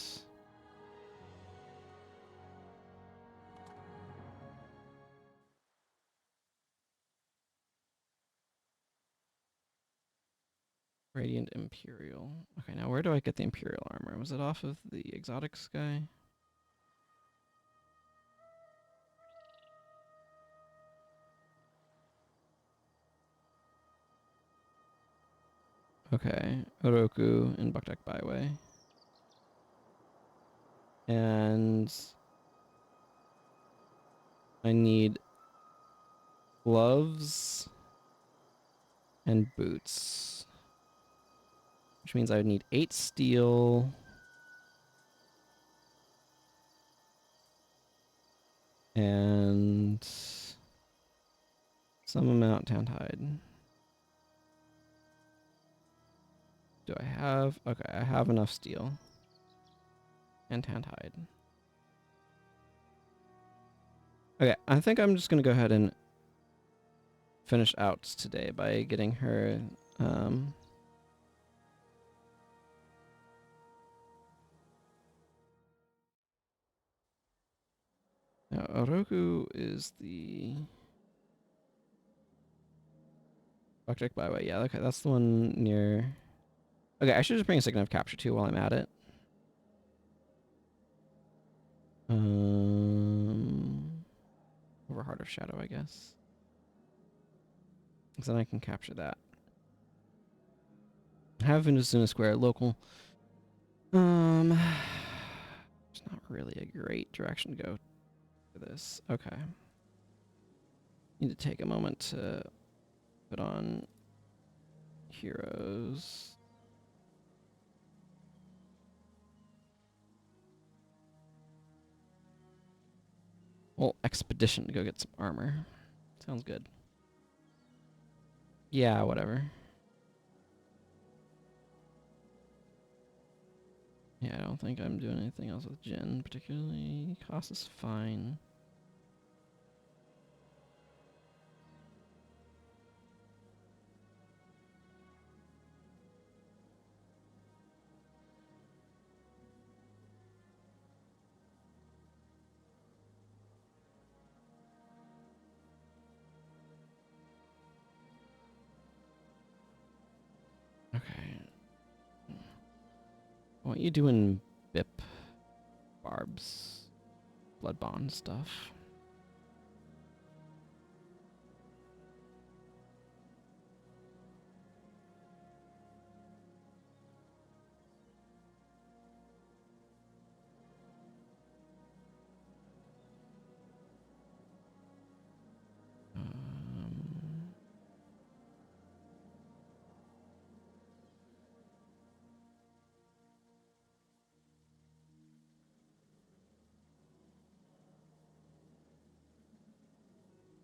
Radiant Imperial. Okay, now where do I get the Imperial armor? Was it off of the exotics guy? Okay, Oroku and Buckdeck Byway. And I need gloves and boots, which means I would need 8 steel. And some amount tanned hide. Do I have? Okay, I have enough steel and tanned hide. Okay, I think I'm just gonna go ahead and finish out today by getting her. Now Oroku is the Buckdeck Byway. Yeah, okay, that's the one near. Okay, I should just bring a Sign of Capture too while I'm at it. Over Heart of Shadow, I guess. Because then I can capture that. Have Inazuna Square local. It's not really a great direction to go for this. Okay. Need to take a moment to put on heroes. Well, expedition to go get some armor. Sounds good. Yeah, whatever. Yeah, I don't think I'm doing anything else with Jin particularly. Cost is fine. Okay. What you doing, Bip? Barbs. Blood bond stuff.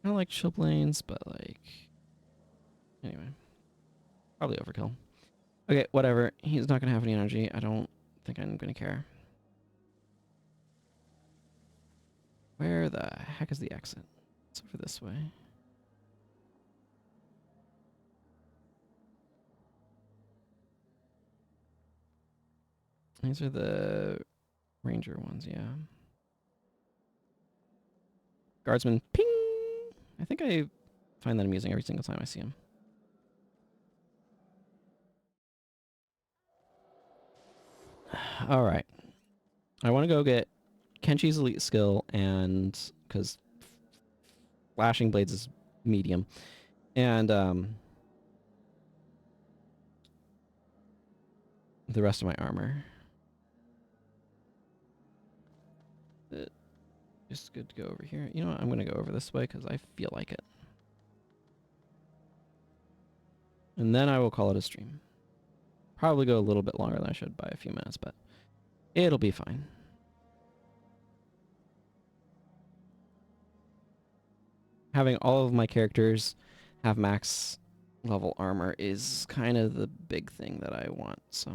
I like Chillblains, but like... Anyway. Probably overkill. Okay, whatever. He's not gonna have any energy. I don't think I'm gonna care. Where the heck is the exit? It's over this way. These are the ranger ones, yeah. Guardsman, ping! I think I find that amusing every single time I see him. All right. I want to go get Kenshi's elite skill, and because flashing blades is medium, and the rest of my armor. Just good to go over here. You know what? I'm gonna go over this way because I feel like it, and then I will call it a stream. Probably go a little bit longer than I should by a few minutes, but it'll be fine. Having all of my characters have max level armor is kind of the big thing that I want, so...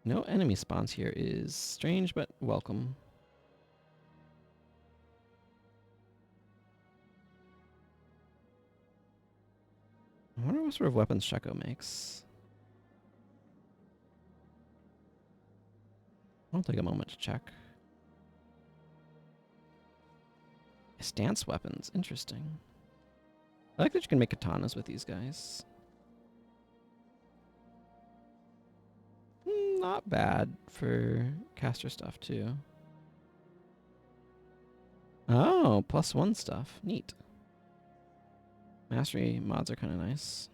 No enemy spawns here is strange, but welcome. I wonder what sort of weapons Sheko makes. I'll take a moment to check. Stance weapons, interesting. I like that you can make katanas with these guys. Not bad for caster stuff, too. Oh, +1 stuff. Neat. Mastery mods are kind of nice.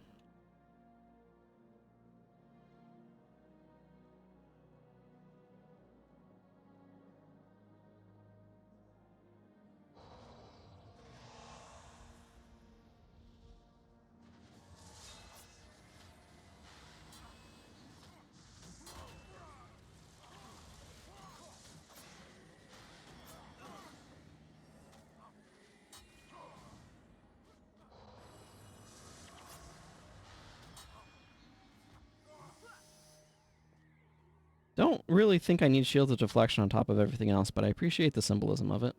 Don't really think I need Shield of Deflection on top of everything else, but I appreciate the symbolism of it.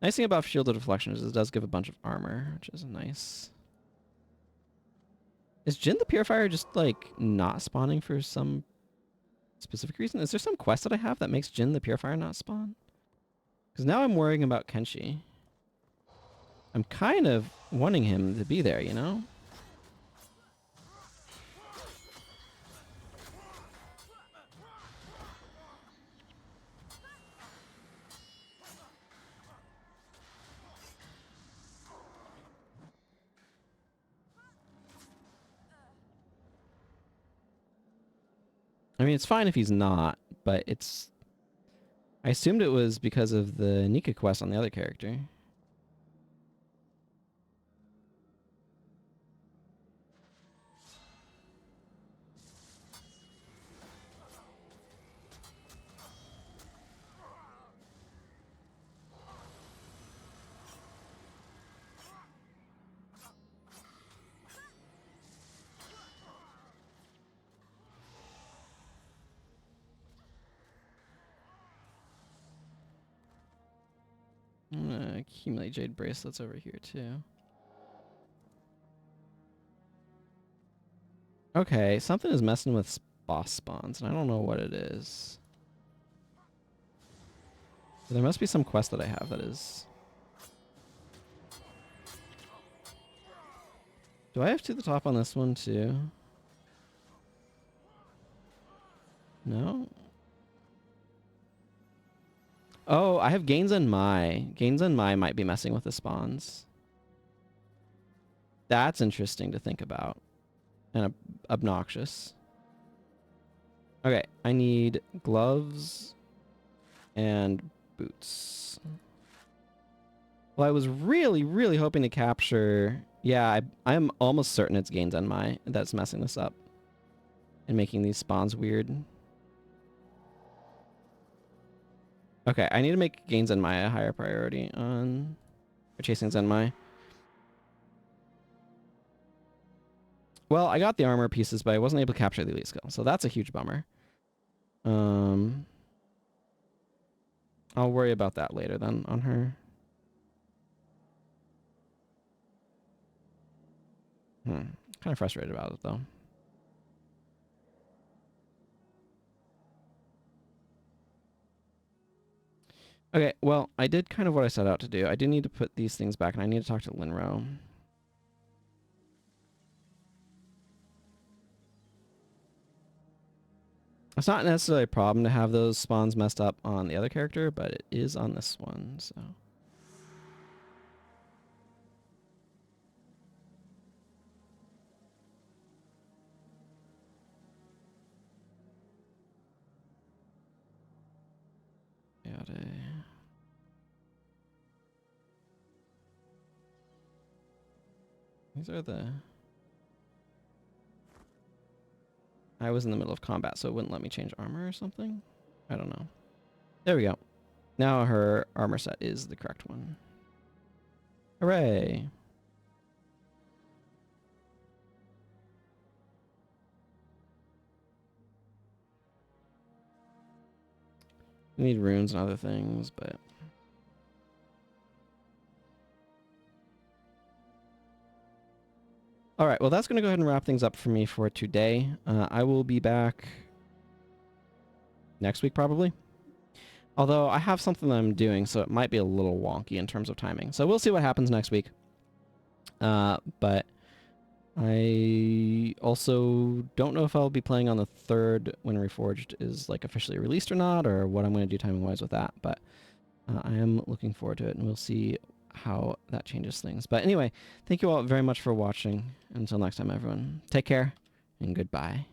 Nice thing about Shield of Deflection is it does give a bunch of armor, which is nice. Is Jin the Purifier just, like, not spawning for some specific reason? Is there some quest that I have that makes Jin the Purifier not spawn? Because now I'm worrying about Kenshi. I'm kind of wanting him to be there, you know? I mean, it's fine if he's not, but it's... I assumed it was because of the Nika quest on the other character. I'm gonna accumulate Jade bracelets over here, too. Okay, something is messing with boss spawns, and I don't know what it is. There must be some quest that I have that is... Do I have to the top on this one, too? No? Oh, I have Gains and Mai. Gains and Mai might be messing with the spawns. That's interesting to think about. And obnoxious. Okay, I need gloves and boots. Well, I was really, really hoping to capture... Yeah, I'm almost certain it's Gains and Mai that's messing this up. And making these spawns weird. Okay, I need to make Gains and Mai a higher priority on... Or chasing Zenmai. Well, I got the armor pieces, but I wasn't able to capture the elite skill. So that's a huge bummer. I'll worry about that later then on her. Kind of frustrated about it, though. Okay, well, I did kind of what I set out to do. I do need to put these things back, and I need to talk to Linro. It's not necessarily a problem to have those spawns messed up on the other character, but it is on this one, so... These are the... I was in the middle of combat, so it wouldn't let me change armor or something? I don't know. There we go. Now her armor set is the correct one. Hooray! We need runes and other things, but... Alright, well that's going to go ahead and wrap things up for me for today. I will be back next week, probably. Although I have something that I'm doing, so it might be a little wonky in terms of timing. So we'll see what happens next week. But I also don't know if I'll be playing on the 3rd when Reforged is like officially released or not, or what I'm going to do timing-wise with that. But I am looking forward to it, and we'll see how that changes things. But anyway, thank you all very much for watching. Until next time, everyone, take care and goodbye.